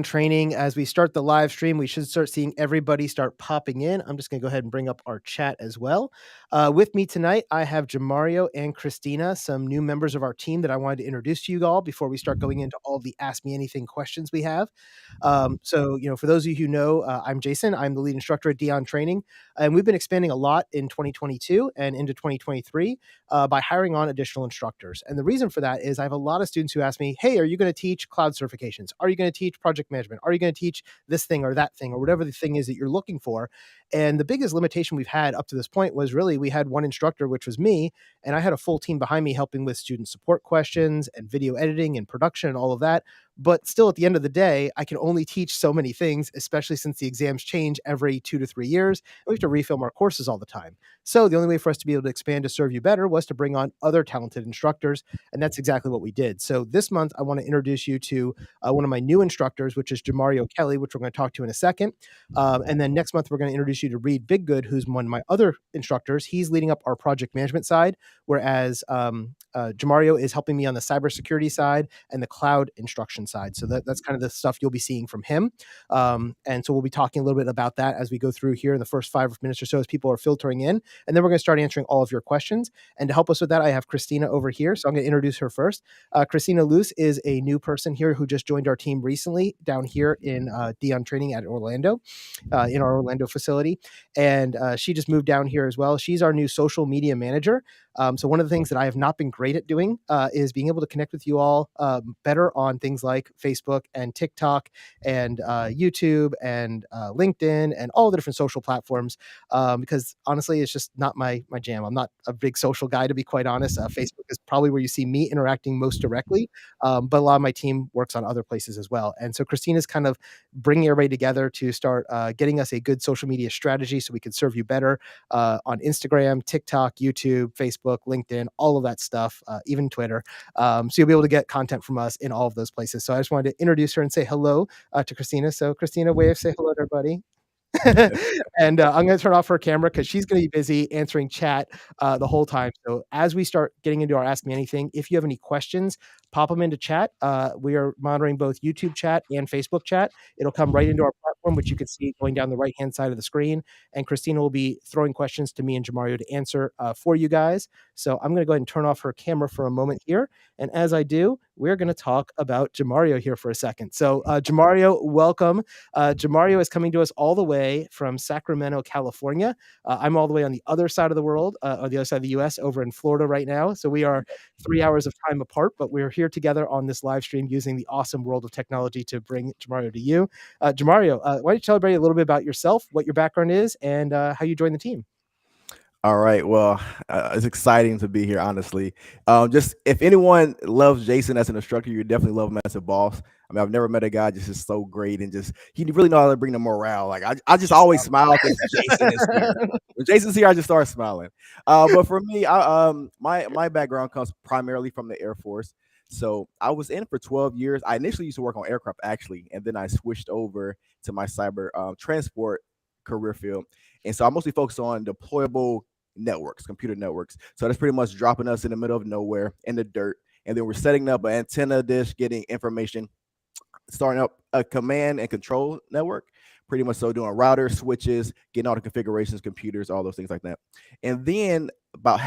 Training. As we start the live stream, we should start seeing everybody start popping in. I'm just going to go ahead and bring up our chat as well. With me tonight, I have Jamario and Christina, some new members of our team that I wanted to introduce to you all before we start going into all the Ask Me Anything questions we have. For those of you who know, I'm Jason. I'm the lead instructor at Dion Training, and we've been expanding a lot in 2022 and into 2023 by hiring on additional instructors. And the reason for that is I have a lot of students who ask me, hey, are you going to teach cloud certifications? Are you going to teach project management? Are you going to teach this thing or that thing or whatever the thing is that you're looking for? And the biggest limitation we've had up to this point was really we had one instructor, which was me, and I had a full team behind me helping with student support questions and video editing and production and all of that. But still, at the end of the day, I can only teach so many things, especially since the exams change every 2 to 3 years. And we have to refilm our courses all the time. So the only way for us to be able to expand to serve you better was to bring on other talented instructors. And that's exactly what we did. So this month, I want to introduce you to one of my new instructors, which is Jamario Kelly, which we're going to talk to in a second. And then next month, we're going to introduce you to Reed Biggood, who's one of my other instructors. He's leading up our project management side, whereas Jamario is helping me on the cybersecurity side and the cloud instruction side. So that's kind of the stuff you'll be seeing from him. And so we'll be talking a little bit about that as we go through here in the first 5 minutes or so as people are filtering in. And then we're going to start answering all of your questions. And to help us with that, I have Christina over here. So I'm going to introduce her first. Christina Luce is a new person here who just joined our team recently down here in Dion Training at Orlando, in our Orlando facility. And she just moved down here as well. She's our new social media manager. So one of the things that I have not been great at doing is being able to connect with you all better on things like Facebook and TikTok and YouTube and LinkedIn and all the different social platforms. Because honestly, it's just not my jam. I'm not a big social guy, to be quite honest. Facebook is probably where you see me interacting most directly, but a lot of my team works on other places as well. And so Christina's kind of bringing everybody together to start getting us a good social media strategy so we can serve you better on Instagram, TikTok, YouTube, Facebook, LinkedIn, all of that stuff, even Twitter. So you'll be able to get content from us in all of those places. So I just wanted to introduce her and say hello to Christina. So Christina, wave, say hello to everybody. And I'm going to turn off her camera because she's going to be busy answering chat the whole time. So as we start getting into our Ask Me Anything, if you have any questions, pop them into chat. We are monitoring both YouTube chat and Facebook chat. It'll come right into our platform, which you can see going down the right-hand side of the screen. And Christina will be throwing questions to me and Jamario to answer for you guys. So I'm going to go ahead and turn off her camera for a moment here. And as I do, we're going to talk about Jamario here for a second. So Jamario, welcome. Jamario is coming to us all the way from Sacramento, California. I'm all the way on the other side of the world, on the other side of the U.S., over in Florida right now. So we are 3 hours of time apart, but we're here together on this live stream using the awesome world of technology to bring Jamario to you. Jamario, why don't you tell everybody a little bit about yourself, what your background is, and how you joined the team? All right. Well, it's exciting to be here, honestly. Just if anyone loves Jason as an instructor, you definitely love him as a boss. I mean, I've never met a guy just is so great and just he really know how to bring the morale. Like I just always smile because Jason is here. When Jason's here, I just start smiling. But for me, my background comes primarily from the Air Force. So I was in for 12 years. I initially used to work on aircraft actually, and then I switched over to my cyber transport career field. And so I mostly focus on deployable networks, computer networks. So that's pretty much dropping us in the middle of nowhere in the dirt. And then we're setting up an antenna dish, getting information, starting up a command and control network, pretty much so doing routers, switches, getting all the configurations, computers, all those things like that. And then about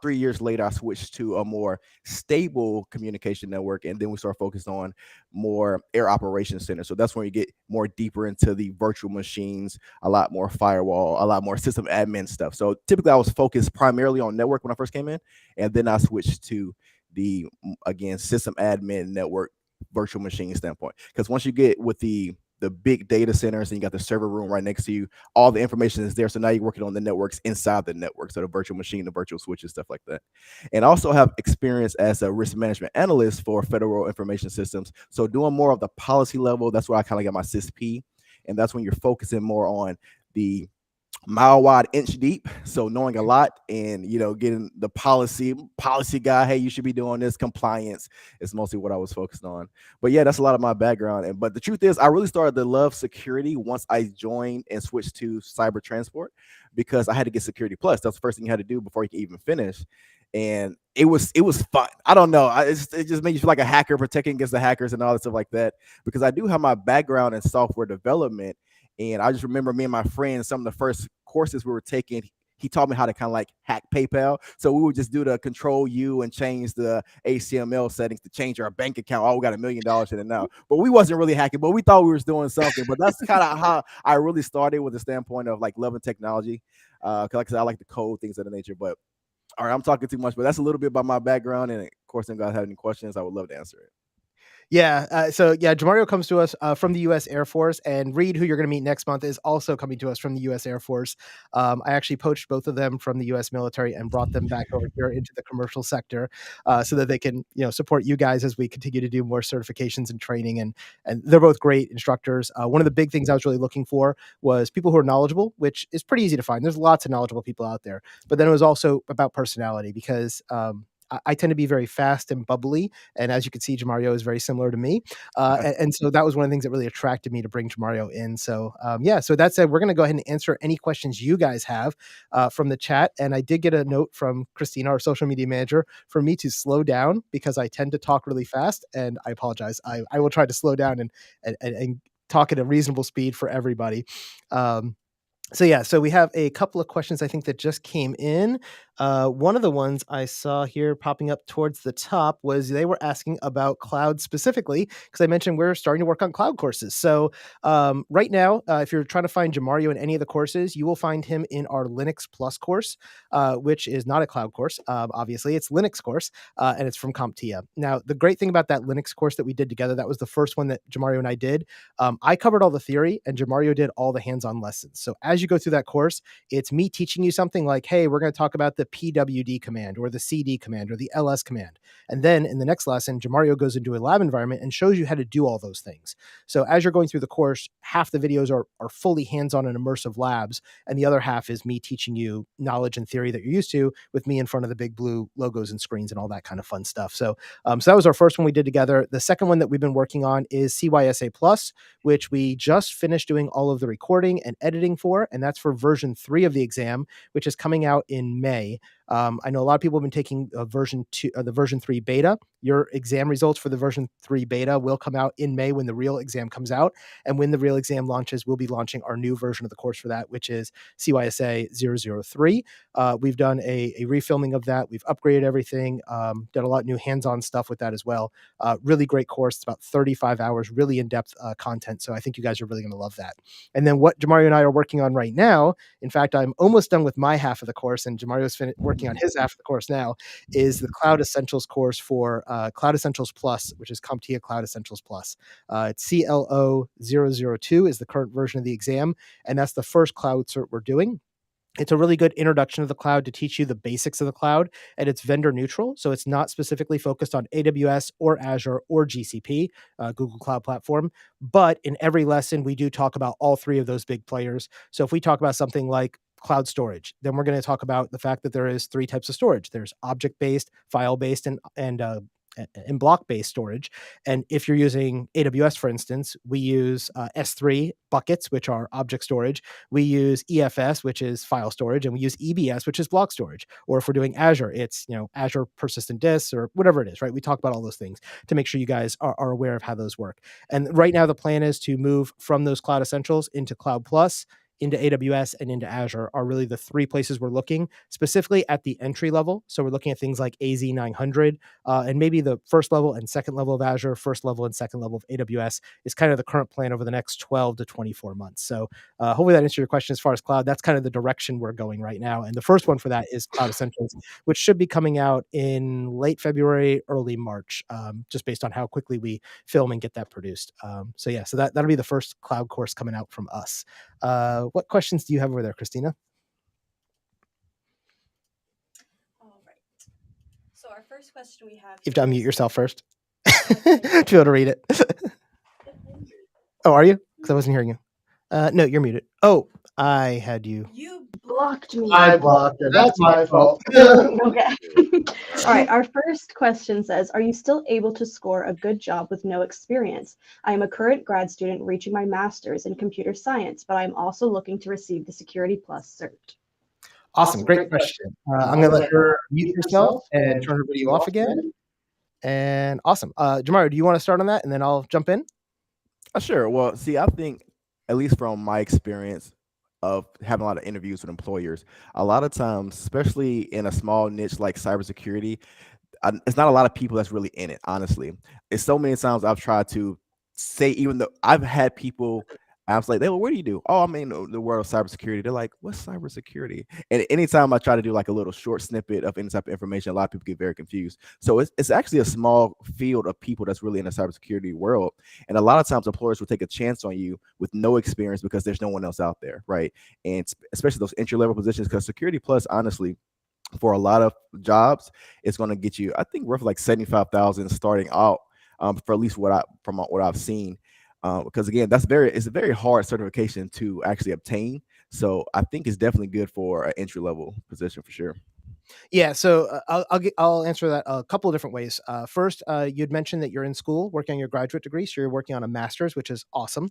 3 years later, I switched to a more stable communication network, and then we start focused on more air operations center. So that's when you get more deeper into the virtual machines, a lot more firewall, a lot more system admin stuff. So typically, I was focused primarily on network when I first came in, and then I switched to the again system admin network virtual machine standpoint. Because once you get with the big data centers and you got the server room right next to you, all the information is there. So now you're working on the networks inside the network. So the virtual machine, the virtual switches, stuff like that. And also have experience as a risk management analyst for federal information systems. So doing more of the policy level, that's where I kind of got my CISP. And that's when you're focusing more on the mile wide, inch deep. So knowing a lot and getting the policy guy, hey, you should be doing this. Compliance is mostly what I was focused on. But yeah, that's a lot of my background. But the truth is, I really started to love security once I joined and switched to cyber transport because I had to get Security Plus. That's the first thing you had to do before you could even finish. and it was fun. I don't know. It just made you feel like a hacker protecting against the hackers and all that stuff like that. Because I do have my background in software development, and I just remember me and my friends, some of the first courses we were taking. He taught me how to kind of like hack PayPal. So we would just do the Control U and change the HTML settings to change our bank account. Oh, we got $1 million in it now. But we wasn't really hacking, but we thought we was doing something. But that's kind of how I really started, with the standpoint of like loving technology. Cause like I said, I like to code, things of the nature. But all right, I'm talking too much, but that's a little bit about my background. And of course, if you guys have any questions, I would love to answer it. Yeah. Jamario comes to us from the U.S. Air Force, and Reed, who you're going to meet next month, is also coming to us from the U.S. Air Force. I actually poached both of them from the U.S. military and brought them back over here into the commercial sector, so that they can, support you guys as we continue to do more certifications and training. And they're both great instructors. One of the big things I was really looking for was people who are knowledgeable, which is pretty easy to find. There's lots of knowledgeable people out there, but then it was also about personality, because I tend to be very fast and bubbly, and as you can see, Jamario is very similar to me, and so that was one of the things that really attracted me to bring Jamario in. So yeah, so that said, we're going to go ahead and answer any questions you guys have from the chat. And I did get a note from Christina, our social media manager, for me to slow down because I tend to talk really fast, and I apologize. I will try to slow down and talk at a reasonable speed for everybody. So we have a couple of questions I think that just came in. One of the ones I saw here popping up towards the top was they were asking about cloud specifically, because I mentioned we're starting to work on cloud courses. So right now, if you're trying to find Jamario in any of the courses, you will find him in our Linux Plus course, which is not a cloud course. Obviously, it's Linux course, and it's from CompTIA. Now, the great thing about that Linux course that we did together, that was the first one that Jamario and I did. I covered all the theory, and Jamario did all the hands-on lessons. So as you go through that course, it's me teaching you something like, hey, we're going to talk about the PWD command or the CD command or the LS command. And then in the next lesson, Jamario goes into a lab environment and shows you how to do all those things. So as you're going through the course, half the videos are fully hands-on and immersive labs, and the other half is me teaching you knowledge and theory that you're used to, with me in front of the big blue logos and screens and all that kind of fun stuff. So that was our first one we did together. The second one that we've been working on is CYSA Plus, which we just finished doing all of the recording and editing for, and that's for version 3 of the exam, which is coming out in May. I know a lot of people have been taking the version 3 beta. Your exam results for the version 3 beta will come out in May when the real exam comes out. And when the real exam launches, we'll be launching our new version of the course for that, which is CYSA 003. We've done a refilming of that. We've upgraded everything, done a lot of new hands-on stuff with that as well. Really great course. It's about 35 hours, really in-depth content. So I think you guys are really going to love that. And then what Jamario and I are working on right now, in fact, I'm almost done with my half of the course, and Jamario's working on his half of the course now, is the Cloud Essentials course for Cloud Essentials Plus, which is CompTIA Cloud Essentials Plus. It's CLO 002 is the current version of the exam, and that's the first cloud cert we're doing. It's a really good introduction to the cloud to teach you the basics of the cloud, and it's vendor neutral. So it's not specifically focused on AWS or Azure or GCP, Google Cloud Platform. But in every lesson, we do talk about all three of those big players. So if we talk about something like cloud storage, then we're going to talk about the fact that there is 3 types of storage. There's object-based, file-based, and block-based storage. And if you're using AWS, for instance, we use S3 buckets, which are object storage. We use EFS, which is file storage, and we use EBS, which is block storage. Or if we're doing Azure, it's Azure persistent disks or whatever it is, right? We talk about all those things to make sure you guys are aware of how those work. And right now, the plan is to move from those Cloud Essentials into Cloud Plus, into AWS, and into Azure are really the 3 places we're looking, specifically at the entry level. So we're looking at things like AZ900, and maybe the first level and second level of Azure, first level and second level of AWS is kind of the current plan over the next 12 to 24 months. So hopefully that answers your question as far as cloud. That's kind of the direction we're going right now. And the first one for that is Cloud Essentials, which should be coming out in late February, early March, just based on how quickly we film and get that produced. So that'll be the first cloud course coming out from us. What questions do you have over there, Christina? All right. So our first question we have. You have to unmute yourself first to be able to read it. Oh, are you? Because I wasn't hearing you. No, you're muted. Oh, I had you. You blocked me. I blocked her. That's my fault. Okay. All right. Our first question says, are you still able to score a good job with no experience? I am a current grad student reaching my master's in computer science, but I'm also looking to receive the Security Plus cert. Awesome, great question. I'm gonna let her mute herself and turn her video off again. And awesome. Jamario, do you wanna start on that, and then I'll jump in? Sure. Well, see, I think, at least from my experience of having a lot of interviews with employers, a lot of times, especially in a small niche like cybersecurity, it's not a lot of people that's really in it, honestly. It's so many times I've tried to say, even though I've had people, I was like, "Well, what do you do?" "Oh, I'm in the world of cybersecurity." They're like, "What's cybersecurity?" And anytime I try to do like a little short snippet of any type of information, a lot of people get very confused. So it's actually a small field of people that's really in the cybersecurity world. And a lot of times employers will take a chance on you with no experience because there's no one else out there, right? And especially those entry level positions, because Security Plus, honestly, for a lot of jobs, it's going to get you, I think, roughly like 75,000 starting out, for at least what I've seen. Because again, it's a very hard certification to actually obtain. So I think it's definitely good for an entry level position for sure. Yeah, so I'll answer that a couple of different ways. First, you'd mentioned that you're in school working on your graduate degree, so you're working on a master's, which is awesome.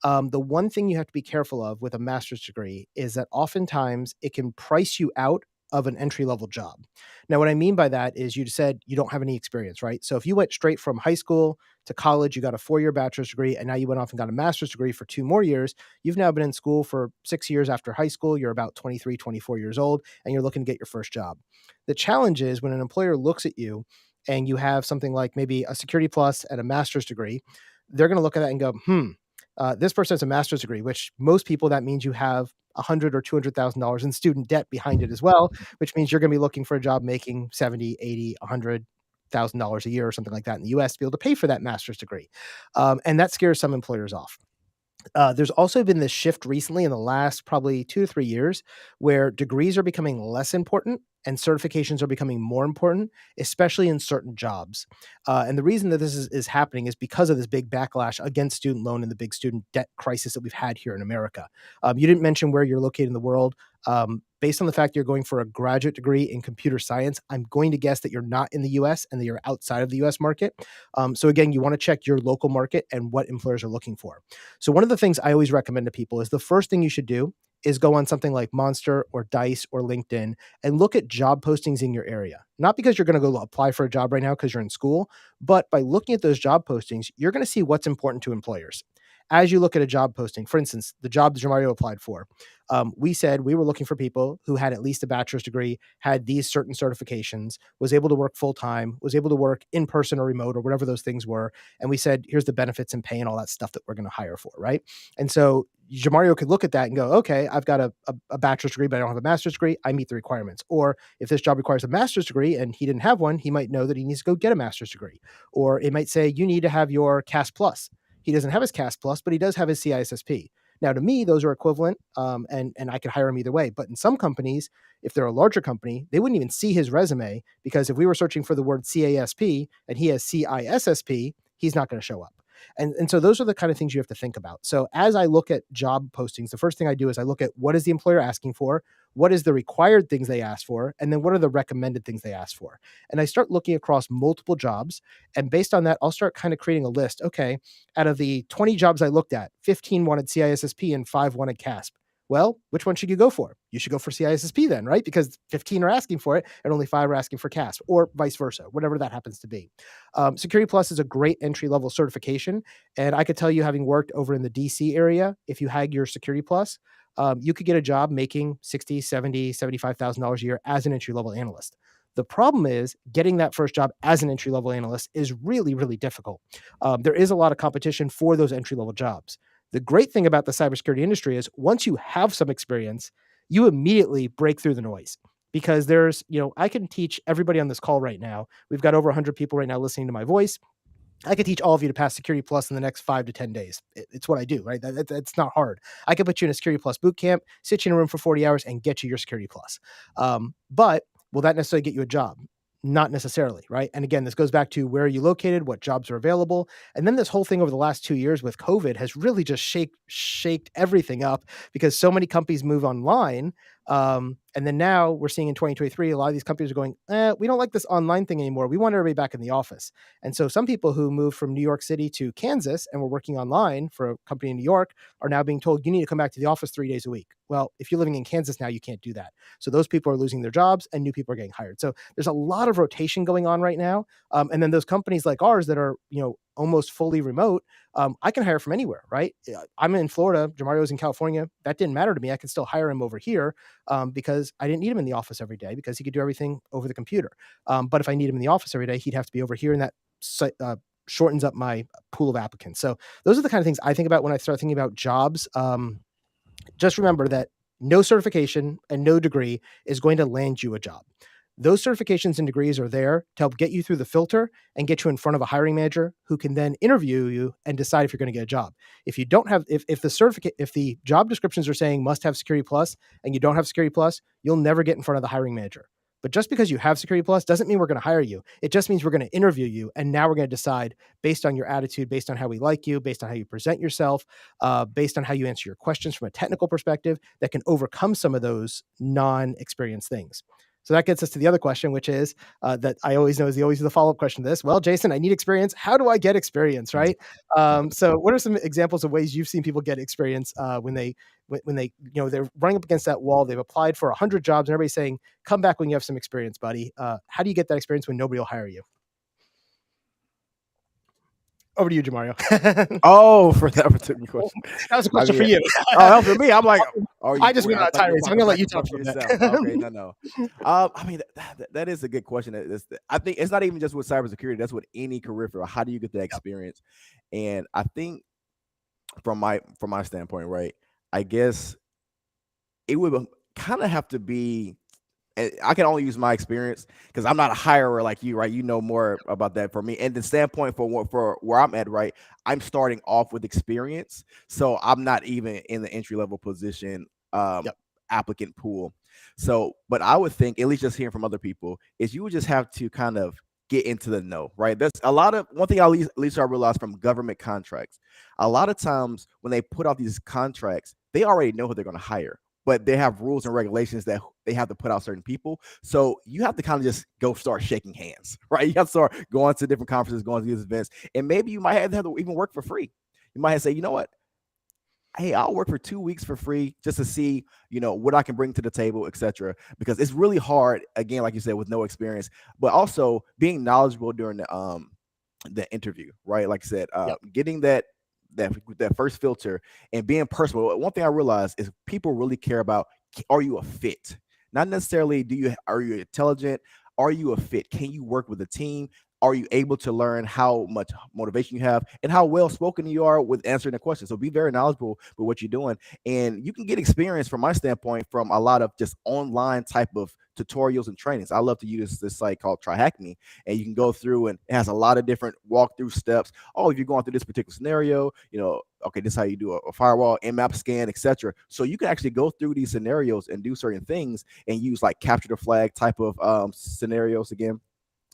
The one thing you have to be careful of with a master's degree is that oftentimes it can price you out of an entry level job. Now, what I mean by that is you said you don't have any experience, right? So if you went straight from high school to college, you got a 4-year bachelor's degree, and now you went off and got a master's degree for 2 more years, you've now been in school for 6 years after high school. You're about 23, 24 years old, and you're looking to get your first job. The challenge is when an employer looks at you and you have something like maybe a Security Plus and a master's degree, they're going to look at that and go, this person has a master's degree, which most people, that means you have $100,000 or $200,000 in student debt behind it as well, which means you're going to be looking for a job making 70, 80, $100,000 a year or something like that in the US to be able to pay for that master's degree. And that scares some employers off. There's also been this shift recently in the last probably 2 to 3 years where degrees are becoming less important and certifications are becoming more important, especially in certain jobs. And the reason that this is happening is because of this big backlash against student loan and the big student debt crisis that we've had here in America. You didn't mention where you're located in the world. Based on the fact you're going for a graduate degree in computer science, I'm going to guess that you're not in the US and that you're outside of the US market. So, again, you want to check your local market and what employers are looking for. So one of the things I always recommend to people is the first thing you should do is go on something like Monster or Dice or LinkedIn and look at job postings in your area. Not because you're going to go apply for a job right now because you're in school, but by looking at those job postings, you're going to see what's important to employers. As you look at a job posting, for instance, the job that Jamario applied for, we said we were looking for people who had at least a bachelor's degree, had these certain certifications, was able to work full time, was able to work in person or remote or whatever those things were. And we said, here's the benefits and pay and all that stuff that we're going to hire for, right? And so Jamario could look at that and go, okay, I've got a bachelor's degree, but I don't have a master's degree. I meet the requirements. Or if this job requires a master's degree and he didn't have one, he might know that he needs to go get a master's degree. Or it might say, you need to have your CAS Plus. He doesn't have his CAS Plus, but he does have his CISSP. Now, to me, those are equivalent, and I could hire him either way. But in some companies, if they're a larger company, they wouldn't even see his resume because if we were searching for the word CASP and he has CISSP, he's not going to show up. And so those are the kind of things you have to think about. So as I look at job postings, the first thing I do is I look at what is the employer asking for, what is the required things they ask for, and then what are the recommended things they ask for. And I start looking across multiple jobs. And based on that, I'll start kind of creating a list. Okay, out of the 20 jobs I looked at, 15 wanted CISSP and 5 wanted CASP. Well, which one should you go for? You should go for CISSP then, right? Because 15 are asking for it and only 5 are asking for CASP, or vice versa, whatever that happens to be. Security Plus is a great entry level certification. And I could tell you, having worked over in the DC area, if you had your Security Plus, you could get a job making $60,000, $70,000, $75,000 a year as an entry level analyst. The problem is getting that first job as an entry level analyst is really, really difficult. There is a lot of competition for those entry level jobs. The great thing about the cybersecurity industry is once you have some experience, you immediately break through the noise because I can teach everybody on this call right now. We've got over 100 people right now listening to my voice. I could teach all of you to pass Security Plus in the next 5 to 10 days. It's what I do, right? That's not hard. I could put you in a Security Plus boot camp, sit you in a room for 40 hours, and get you your Security Plus. But will that necessarily get you a job? Not necessarily, right? And again, this goes back to where are you located, what jobs are available. And then this whole thing over the last 2 years with COVID has really just shaked everything up because so many companies move online. And then now we're seeing in 2023, a lot of these companies are going, we don't like this online thing anymore. We want everybody back in the office. And so some people who moved from New York City to Kansas and were working online for a company in New York are now being told you need to come back to the office 3 days a week. Well, if you're living in Kansas now, you can't do that. So those people are losing their jobs and new people are getting hired. So there's a lot of rotation going on right now. And then those companies like ours that are, almost fully remote, I can hire from anywhere, right? I'm in Florida, Jamario's in California. That didn't matter to me. I could still hire him over here because I didn't need him in the office every day because he could do everything over the computer. But if I need him in the office every day, he'd have to be over here, and that shortens up my pool of applicants. So those are the kind of things I think about when I start thinking about jobs. Just remember that no certification and no degree is going to land you a job. Those certifications and degrees are there to help get you through the filter and get you in front of a hiring manager who can then interview you and decide if you're going to get a job. If you don't have, if the job descriptions are saying must have Security Plus and you don't have Security Plus, you'll never get in front of the hiring manager. But just because you have Security Plus doesn't mean we're going to hire you. It just means we're going to interview you. And now we're going to decide based on your attitude, based on how we like you, based on how you present yourself, based on how you answer your questions from a technical perspective that can overcome some of those non-experienced things. So that gets us to the other question, which is that I always know is always the follow-up question to this. Well, Jason, I need experience. How do I get experience, right? So what are some examples of ways you've seen people get experience when they're running up against that wall? They've applied for 100 jobs and everybody's saying, come back when you have some experience, buddy. How do you get that experience when nobody will hire you? Over to you, Jamario. For that particular question. That was a question for you. That was for me. I'm like, I just went on a tirade, so I'm going to let you talk for yourself. Okay, no. That is a good question. I think it's not even just with cybersecurity. That's with any career field. How do you get that experience? And I think from my standpoint, right, I guess it would kind of have to be, I can only use my experience because I'm not a hirer like you, right? You know more about that for me. And the standpoint for where I'm at, right? I'm starting off with experience, so I'm not even in the entry level position applicant pool. So, but I would think, at least just hearing from other people, is you would just have to kind of get into the know, right? There's a lot of one thing at least I realized from government contracts. A lot of times when they put out these contracts, they already know who they're going to hire, but they have rules and regulations that they have to put out certain people. So you have to kind of just go start shaking hands, right? You have to start going to different conferences, going to these events, and maybe you might have to even work for free. You might have to say, you know what? Hey, I'll work for 2 weeks for free just to see, what I can bring to the table, etc. Because it's really hard, again, like you said, with no experience, but also being knowledgeable during the interview, right? Like I said, getting that first filter and being personal. One thing I realized is people really care about, are you a fit? Not necessarily are you intelligent? Are you a fit? Can you work with a team? Are you able to learn how much motivation you have and how well spoken you are with answering the question? So be very knowledgeable with what you're doing. And you can get experience from my standpoint from a lot of just online type of tutorials and trainings. I love to use this site called TryHackMe, and you can go through and it has a lot of different walkthrough steps. Oh, if you're going through this particular scenario, okay, this is how you do a firewall, nmap scan, etc. So you can actually go through these scenarios and do certain things and use like capture the flag type of scenarios again,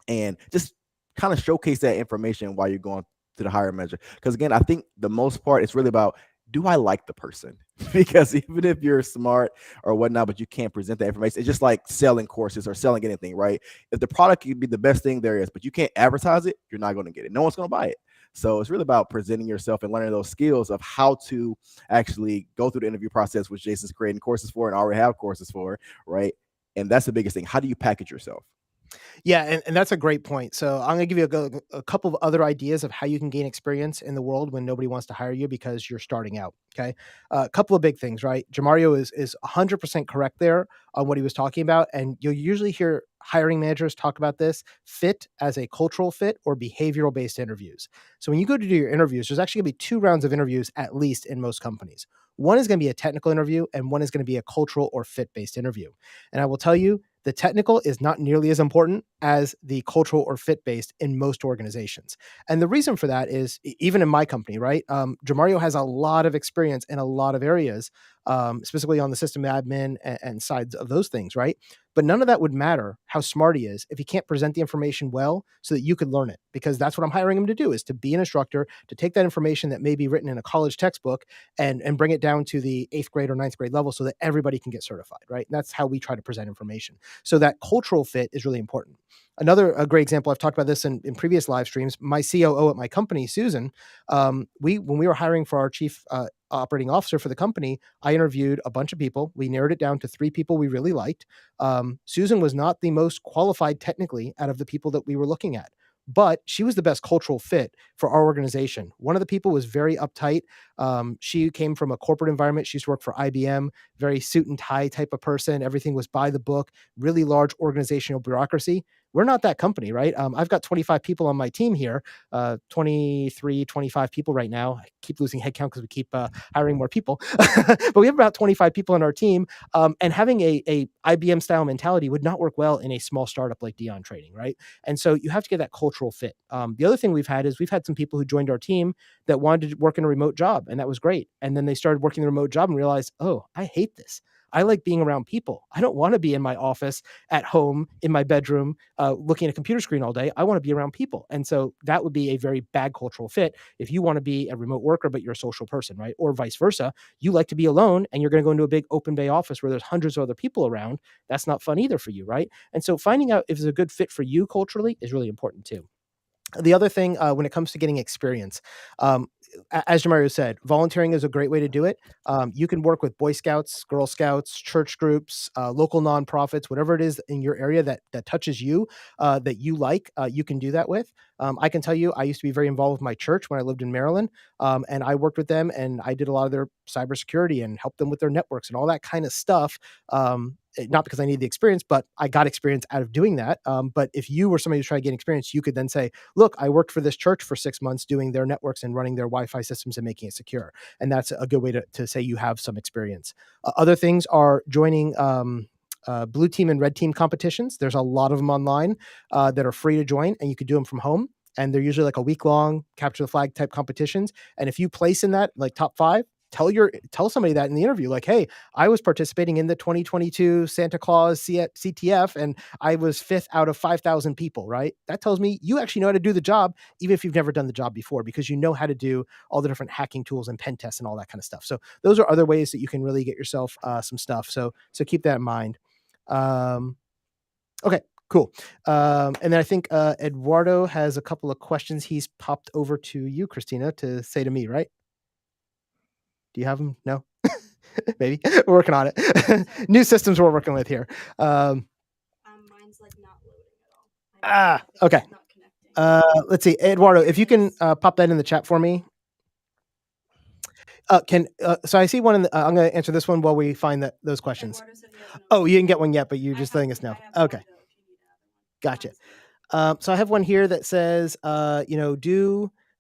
and just kind of showcase that information while you're going to the hiring manager. Because again, I think the most part, it's really about, do I like the person? Because even if you're smart or whatnot, but you can't present that information, it's just like selling courses or selling anything, right? If the product could be the best thing there is, but you can't advertise it, you're not going to get it. No one's going to buy it. So it's really about presenting yourself and learning those skills of how to actually go through the interview process, which Jason's creating courses for and already have courses for, right? And that's the biggest thing. How do you package yourself? Yeah, and that's a great point. So I'm going to give you a couple of other ideas of how you can gain experience in the world when nobody wants to hire you because you're starting out. Okay, a couple of big things, right? Jamario is 100% correct there on what he was talking about, and you'll usually hear hiring managers talk about this fit as a cultural fit or behavioral based interviews. So when you go to do your interviews, there's actually going to be 2 rounds of interviews at least in most companies. One is going to be a technical interview, and one is going to be a cultural or fit based interview. And I will tell you, the technical is not nearly as important as the cultural or fit based in most organizations. And the reason for that is, even in my company, right? Jamario has a lot of experience in a lot of areas specifically on the system admin and sides of those things, right? But none of that would matter how smart he is if he can't present the information well so that you could learn it. Because that's what I'm hiring him to do, is to be an instructor, to take that information that may be written in a college textbook and bring it down to the 8th grade or 9th grade level so that everybody can get certified, right? And that's how we try to present information. So that cultural fit is really important. Another a great example, I've talked about this in previous live streams. My COO at my company, Susan, when we were hiring for our chief operating officer for the company, I interviewed a bunch of people. We narrowed it down to 3 people we really liked. Susan was not the most qualified technically out of the people that we were looking at, but she was the best cultural fit for our organization. One of the people was very uptight. She came from a corporate environment. She used to work for IBM, very suit and tie type of person. Everything was by the book, really large organizational bureaucracy. We're not that company, right? I've got 25 people on my team here, 23, 25 people right now. I keep losing headcount because we keep hiring more people, but we have about 25 people on our team. And having a IBM style mentality would not work well in a small startup like Dion Training, right? And so you have to get that cultural fit. The other thing we've had is we've had some people who joined our team that wanted to work in a remote job, and that was great. And then they started working the remote job and realized, oh, I hate this. I like being around people. I don't want to be in my office at home in my bedroom looking at a computer screen all day. I want to be around people. And so that would be a very bad cultural fit if you want to be a remote worker, but you're a social person, right? Or vice versa. You like to be alone and you're going to go into a big open bay office where there's hundreds of other people around. That's not fun either for you, right? And so finding out if it's a good fit for you culturally is really important too. The other thing, when it comes to getting experience, um, as Jamario said, volunteering is a great way to do it. You can work with Boy Scouts, Girl Scouts, church groups, local nonprofits, whatever it is in your area that touches you, that you like. You can do that with. I can tell you, I used to be very involved with my church when I lived in Maryland, and I worked with them, and I did a lot of their cybersecurity and helped them with their networks and all that kind of stuff. Not because I need the experience, but I got experience out of doing that. But if you were somebody who's trying to gain experience, you could then say, look, I worked for this church for 6 months doing their networks and running their Wi-Fi systems and making it secure. And that's a good way to say you have some experience. Other things are joining blue team and red team competitions. There's a lot of them online that are free to join, and you could do them from home. And they're usually like a week long capture the flag type competitions. And if you place in that like top 5, tell somebody that in the interview, like, hey, I was participating in the 2022 Santa Claus CTF, and I was 5th out of 5,000 people, right? That tells me you actually know how to do the job, even if you've never done the job before, because you know how to do all the different hacking tools and pen tests and all that kind of stuff. So those are other ways that you can really get yourself some stuff. So keep that in mind. Okay, cool. And then I think Eduardo has a couple of questions he's popped over to you, Christina, to say to me, right? Do you have them? No? Maybe. We're working on it. New systems we're working with here. Mine's like not loading at all. Okay. Let's see. Eduardo, if you can pop that in the chat for me. So I see one in the, I'm going to answer this one while we find those questions. Oh, you didn't get one yet, but you're just letting us know. Okay. Gotcha. So I have one here that says,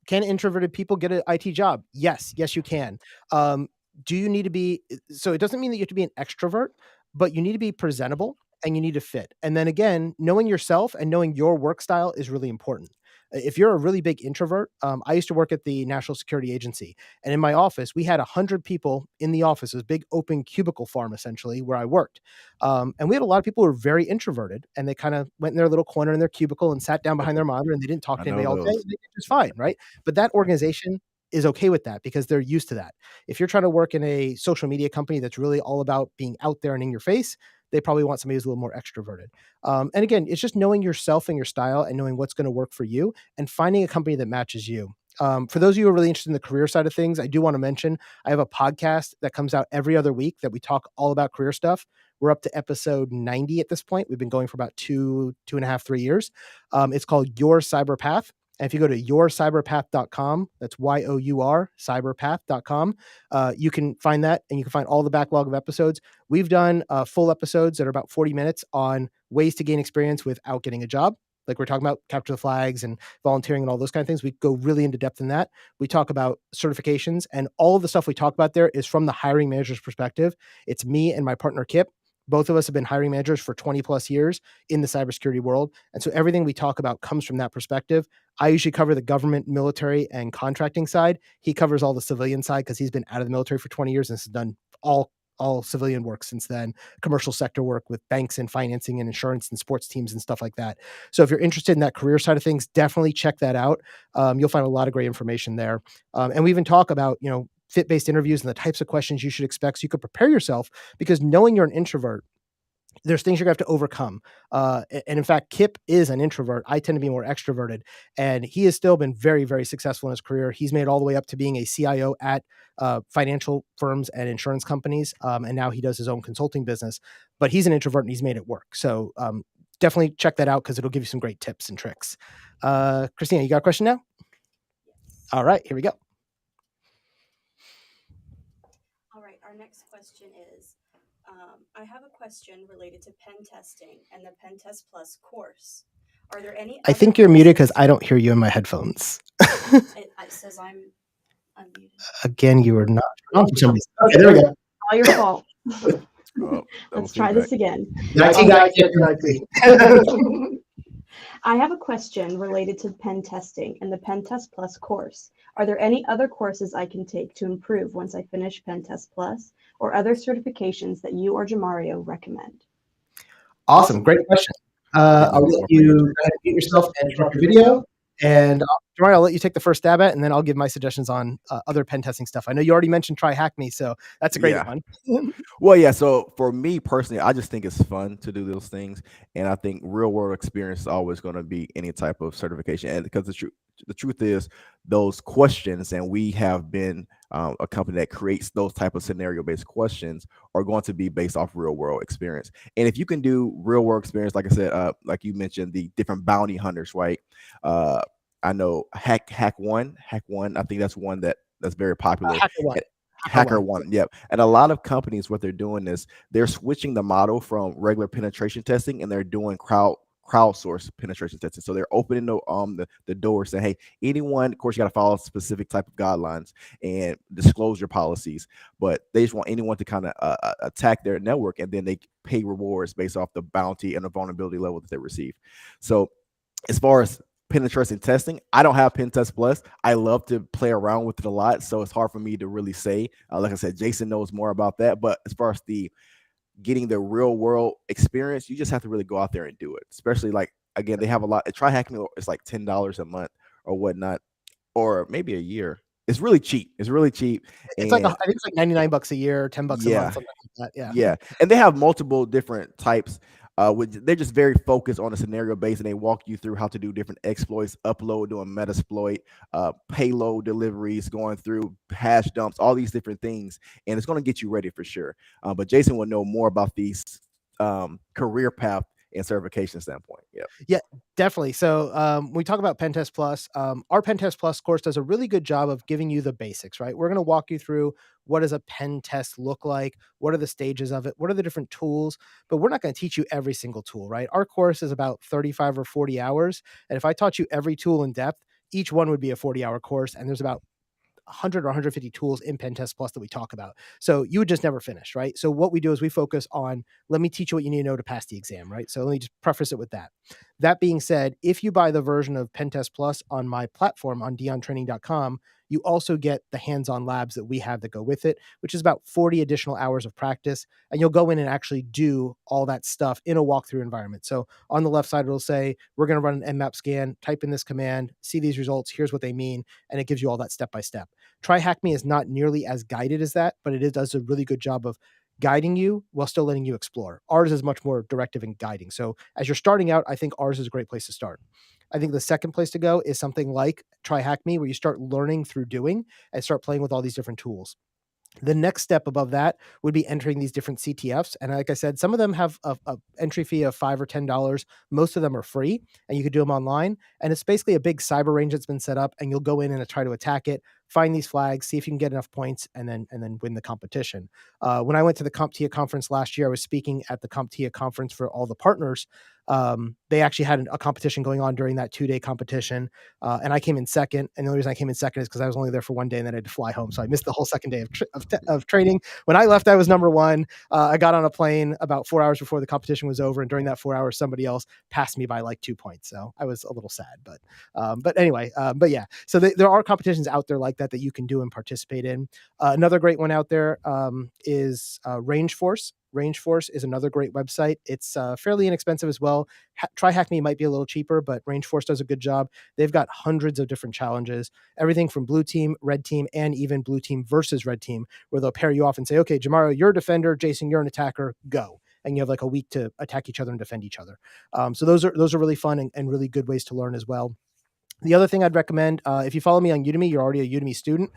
can introverted people get an IT job? Yes, you can. Do you need to be, so it doesn't mean that you have to be an extrovert, but you need to be presentable and you need to fit. And then again, knowing yourself and knowing your work style is really important. If you're a really big introvert, I used to work at the National Security Agency, and in my office, we had 100 people in the office, this big open cubicle farm, essentially, where I worked. And we had a lot of people who were very introverted, and they kind of went in their little corner in their cubicle and sat down behind their monitor, and they didn't talk to anybody all day. They did just fine, right? But that organization is okay with that because they're used to that. If you're trying to work in a social media company that's really all about being out there and in your face, they probably want somebody who's a little more extroverted. And again, it's just knowing yourself and your style and knowing what's going to work for you and finding a company that matches you. For those of you who are really interested in the career side of things, I do want to mention I have a podcast that comes out every other week that we talk all about career stuff. We're up to episode 90 at this point. We've been going for about 2.5, 3 years. It's called Your Cyber Path. And if you go to yourcyberpath.com, that's YOUR, cyberpath.com, you can find that and you can find all the backlog of episodes. We've done full episodes that are about 40 minutes on ways to gain experience without getting a job. Like we're talking about capture the flags and volunteering and all those kind of things. We go really into depth in that. We talk about certifications, and all of the stuff we talk about there is from the hiring manager's perspective. It's me and my partner, Kip. Both of us have been hiring managers for 20 plus years in the cybersecurity world. And so everything we talk about comes from that perspective. I usually cover the government, military, and contracting side. He covers all the civilian side because he's been out of the military for 20 years and has done all civilian work since then, commercial sector work with banks and financing and insurance and sports teams and stuff like that. So if you're interested in that career side of things, definitely check that out. You'll find a lot of great information there. And we even talk about, fit-based interviews and the types of questions you should expect so you could prepare yourself, because knowing you're an introvert, there's things you're gonna have to overcome. And in fact, Kip is an introvert. I tend to be more extroverted, and he has still been very, very successful in his career. He's made it all the way up to being a CIO at financial firms and insurance companies, and now he does his own consulting business. But he's an introvert and he's made it work. So definitely check that out because it'll give you some great tips and tricks. Christina, you got a question now? All right, here we go. All right, our next question is, I have a question related to pen testing and the Pen Test Plus course. Are there any I other think you're muted because courses- I don't hear you in my headphones. It says I'm unmuted. Again, you are not. Oh, for some reason. Okay, there we go. All your fault. Oh, Let's try this again. IT guy, Kip, IT. I have a question related to pen testing and the Pen Test Plus course. Are there any other courses I can take to improve once I finish Pen Test Plus, or other certifications that you or Jamario recommend? Awesome. Great question. I'll let you go ahead and mute yourself and interrupt your video. And Jamario, I'll let you take the first stab at it, and then I'll give my suggestions on other pen testing stuff. I know you already mentioned Try Hack Me, so that's a great Yeah. one. Well, yeah. So for me personally, I just think it's fun to do those things, and I think real world experience is always going to be any type of certification. And because the truth is, those questions, and we have been a company that creates those type of scenario based questions, are going to be based off real world experience. And if you can do real world experience, like I said, like you mentioned, the different bounty hunters, right? I know Hack One. I think that's one that's very popular. Hacker One. Hacker One, yep. And a lot of companies, what they're doing is they're switching the model from regular penetration testing, and they're doing crowdsource penetration testing. So they're opening the door, saying, hey, anyone, of course, you got to follow specific type of guidelines and disclosure policies, but they just want anyone to kind of attack their network, and then they pay rewards based off the bounty and the vulnerability level that they receive. So as far as penetration testing, I don't have Pen Test Plus. I love to play around with it a lot, so it's hard for me to really say. Like I said, Jason knows more about that. But as far as getting the real world experience, you just have to really go out there and do it. Especially, like, again, they have a lot. Try Hack Me, it's like $10 a month or whatnot, or maybe a year. It's really cheap. It's really cheap. It's like I think it's like $99 a year, $10 a month, something like that. Yeah. And they have multiple different types. They're just very focused on a scenario base, and they walk you through how to do different exploits, upload, doing metasploit, payload deliveries, going through hash dumps, all these different things, and it's going to get you ready for sure. But Jason will know more about these career path and certification standpoint. Yeah, definitely. So when we talk about Pen Test Plus, our Pen Test Plus course does a really good job of giving you the basics, right? We're going to walk you through what does a pen test look like, what are the stages of it, what are the different tools, but we're not going to teach you every single tool, right? Our course is about 35 or 40 hours. And if I taught you every tool in depth, each one would be a 40-hour course. And there's about 100 or 150 tools in Pen Test Plus that we talk about. So you would just never finish, right? So what we do is we focus on, let me teach you what you need to know to pass the exam, right? So let me just preface it with that. That being said, if you buy the version of Pen Test Plus on my platform on diontraining.com, you also get the hands-on labs that we have that go with it, which is about 40 additional hours of practice. And you'll go in and actually do all that stuff in a walkthrough environment. So on the left side, it'll say, we're going to run an Nmap scan, type in this command, see these results, here's what they mean. And it gives you all that step-by-step. Try Hack Me is not nearly as guided as that, but it does a really good job of guiding you while still letting you explore. Ours is much more directive and guiding. So as you're starting out, I think ours is a great place to start. I think the second place to go is something like Try Hack Me, where you start learning through doing and start playing with all these different tools. The next step above that would be entering these different CTFs. And like I said, some of them have a entry fee of $5 or $10. Most of them are free, and you could do them online. And it's basically a big cyber range that's been set up, and you'll go in and try to attack it, find these flags, see if you can get enough points, and then win the competition. When I went to the CompTIA conference last year, I was speaking at the CompTIA conference for all the partners. They actually had a competition going on during that 2-day competition, and I came in second. And the only reason I came in second is because I was only there for 1 day and then I had to fly home, so I missed the whole second day of training. When I left, I was number one. I got on a plane about 4 hours before the competition was over, and during that 4 hours, somebody else passed me by like 2 points. So I was a little sad, but anyway, but yeah. So there are competitions out there like that that you can do and participate in. Another great one out there is Range Force. Range Force is another great website. It's fairly inexpensive as well. Try Hack Me might be a little cheaper, but Range Force does a good job. They've got hundreds of different challenges, everything from blue team, red team, and even blue team versus red team, where they'll pair you off and say, okay, Jamario, you're a defender, Jason, you're an attacker, go. And you have like a week to attack each other and defend each other. So those are really fun and really good ways to learn as well. The other thing I'd recommend, if you follow me on Udemy, you're already a Udemy student,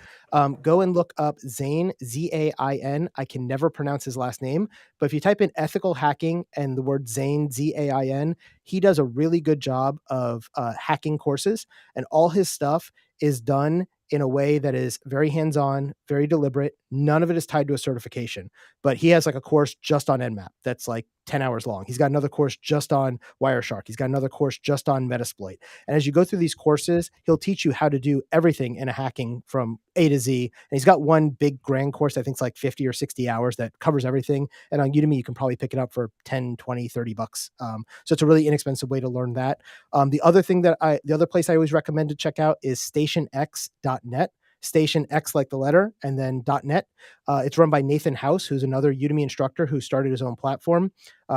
go and look up Zain, Z-A-I-N. I can never pronounce his last name, but if you type in ethical hacking and the word Zain, Z-A-I-N, he does a really good job of hacking courses, and all his stuff is done in a way that is very hands-on, very deliberate. None of it is tied to a certification, but he has like a course just on Nmap that's like 10 hours long. He's got another course just on Wireshark. He's got another course just on Metasploit. And as you go through these courses, he'll teach you how to do everything in a hacking from A to Z. And he's got one big grand course, I think it's like 50 or 60 hours that covers everything. And on Udemy, you can probably pick it up for 10, 20, 30 bucks. So it's a really inexpensive way to learn that. The other place I always recommend to check out is stationx.net. Station X like the letter, and then .net. It's run by Nathan House, who's another Udemy instructor who started his own platform.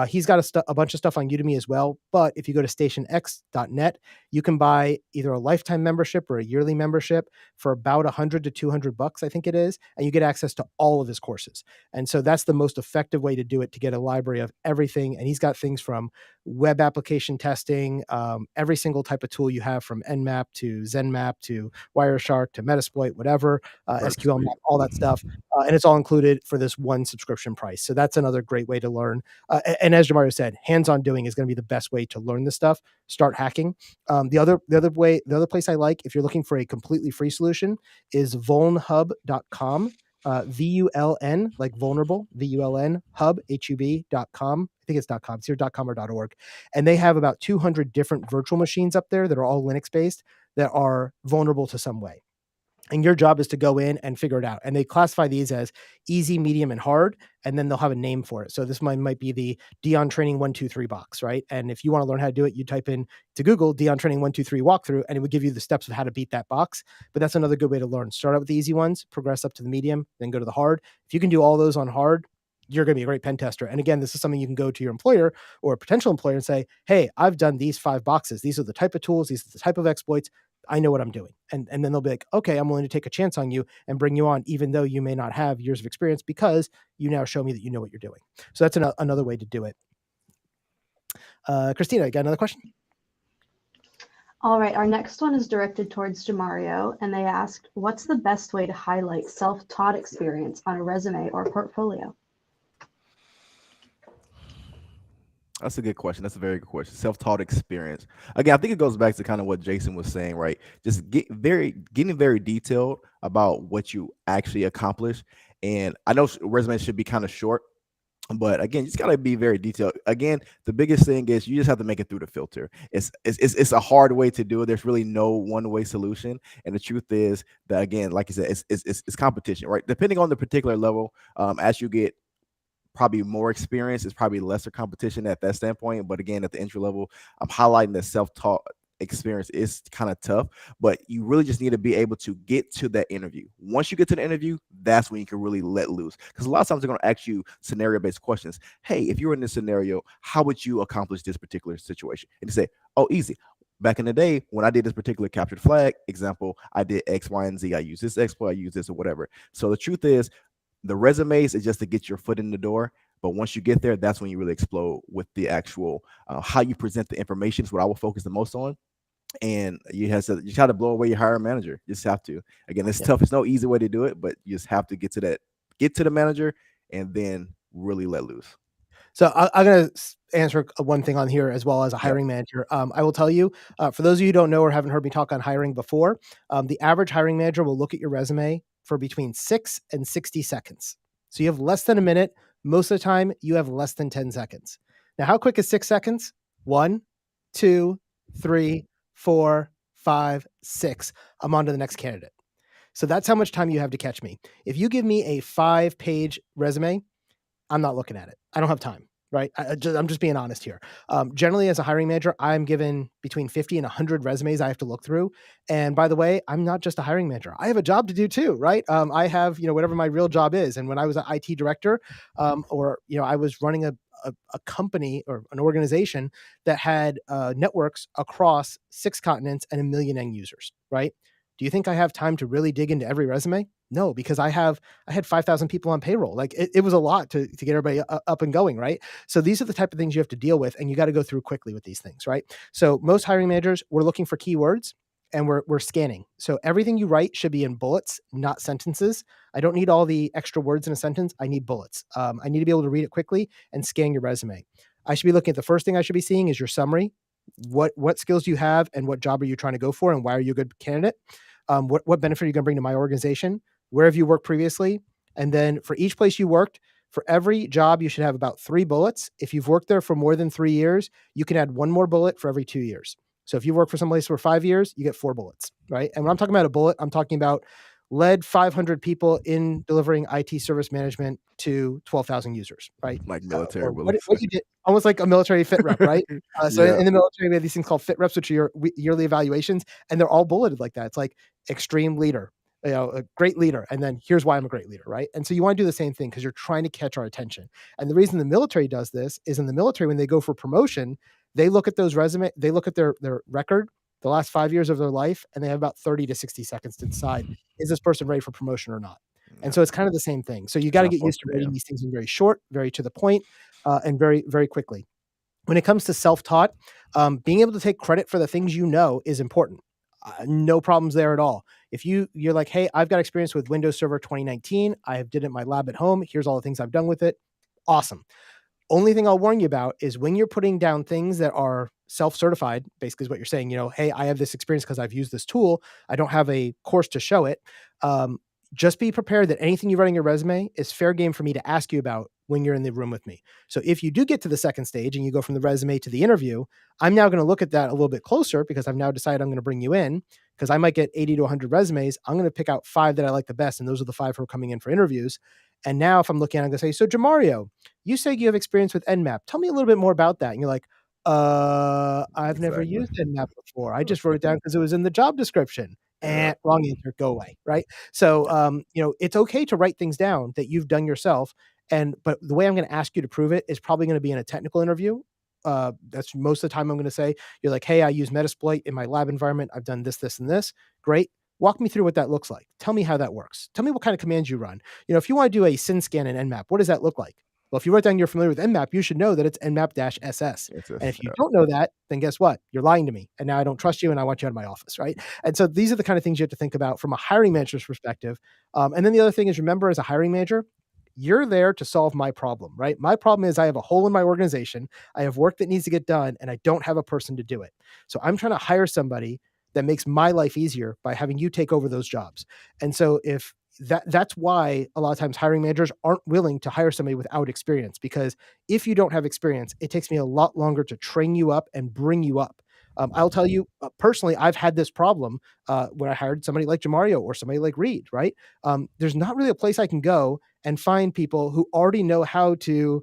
He's got a bunch of stuff on Udemy as well, but if you go to stationx.net, you can buy either a lifetime membership or a yearly membership for about $100 to $200, I think it is, and you get access to all of his courses. And so that's the most effective way to do it, to get a library of everything. And he's got things from web application testing, every single type of tool you have, from Nmap to ZenMap to Wireshark to Metasploit, whatever, SQL map, all that stuff. And it's all included for this one subscription price. So that's another great way to learn. And as Jamario said, hands-on doing is going to be the best way to learn this stuff. Start hacking. The other place I like, if you're looking for a completely free solution, is vulnhub.com. VULN, like vulnerable, VULN, hub, HUB.com. I think it's .com. It's either .com or .org. And they have about 200 different virtual machines up there that are all Linux-based that are vulnerable to some way. And your job is to go in and figure it out. And they classify these as easy, medium, and hard, and then they'll have a name for it. So this might be the Dion Training 123 box, right? And if you want to learn how to do it, you type in to Google Dion Training 123 walkthrough, and it would give you the steps of how to beat that box. But that's another good way to learn. Start out with the easy ones, progress up to the medium, then go to the hard. If you can do all those on hard, you're going to be a great pen tester. And again, this is something you can go to your employer or a potential employer and say, hey, I've done these 5 boxes. These are the type of tools. These are the type of exploits. I know what I'm doing. And then they'll be like, okay, I'm willing to take a chance on you and bring you on, even though you may not have years of experience, because you now show me that you know what you're doing. So that's another way to do it. Christina, you got another question? All right, our next one is directed towards Jamario, and they asked, what's the best way to highlight self-taught experience on a resume or portfolio? That's a good question. That's a very good question. Self-taught experience. Again, I think it goes back to kind of what Jason was saying, right? Just getting very detailed about what you actually accomplish. And I know resumes should be kind of short, but again, you just gotta be very detailed. Again, the biggest thing is you just have to make it through the filter. It's a hard way to do it. There's really no one-way solution. And the truth is that, again, like you said, it's competition, right? Depending on the particular level, as you get probably more experience, is probably lesser competition at that standpoint. But again, at the entry level, I'm highlighting the self-taught experience is kind of tough, but you really just need to be able to get to that interview. Once you get to the interview, that's when you can really let loose, because a lot of times they're going to ask you scenario-based questions. Hey, if you're in this scenario, how would you accomplish this particular situation? And you say, oh, easy. Back in the day, when I did this particular captured flag example, I did X, Y, and Z. I use this exploit, I use this, or whatever. So the truth is, the resumes is just to get your foot in the door. But once you get there, that's when you really explode with the actual how you present the information is what I will focus the most on. And you try to blow away your hiring manager. You just have to. Again, it's tough. It's no easy way to do it, but you just have to get to the manager and then really let loose. So I'm going to answer one thing on here as well as a hiring manager. I will tell you, for those of you who don't know or haven't heard me talk on hiring before, the average hiring manager will look at your resume for between 6 and 60 seconds. So you have less than a minute. Most of the time, you have less than 10 seconds. Now, how quick is 6 seconds? 1, 2, 3, 4, 5, 6. I'm on to the next candidate. So that's how much time you have to catch me. If you give me a 5-page resume, I'm not looking at it. I don't have time, right? I'm just being honest here. Generally, as a hiring manager, I'm given between 50 and 100 resumes I have to look through. And by the way, I'm not just a hiring manager. I have a job to do too, right? I have, whatever my real job is. And when I was an IT director, or, I was running a company or an organization that had networks across 6 continents and 1 million end users, right? Do you think I have time to really dig into every resume? No, because I had 5,000 people on payroll. Like it was a lot to get everybody up and going, right? So these are the type of things you have to deal with, and you got to go through quickly with these things, right? So most hiring managers, we're looking for keywords and we're scanning. So everything you write should be in bullets, not sentences. I don't need all the extra words in a sentence. I need bullets. I need to be able to read it quickly and scan your resume. I should be looking at the first thing I should be seeing is your summary. What skills do you have and what job are you trying to go for and why are you a good candidate? What benefit are you going to bring to my organization? Where have you worked previously? And then for each place you worked, for every job, you should have about 3 bullets. If you've worked there for more than 3 years, you can add 1 more bullet for every 2 years. So if you work for someplace for 5 years, you get 4 bullets, right? And when I'm talking about a bullet, I'm talking about led 500 people in delivering IT service management to 12,000 users, right? Like military Or what bullets. you did, almost like a military fit rep, right? So Yeah. in the military, we have these things called fit reps, which are your yearly evaluations, and they're all bulleted like that. It's like extreme leader, a great leader, and then here's why I'm a great leader, right? And so you want to do the same thing because you're trying to catch our attention. And the reason the military does this is in the military, when they go for promotion, they look at they look at their record, the last 5 years of their life, and they have about 30 to 60 seconds to decide, is this person ready for promotion or not? And Yeah. so it's kind of the same thing. So you got to get used to writing these things in very short, very to the point, and very, very quickly. When it comes to self-taught, being able to take credit for the things you know is important. No problems there at all. If you're like, hey, I've got experience with Windows Server 2019. I have did it in my lab at home. Here's all the things I've done with it. Awesome. Only thing I'll warn you about is when you're putting down things that are self-certified, basically is what you're saying, hey, I have this experience because I've used this tool. I don't have a course to show it. Just be prepared that anything you write in your resume is fair game for me to ask you about when you're in the room with me. So if you do get to the second stage and you go from the resume to the interview, I'm now going to look at that a little bit closer because I've now decided I'm going to bring you in because I might get 80 to 100 resumes. I'm going to pick out 5 that I like the best. And those are the 5 who are coming in for interviews. And now if I'm looking at it, I'm going to say, so Jamario, you say you have experience with Nmap. Tell me a little bit more about that. And you're like, I've never Exactly. used Nmap before. I just wrote it down because it was in the job description. Yeah. Wrong answer, go away, right? So, it's okay to write things down that you've done yourself. But the way I'm going to ask you to prove it is probably going to be in a technical interview. That's most of the time I'm going to say, you're like, hey, I use Metasploit in my lab environment. I've done this, this, and this. Great. Walk me through what that looks like. Tell me how that works. Tell me what kind of commands you run. If you want to do a SYN scan in Nmap, what does that look like? Well, if you write down you're familiar with Nmap, you should know that it's Nmap-SS. It's And just, if you don't know that, then guess what? You're lying to me. And now I don't trust you and I want you out of my office, right? And so these are the kind of things you have to think about from a hiring manager's perspective. And then the other thing is, remember, as a hiring manager, you're there to solve my problem, right? My problem is I have a hole in my organization. I have work that needs to get done and I don't have a person to do it. So I'm trying to hire somebody that makes my life easier by having you take over those jobs. And so if that's why a lot of times hiring managers aren't willing to hire somebody without experience, because if you don't have experience, it takes me a lot longer to train you up and bring you up. I'll tell you personally, I've had this problem when I hired somebody like Jamario or somebody like Reed, right? There's not really a place I can go and find people who already know how to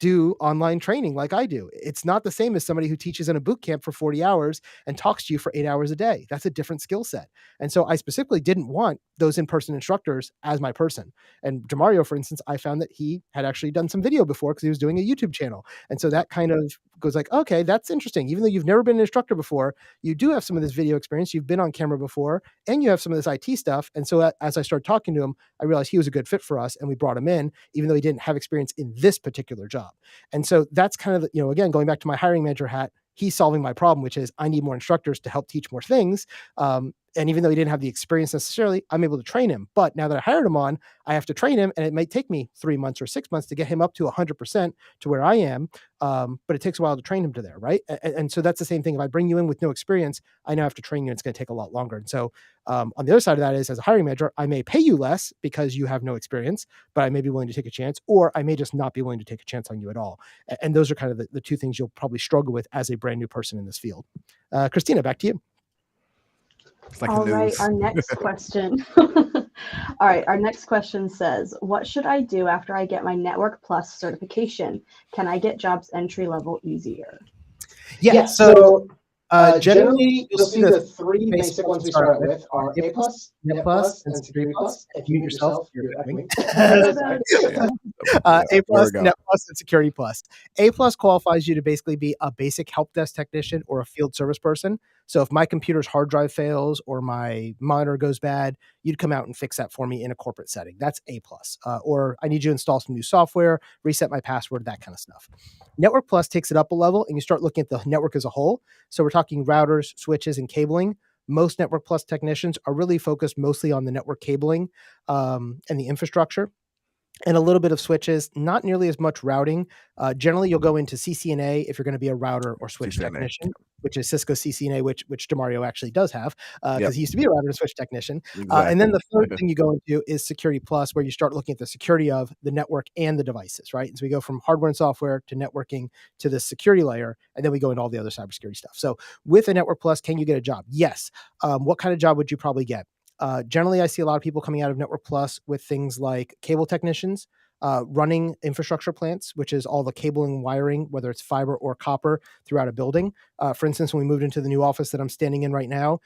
do online training like I do. It's not the same as somebody who teaches in a boot camp for 40 hours and talks to you for 8 hours a day. That's a different skill set. And so I specifically didn't want those in-person instructors as my person. And Jamario, for instance, I found that he had actually done some video before because he was doing a YouTube channel. And so that kind of goes like, okay, that's interesting. Even though you've never been an instructor before, you do have some of this video experience. You've been on camera before and you have some of this IT stuff. And so as I started talking to him, I realized he was a good fit for us and we brought him in, even though he didn't have experience in this particular job. And so that's kind of, again, going back to my hiring manager hat, he's solving my problem, which is I need more instructors to help teach more things. And even though he didn't have the experience necessarily, I'm able to train him. But now that I hired him on, I have to train him, and it might take me 3 months or 6 months to get him up to 100% to where I am. But it takes a while to train him to there, right? And so that's the same thing. If I bring you in with no experience, I now have to train you. And it's going to take a lot longer. And so on the other side of that is, as a hiring manager, I may pay you less because you have no experience, but I may be willing to take a chance, or I may just not be willing to take a chance on you at all. And those are kind of the two things you'll probably struggle with as a brand new person in this field. Christina, back to you. It's like All the right, news. our next question. All right, our next question says, what should I do after I get my Network Plus certification? Can I get jobs entry level easier? Yeah. So generally, you'll see the three basic ones we start out with are A plus, Net plus, and Security plus. If you mute yourself, you're echoing. A plus, Net plus, and Security plus. A plus qualifies you to basically be a basic help desk technician or a field service person. So if my computer's hard drive fails or my monitor goes bad, you'd come out and fix that for me in a corporate setting. That's A plus. Or I need you to install some new software, reset my password, that kind of stuff. Network Plus takes it up a level, and you start looking at the network as a whole. So we're talking routers, switches, and cabling. Most Network Plus technicians are really focused mostly on the network cabling and the infrastructure, and a little bit of switches, not nearly as much routing. Generally, you'll go into CCNA if you're going to be a router or switch CCNA. technician, which is Cisco CCNA, which Jamario actually does have, because Yep. he used to be a router and switch technician. Exactly. And then the third thing you go into is Security Plus, where you start looking at the security of the network and the devices, right? And so we go from hardware and software to networking to the security layer, and then we go into all the other cybersecurity stuff. So with a Network Plus, can you get a job? Yes. What kind of job would you probably get? Generally, I see a lot of people coming out of Network Plus with things like cable technicians, running infrastructure plants, which is all the cabling and wiring, whether it's fiber or copper throughout a building. For instance, when we moved into the new office that I'm standing in right now,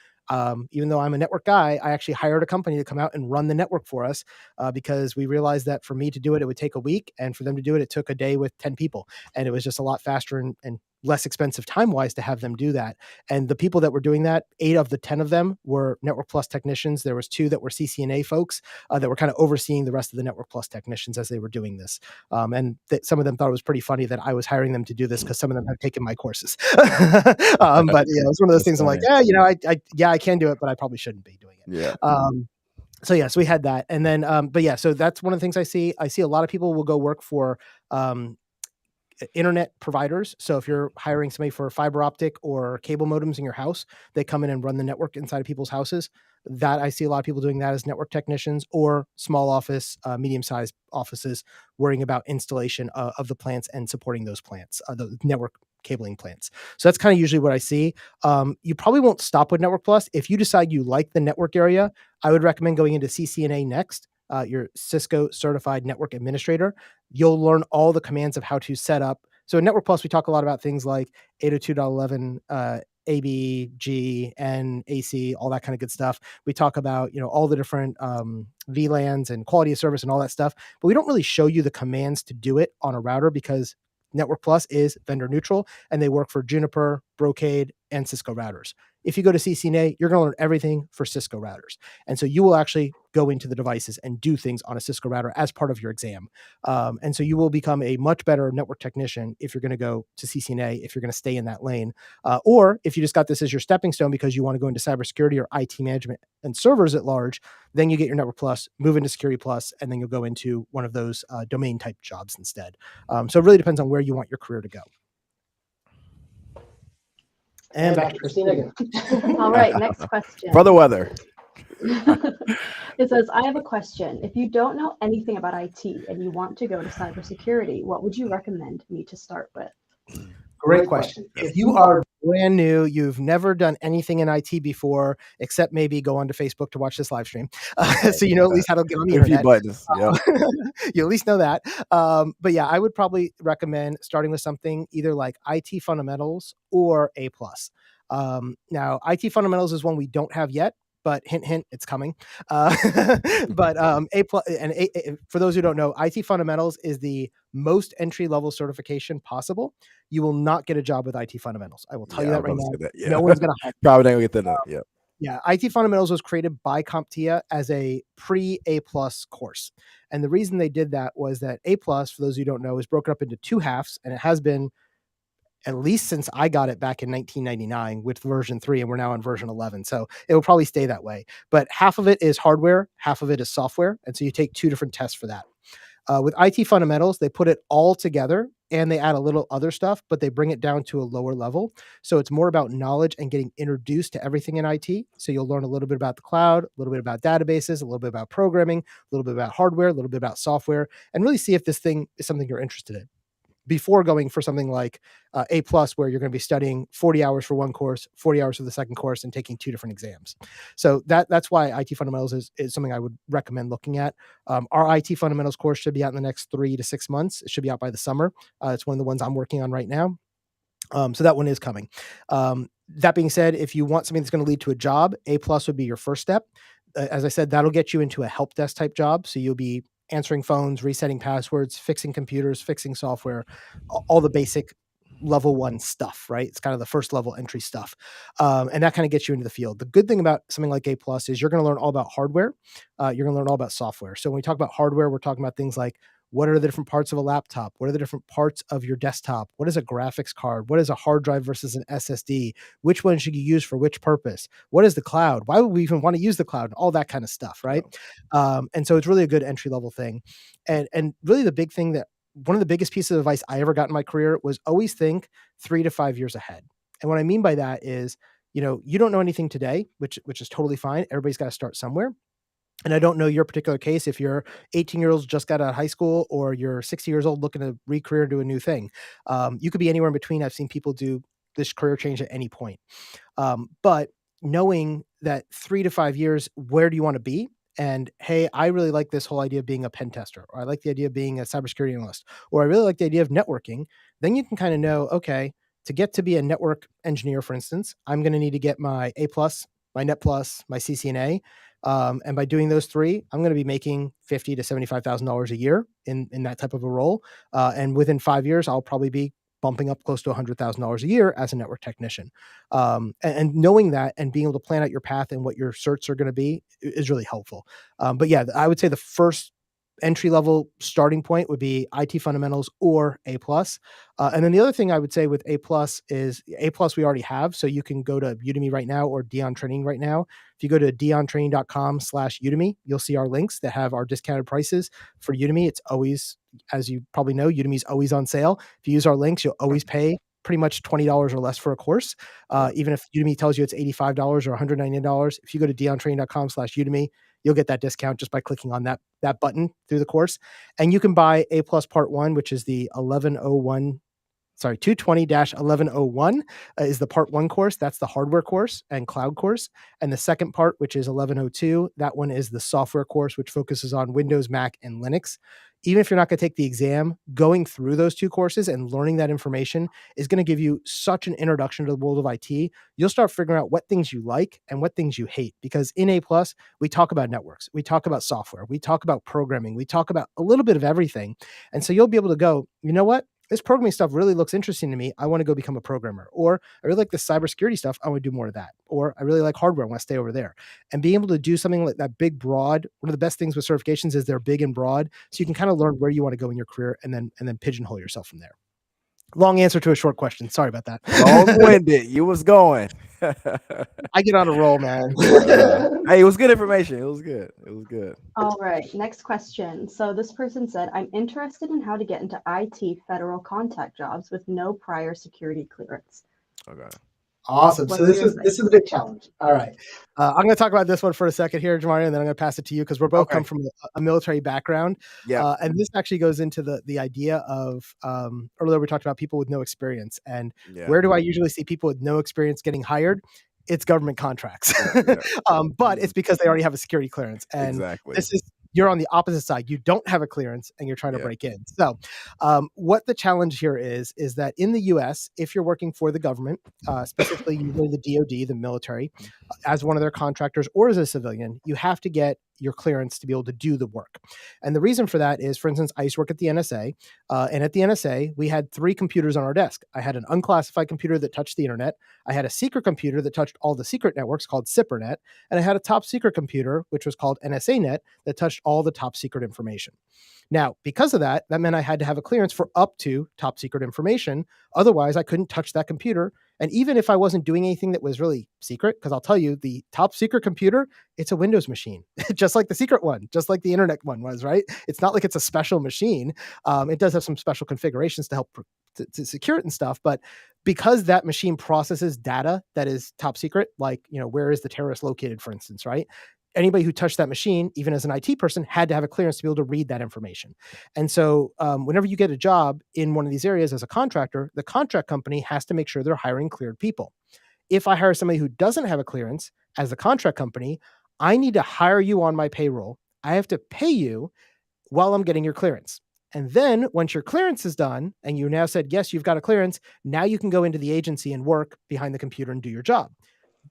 even though I'm a network guy, I actually hired a company to come out and run the network for us because we realized that for me to do it, it would take a week. And for them to do it, it took a day with 10 people. And it was just a lot faster and less expensive time-wise to have them do that. And the people that were doing that, 8 of the 10 of them were Network Plus technicians. There was 2 that were CCNA folks that were kind of overseeing the rest of the Network Plus technicians as they were doing this. And some of them thought it was pretty funny that I was hiring them to do this because some of them have taken my courses. But it's one of those things. I'm like, I can do it, but I probably shouldn't be doing it. Yeah. So yes, we had that. And then, so that's one of the things I see. I see a lot of people will go work for internet providers. So if you're hiring somebody for fiber optic or cable modems in your house, they come in and run the network inside of people's houses. That I see a lot of people doing that as network technicians or small office, medium-sized offices, worrying about installation of the plants and supporting those plants, the network cabling plants. So that's kind of usually what I see. You probably won't stop with Network Plus. If you decide you like the network area, I would recommend going into CCNA next. Your Cisco Certified Network Administrator. You'll learn all the commands of how to set up. So in Network Plus, we talk a lot about things like 802.11, AB, G, N, AC, all that kind of good stuff. We talk about, all the different VLANs and quality of service and all that stuff, but we don't really show you the commands to do it on a router because Network Plus is vendor neutral and they work for Juniper, Brocade, and Cisco routers. If you go to CCNA, you're going to learn everything for Cisco routers. And so you will actually go into the devices and do things on a Cisco router as part of your exam. And so you will become a much better network technician if you're going to go to CCNA, if you're going to stay in that lane. Or if you just got this as your stepping stone because you want to go into cybersecurity or IT management and servers at large, then you get your Network Plus, move into Security Plus, and then you'll go into one of those domain type jobs instead. So it really depends on where you want your career to go. And back to Christina again. All right, next question. For the weather. It says, I have a question. If you don't know anything about IT and you want to go to cybersecurity, what would you recommend me to start with? Great question. If you are brand new, you've never done anything in IT before, except maybe go onto Facebook to watch this live stream. So you know at least how to get on the internet. A few buttons. Yeah. You at least know that. But yeah, I would probably recommend starting with something either like IT fundamentals or A+. Now, IT fundamentals is one we don't have yet, but hint, hint, it's coming. But A+, and for those who don't know, IT fundamentals is the most entry-level certification possible. You will not get a job with IT fundamentals. I will tell you that right now. That, yeah. No one's going to hire. Probably not going to get that. Yeah. Yeah, IT Fundamentals was created by CompTIA as a pre-A+ course. And the reason they did that was that A+, for those who don't know, is broken up into 2 halves, and it has been at least since I got it back in 1999 with version 3, and we're now on version 11. So it will probably stay that way. But half of it is hardware, half of it is software. And so you take 2 different tests for that. With IT fundamentals, they put it all together and they add a little other stuff, but they bring it down to a lower level. So it's more about knowledge and getting introduced to everything in IT. So you'll learn a little bit about the cloud, a little bit about databases, a little bit about programming, a little bit about hardware, a little bit about software, and really see if this thing is something you're interested in before going for something like A plus, where you're going to be studying 40 hours for one course, 40 hours for the second course, and taking 2 different exams. So that's why IT fundamentals is something I would recommend looking at. Our IT fundamentals course should be out in the next 3 to 6 months. It should be out by the summer. It's one of the ones I'm working on right now. So that one is coming. That being said, if you want something that's going to lead to a job, A plus would be your first step. As I said, that'll get you into a help desk type job. So you'll be answering phones, resetting passwords, fixing computers, fixing software, all the basic level 1 stuff, right? It's kind of the first level entry stuff. And that kind of gets you into the field. The good thing about something like A plus is you're going to learn all about hardware. You're going to learn all about software. So when we talk about hardware, we're talking about things like, what are the different parts of a laptop? What are the different parts of your desktop? What is a graphics card? What is a hard drive versus an SSD? Which one should you use for which purpose? What is the cloud? Why would we even want to use the cloud? All that kind of stuff, right? And so it's really a good entry level thing. And really the big thing, that one of the biggest pieces of advice I ever got in my career was always think 3 to 5 years ahead. And what I mean by that is, you don't know anything today, which is totally fine. Everybody's got to start somewhere. And I don't know your particular case, if you're 18 years old, just got out of high school, or you're 60 years old looking to re-career, do a new thing. You could be anywhere in between. I've seen people do this career change at any point. But knowing that 3 to 5 years, where do you want to be? And hey, I really like this whole idea of being a pen tester, or I like the idea of being a cybersecurity analyst, or I really like the idea of networking. Then you can kind of know, okay, to get to be a network engineer, for instance, I'm going to need to get my A plus, my Net plus, my CCNA. And by doing those 3, I'm going to be making $50,000 to $75,000 a year in that type of a role. And within 5 years, I'll probably be bumping up close to $100,000 a year as a network technician. And knowing that and being able to plan out your path and what your certs are going to be is really helpful. But yeah, I would say the first entry level starting point would be IT fundamentals or A plus. And then the other thing I would say with A plus is A plus we already have. So you can go to Udemy right now or Dion Training right now. If you go to diontraining.com/Udemy, you'll see our links that have our discounted prices for Udemy. It's always, as you probably know, Udemy's always on sale. If you use our links, you'll always pay pretty much $20 or less for a course. Even if Udemy tells you it's $85 or $199, if you go to diontraining.com/Udemy, you'll get that discount just by clicking on that button through the course. And you can buy A plus part 1, which is the 1101 220-1101 is the part 1 course. That's the hardware course and cloud course. And the second part, which is 1102, that one is the software course, which focuses on Windows, Mac, and Linux. Even if you're not going to take the exam, going through those 2 courses and learning that information is going to give you such an introduction to the world of IT. You'll start figuring out what things you like and what things you hate. Because in A+, we talk about networks, we talk about software, we talk about programming, we talk about a little bit of everything. And so you'll be able to go, you know what? This programming stuff really looks interesting to me. I want to go become a programmer. Or I really like the cybersecurity stuff. I want to do more of that. Or I really like hardware. I want to stay over there. And being able to do something like that big, broad, one of the best things with certifications is they're big and broad. So you can kind of learn where you want to go in your career and then pigeonhole yourself from there. Long answer to a short question. Sorry about that. Long-winded. You was going. I get on a roll, man. Hey, it was good information. It was good. It was good. All right, next question. So this person said, I'm interested in how to get into IT federal contact jobs with no prior security clearance. Okay. Awesome. So What's this your is a big challenge. All right. I'm going to talk about this one for a second here, Jamario, and then I'm going to pass it to you because we're both Okay. come from a military background. Yeah. And this actually goes into the idea of earlier we talked about people with no experience. And where do I usually see people with no experience getting hired? It's government contracts. But it's because they already have a security clearance. And Exactly. this is, you're on the opposite side. You don't have a clearance and you're trying to break in. So what the challenge here is that in the US, if you're working for the government, specifically usually the DoD, the military, as one of their contractors or as a civilian, you have to get your clearance to be able to do the work. And the reason for that is, for instance, I used to work at the NSA, and at the NSA, we had 3 computers on our desk. I had an unclassified computer that touched the internet. I had a secret computer that touched all the secret networks called SIPRNet, and I had a top secret computer, which was called NSANet, that touched all the top secret information. Now, because of that, that meant I had to have a clearance for up to top secret information. Otherwise, I couldn't touch that computer. And even if I wasn't doing anything that was really secret, because I'll tell you, the top secret computer, it's a Windows machine, just like the secret one, just like the internet one was, right? It's not like it's a special machine. It does have some special configurations to help to secure it and stuff. But because that machine processes data that is top secret, like, where is the terrorist located, for instance, right? Anybody who touched that machine, even as an IT person, had to have a clearance to be able to read that information. And so whenever you get a job in one of these areas as a contractor, the contract company has to make sure they're hiring cleared people. If I hire somebody who doesn't have a clearance as a contract company, I need to hire you on my payroll. I have to pay you while I'm getting your clearance. And then once your clearance is done and you now said, yes, you've got a clearance, now you can go into the agency and work behind the computer and do your job.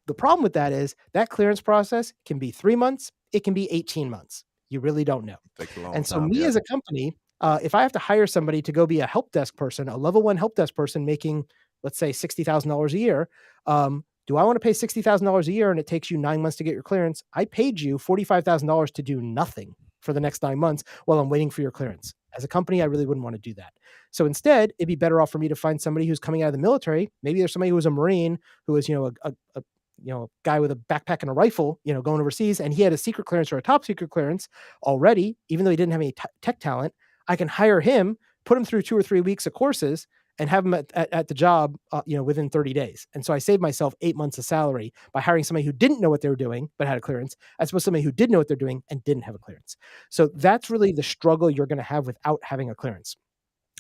The problem with that is that clearance process can be 3 months. It can be 18 months. You really don't know. Takes a long And so time. me Yeah. as a company, if I have to hire somebody to go be a help desk person, a level 1 help desk person making, let's say, $60,000 a year, do I want to pay $60,000 a year and it takes you 9 months to get your clearance? I paid you $45,000 to do nothing for the next 9 months while I'm waiting for your clearance. As a company, I really wouldn't want to do that. So instead, it'd be better off for me to find somebody who's coming out of the military. Maybe there's somebody who was a Marine who was, a guy with a backpack and a rifle, going overseas, and he had a secret clearance or a top secret clearance already, even though he didn't have any tech talent. I can hire him, put him through 2 or 3 weeks of courses, and have him at the job, within 30 days. And so I saved myself 8 months of salary by hiring somebody who didn't know what they were doing, but had a clearance, as opposed to somebody who did know what they're doing and didn't have a clearance. So that's really the struggle you're going to have without having a clearance.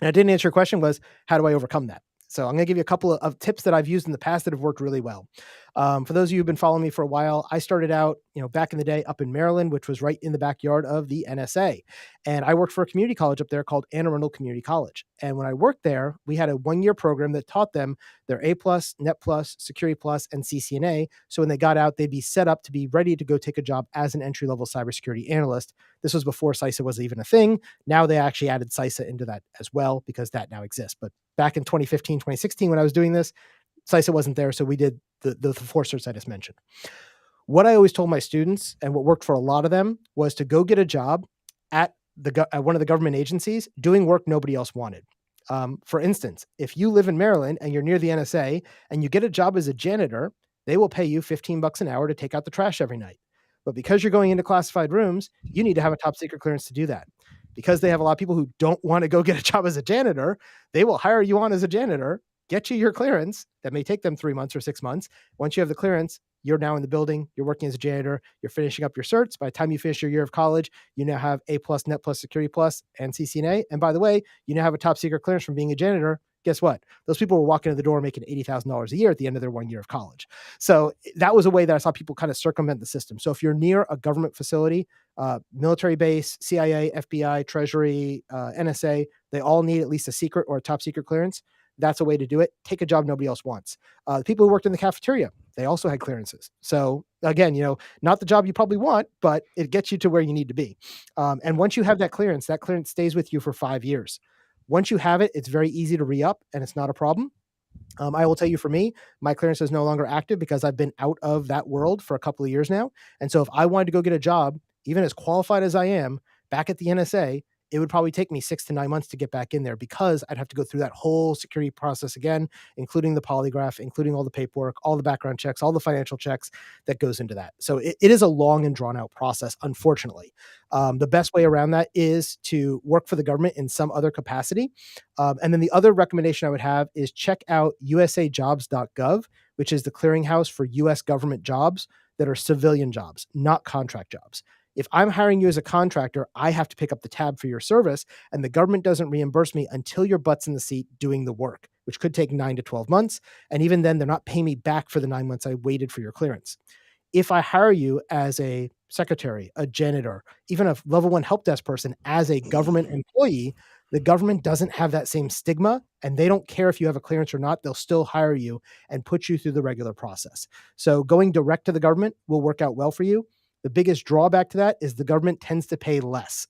And I didn't answer your question was, how do I overcome that? So I'm going to give you a couple of tips that I've used in the past that have worked really well. For those of you who've been following me for a while, I started out, back in the day up in Maryland, which was right in the backyard of the NSA. And I worked for a community college up there called Anne Arundel Community College. And when I worked there, we had a 1-year program that taught them their A+, Net+, Security+, and CCNA. So when they got out, they'd be set up to be ready to go take a job as an entry-level cybersecurity analyst. This was before CISA was even a thing. Now they actually added CISA into that as well because that now exists. But back in 2015, 2016, when I was doing this, CISA wasn't there. So we did the 4 certs I just mentioned. What I always told my students, and what worked for a lot of them, was to go get a job at one of the government agencies doing work nobody else wanted. For instance, if you live in Maryland and you're near the NSA and you get a job as a janitor, they will pay you $15 an hour to take out the trash every night. But because you're going into classified rooms, you need to have a top secret clearance to do that. Because they have a lot of people who don't want to go get a job as a janitor, they will hire you on as a janitor, get you your clearance. That may take them 3 months or 6 months. Once you have the clearance, you're now in the building, you're working as a janitor, you're finishing up your certs. By the time you finish your year of college, you now have A+, Net+, Security+, and CCNA. And by the way, you now have a top secret clearance from being a janitor. Guess what? Those people were walking in the door making $80,000 a year at the end of their 1 year of college. So that was a way that I saw people kind of circumvent the system. So if you're near a government facility, military base, CIA, FBI, Treasury, NSA, they all need at least a secret or a top secret clearance. That's a way to do it. Take a job nobody else wants. The people who worked in the cafeteria, they also had clearances. So again, not the job you probably want, but it gets you to where you need to be. And once you have that clearance stays with you for 5 years. Once you have it, it's very easy to re-up and it's not a problem. I will tell you, for me, my clearance is no longer active because I've been out of that world for a couple of years now. And so if I wanted to go get a job, even as qualified as I am, back at the NSA, it would probably take me 6 to 9 months to get back in there because I'd have to go through that whole security process again, including the polygraph, including all the paperwork, all the background checks, all the financial checks that goes into that. So it is a long and drawn out process, unfortunately. The best way around that is to work for the government in some other capacity. And then the other recommendation I would have is check out usajobs.gov, which is the clearinghouse for US government jobs that are civilian jobs, not contract jobs. If I'm hiring you as a contractor, I have to pick up the tab for your service, and the government doesn't reimburse me until your butt's in the seat doing the work, which could take 9 to 12 months. And even then, they're not paying me back for the 9 months I waited for your clearance. If I hire you as a secretary, a janitor, even a level 1 help desk person as a government employee, the government doesn't have that same stigma, and they don't care if you have a clearance or not. They'll still hire you and put you through the regular process. So going direct to the government will work out well for you. The biggest drawback to that is the government tends to pay less.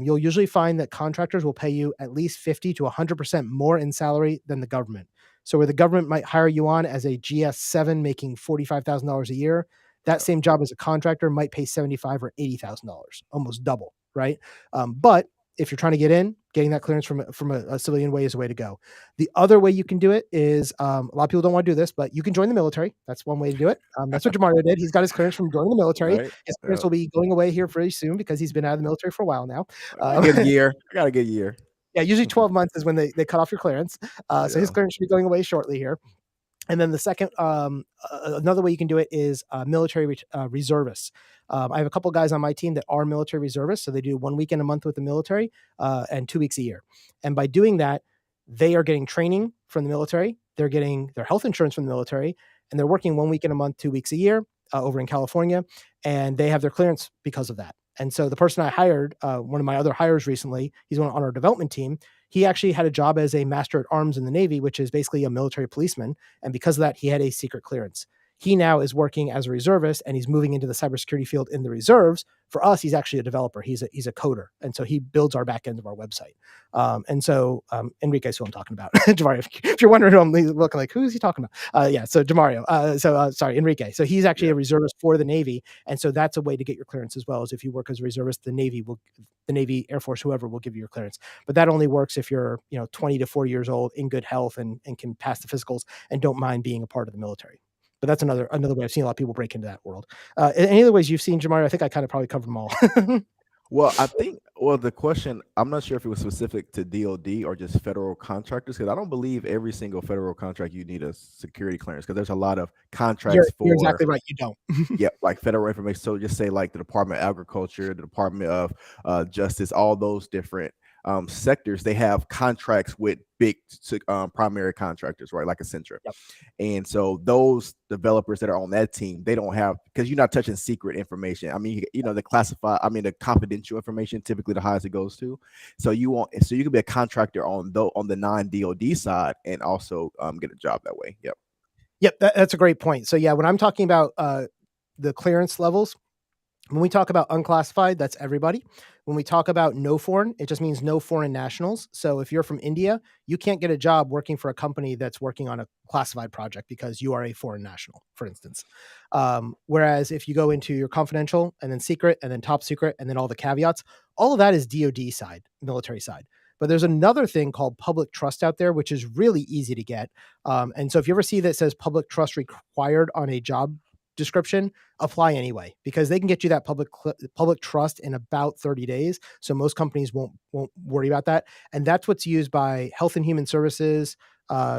You'll usually find that contractors will pay you at least 50 to 100% more in salary than the government. So where the government might hire you on as a GS7 making $45,000 a year, that Yeah. same job as a contractor might pay $75,000 or $80,000, almost double, right? But if you're trying to get in, getting that clearance from a civilian way is a way to go. The other way you can do it is a lot of people don't want to do this, but you can join the military. That's one way to do it. That's what Jamario did. He's got his clearance from joining the military. Right. His clearance Yeah. will be going away here pretty soon because he's been out of the military for a while now. I got a good year. I got a good year. Yeah, usually 12 months is when they cut off your clearance. So his Yeah. clearance should be going away shortly here. And then the second, another way you can do it is military reservists. I have a couple guys on my team that are military reservists, so they do 1 weekend a month with the military and 2 weeks a year. And by doing that, they are getting training from the military, they're getting their health insurance from the military, and they're working 1 weekend a month, 2 weeks a year over in California, and they have their clearance because of that. And so the person I hired, one of my other hires recently, he's on our development team. He actually had a job as a master at arms in the Navy, which is basically a military policeman. And because of that, he had a secret clearance. He now is working as a reservist and he's moving into the cybersecurity field in the reserves. For us, he's actually a developer. He's a coder. And so he builds our back end of our website. Enrique is who I'm talking about. Jamario, if you're wondering who I'm looking like, who is he talking about? So Jamario. Sorry, Enrique. So he's actually a reservist for the Navy. And so that's a way to get your clearance as well, as if you work as a reservist, the Navy, Air Force, whoever will give you your clearance. But that only works if you're 20 to 40 years old in good health and can pass the physicals and don't mind being a part of the military. But that's another way I've seen a lot of people break into that world. Any other ways you've seen, Jamario? I think I kind of probably covered them all. Well, I think, the question, I'm not sure if it was specific to DOD or just federal contractors, because I don't believe every single federal contract you need a security clearance, because there's a lot of contracts You're exactly right. You don't. yeah, like federal information. So just say like the Department of Agriculture, the Department of Justice, all those different sectors, they have contracts with big primary contractors, right? Like Accenture. Yep. And so those developers that are on that team, they don't have, because you're not touching secret information. I mean, the confidential information, typically the highest it goes to. So you can be a contractor on the non-DoD side and also get a job that way. Yep. Yep, that's a great point. So yeah, when I'm talking about the clearance levels, when we talk about unclassified, that's everybody. When we talk about no foreign, it just means no foreign nationals. So if you're from India, you can't get a job working for a company that's working on a classified project because you are a foreign national, for instance. Whereas if you go into your confidential and then secret and then top secret and then all the caveats, all of that is DoD side, military side. But there's another thing called public trust out there, which is really easy to get. And so if you ever see that says public trust required on a job description, apply anyway, because they can get you that public trust in about 30 days. So most companies won't worry about that. And that's what's used by Health and Human Services,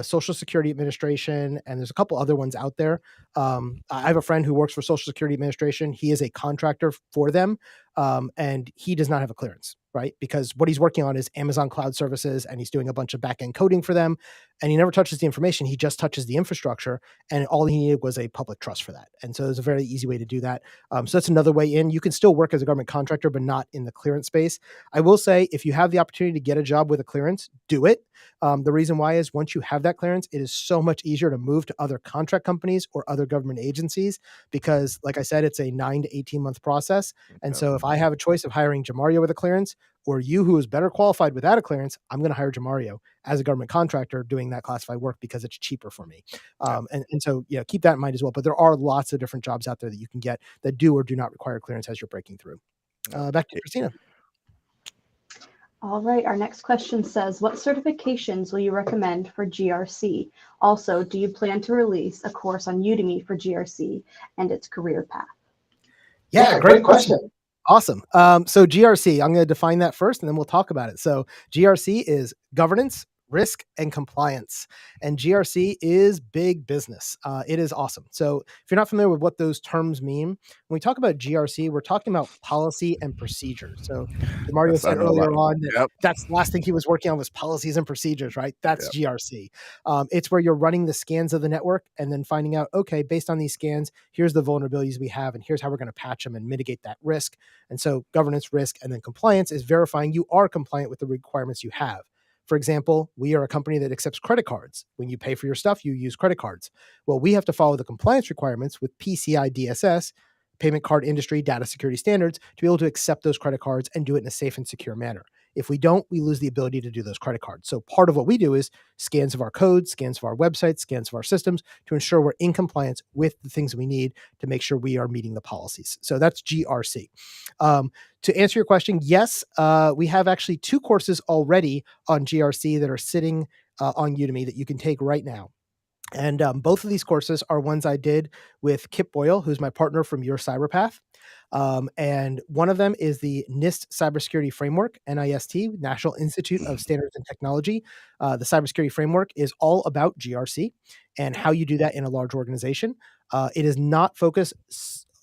Social Security Administration, and there's a couple other ones out there. I have a friend who works for Social Security Administration. He is a contractor for them, and he does not have a clearance, right? Because what he's working on is Amazon Cloud Services, and he's doing a bunch of back-end coding for them, and he never touches the information. He just touches the infrastructure, and all he needed was a public trust for that. And so there's a very easy way to do that. So that's another way in. You can still work as a government contractor, but not in the clearance space. I will say, if you have the opportunity to get a job with a clearance, do it. The reason why is once you have that clearance, it is so much easier to move to other contract companies or other government agencies because, like I said, it's a 9 to 18 month process. And so if I have a choice of hiring Jamario with a clearance or you who is better qualified without a clearance, I'm going to hire Jamario as a government contractor doing that classified work because it's cheaper for me. So keep that in mind as well. But there are lots of different jobs out there that you can get that do or do not require clearance as you're breaking through. Back to Christina. All right, our next question says, what certifications will you recommend for GRC? Also, do you plan to release a course on Udemy for GRC and its career path? Yeah, great question. Awesome. So GRC, I'm going to define that first and then we'll talk about it. So GRC is governance, risk, and compliance. And GRC is big business. It is awesome. So if you're not familiar with what those terms mean, when we talk about GRC, we're talking about policy and procedures. So Mario said earlier on that that's the last thing he was working on was policies and procedures, right? That's GRC. It's where you're running the scans of the network and then finding out, okay, based on these scans, here's the vulnerabilities we have, and here's how we're going to patch them and mitigate that risk. And so governance, risk, and then compliance is verifying you are compliant with the requirements you have. For example, we are a company that accepts credit cards. When you pay for your stuff, you use credit cards. Well, we have to follow the compliance requirements with PCI DSS payment card industry data security standards to be able to accept those credit cards and do it in a safe and secure manner. If we don't, we lose the ability to do those credit cards. So part of what we do is scans of our codes, scans of our websites, scans of our systems to ensure we're in compliance with the things we need to make sure we are meeting the policies. So that's GRC. To answer your question, yes, we have actually 2 courses already on GRC that are sitting on Udemy that you can take right now. And both of these courses are ones I did with Kip Boyle, who's my partner from Your Cyberpath. And one of them is the NIST Cybersecurity Framework, NIST, National Institute of Standards and Technology. The cybersecurity framework is all about GRC and how you do that in a large organization. It is not focused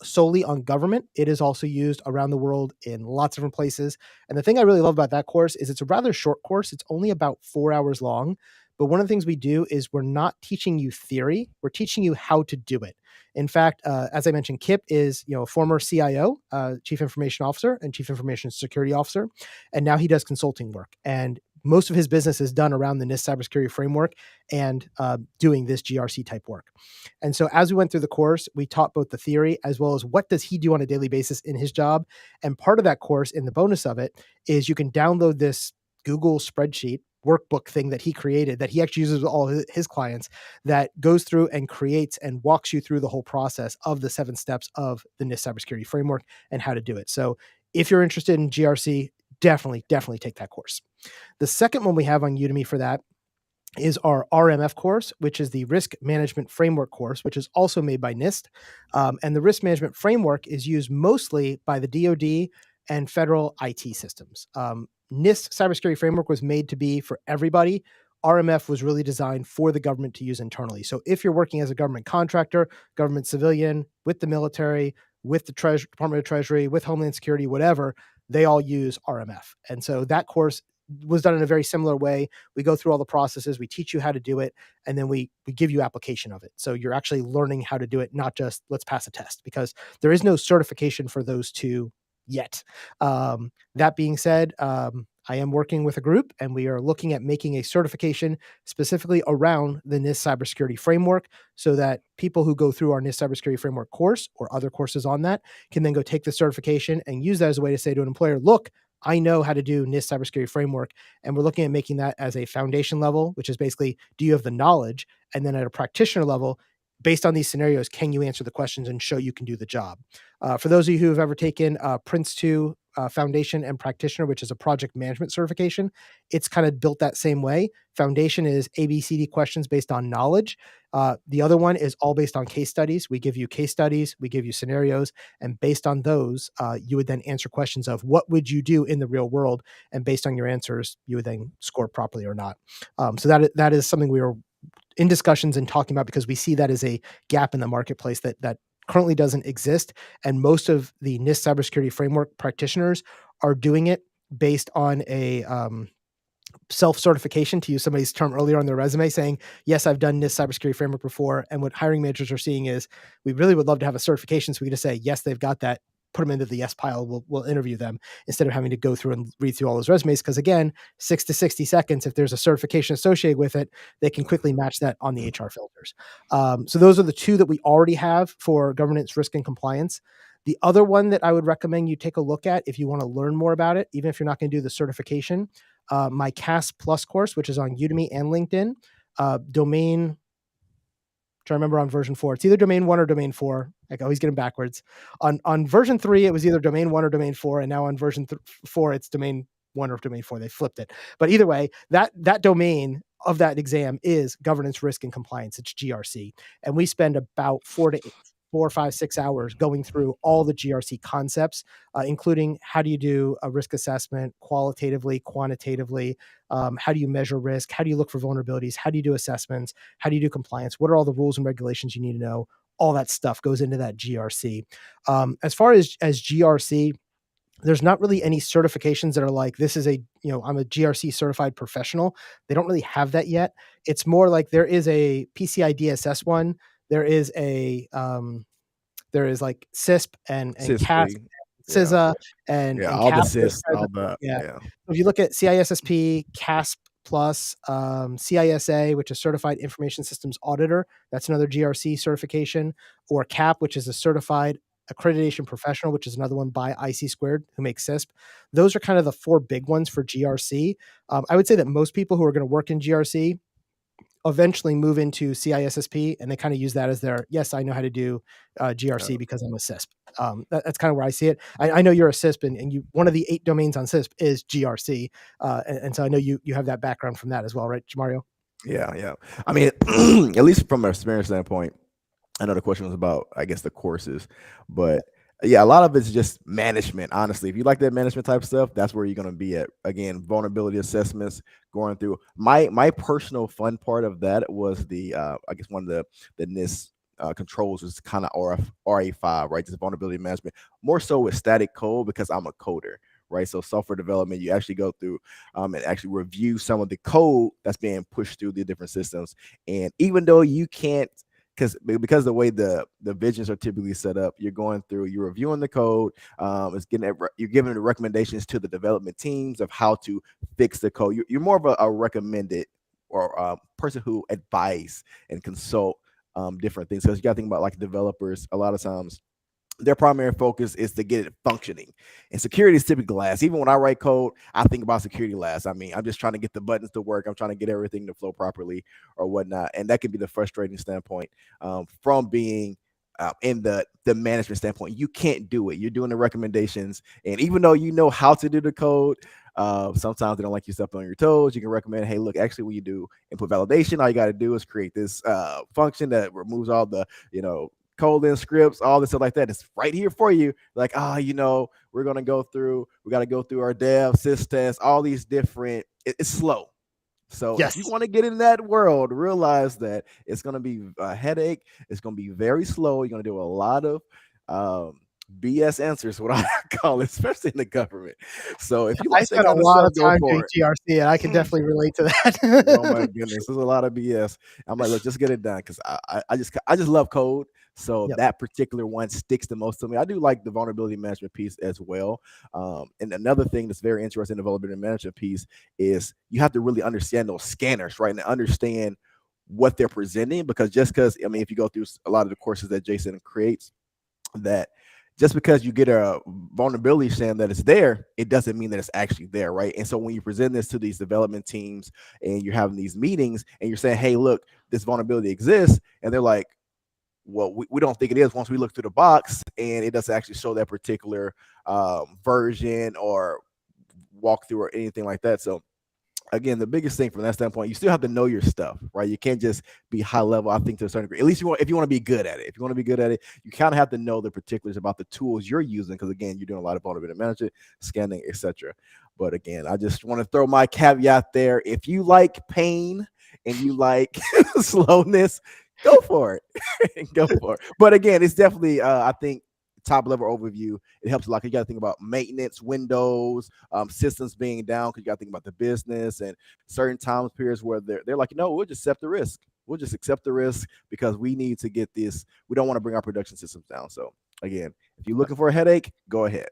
solely on government. It is also used around the world in lots of different places. And the thing I really love about that course is it's a rather short course. It's only about 4 hours long. But one of the things we do is we're not teaching you theory, we're teaching you how to do it. In fact, as I mentioned, Kip is a former CIO, Chief Information Officer and Chief Information Security Officer, and now he does consulting work. And most of his business is done around the NIST cybersecurity framework and doing this GRC type work. And so as we went through the course, we taught both the theory as well as what does he do on a daily basis in his job. And part of that course, in the bonus of it, is you can download this Google spreadsheet workbook thing that he created that he actually uses with all his clients that goes through and creates and walks you through the whole process of the 7 steps of the NIST cybersecurity framework and how to do it. So if you're interested in GRC, definitely take that course. The second one we have on Udemy for that is our RMF course, which is the Risk Management Framework course, which is also made by NIST. And the Risk Management Framework is used mostly by the DoD and federal IT systems. NIST cybersecurity framework was made to be for everybody. RMF was really designed for the government to use internally. So if you're working as a government contractor, government civilian, with the military, with the Department of Treasury, with Homeland Security, whatever, they all use RMF. And so that course was done in a very similar way. We go through all the processes, we teach you how to do it, and then we give you application of it. So you're actually learning how to do it, not just let's pass a test, because there is no certification for those two yet. That being said, I am working with a group and we are looking at making a certification specifically around the NIST cybersecurity framework so that people who go through our NIST cybersecurity framework course or other courses on that can then go take the certification and use that as a way to say to an employer, look, I know how to do NIST cybersecurity framework. And we're looking at making that as a foundation level, which is basically, do you have the knowledge? And then at a practitioner level, based on these scenarios, can you answer the questions and show you can do the job? For those of you who have ever taken Prince 2 Foundation and Practitioner, which is a project management certification, it's kind of built that same way. Foundation is ABCD questions based on knowledge. The other one is all based on case studies. We give you case studies, we give you scenarios, and based on those, you would then answer questions of what would you do in the real world, and based on your answers, you would then score properly or not. So that is something we are in discussions and talking about because we see that as a gap in the marketplace that currently doesn't exist. And most of the NIST cybersecurity framework practitioners are doing it based on a self-certification, to use somebody's term earlier on their resume, saying, yes, I've done NIST cybersecurity framework before. And what hiring managers are seeing is we really would love to have a certification. So we just say, yes, they've got that, put them into the yes pile. We'll interview them instead of having to go through and read through all those resumes. Because again, 6 to 60 seconds, if there's a certification associated with it, they can quickly match that on the HR filters. So those are the 2 that we already have for governance, risk, and compliance. The other one that I would recommend you take a look at if you want to learn more about it, even if you're not going to do the certification, my CAS Plus course, which is on Udemy and LinkedIn, domain, trying to remember on version 4. It's either domain 1 or domain 4. I always get them backwards. On version 3, it was either domain 1 or domain 4, and now on version 4, it's domain 1 or domain 4. They flipped it. But either way, that domain of that exam is governance, risk, and compliance. It's GRC. And we spend about 4, 5, 6 hours going through all the GRC concepts, including how do you do a risk assessment qualitatively, quantitatively, how do you measure risk, how do you look for vulnerabilities, how do you do assessments, how do you do compliance, what are all the rules and regulations you need to know. All that stuff goes into that GRC. As far as GRC, there's not really any certifications that are like, this is I'm a GRC certified professional. They don't really have that yet. It's more like there is a PCI DSS one. There is like CISP and CAS, CISA, and all the CASP. CIS, all that. Yeah. If you look at CISSP, CASP Plus, CISA, which is Certified Information Systems Auditor, that's another GRC certification, or CAP, which is a Certified Accreditation Professional, which is another one by IC Squared, who makes CISP. Those are kind of the 4 big ones for GRC. I would say that most people who are going to work in GRC eventually move into CISSP, and they kind of use that as their, yes, I know how to do GRC because I'm a CISP. That's kind of where I see it. I know you're a CISP, and you, one of the 8 domains on CISP is GRC, and so I know you have that background from that as well, right, Jamario? Yeah. I mean, at least from an experience standpoint, I know the question was about, I guess, the courses, but yeah, a lot of it's just management. Honestly, if you like that management type stuff, that's where you're going to be at. Again, vulnerability assessments, going through. My personal fun part of that was the I guess one of the NIST controls was kind of RA5, right? Just vulnerability management, more so with static code because I'm a coder. Right, so software development, you actually go through and actually review some of the code that's being pushed through the different systems. And even though you can't, because the way the visions are typically set up, you're going through, you're reviewing the code, you're giving the recommendations to the development teams of how to fix the code. You're more of a recommended or person who advise and consult different things, because you got to think about, like, developers a lot of times their primary focus is to get it functioning, and security is typically last. Even when I write code, I think about security last. I mean, I'm just trying to get the buttons to work. I'm trying to get everything to flow properly or whatnot, and that can be the frustrating standpoint from being in the management standpoint. You can't do it. You're doing the recommendations, and even though you know how to do the code, sometimes they don't like you stepping on your toes. You can recommend, hey, look, actually, when you do input validation, all you got to do is create this function that removes all the colon scripts, all this stuff like that. It's right here for you. Like, we're gonna go through. We got to go through our dev, sys test, all these different. It's slow. So if you Yes. want to get in that world, realize that it's going to be a headache. It's going to be very slow. You're going to do a lot of BS answers, what I call it, especially in the government. So if you I like that spent a kind of lot stuff, of go time doing for it. GRC, and I can definitely relate to Oh my that. goodness, there's a lot of BS. I'm like, look, just get it done, because I just love code. So Yep. that particular one sticks the most to me. I do like the vulnerability management piece as well. And another thing that's very interesting in the vulnerability management piece is you have to really understand those scanners, right? And understand what they're presenting, because I mean, if you go through a lot of the courses that Jason creates, that just because you get a vulnerability saying that it's there, it doesn't mean that it's actually there, right? And so when you present this to these development teams and you're having these meetings and you're saying, hey, look, this vulnerability exists, and they're like, well, we don't think it is once we look through the box and it doesn't actually show that particular version or walkthrough or anything like that. So again, the biggest thing from that standpoint, you still have to know your stuff, right? You can't just be high level, I think, to a certain degree. At least if you want to be good at it. If you want to be good at it, you kind of have to know the particulars about the tools you're using, because again, you're doing a lot of vulnerability management, scanning, etc. But again, I just want to throw my caveat there. If you like pain and you like slowness, go for it. Go for it. But again, it's definitely, I think, top level overview. It helps a lot. You got to think about maintenance, Windows, systems being down, because you got to think about the business and certain time periods where they're like, we'll just accept the risk. We'll just accept the risk because we need to get this. We don't want to bring our production systems down. So again, if you're looking for a headache, go ahead.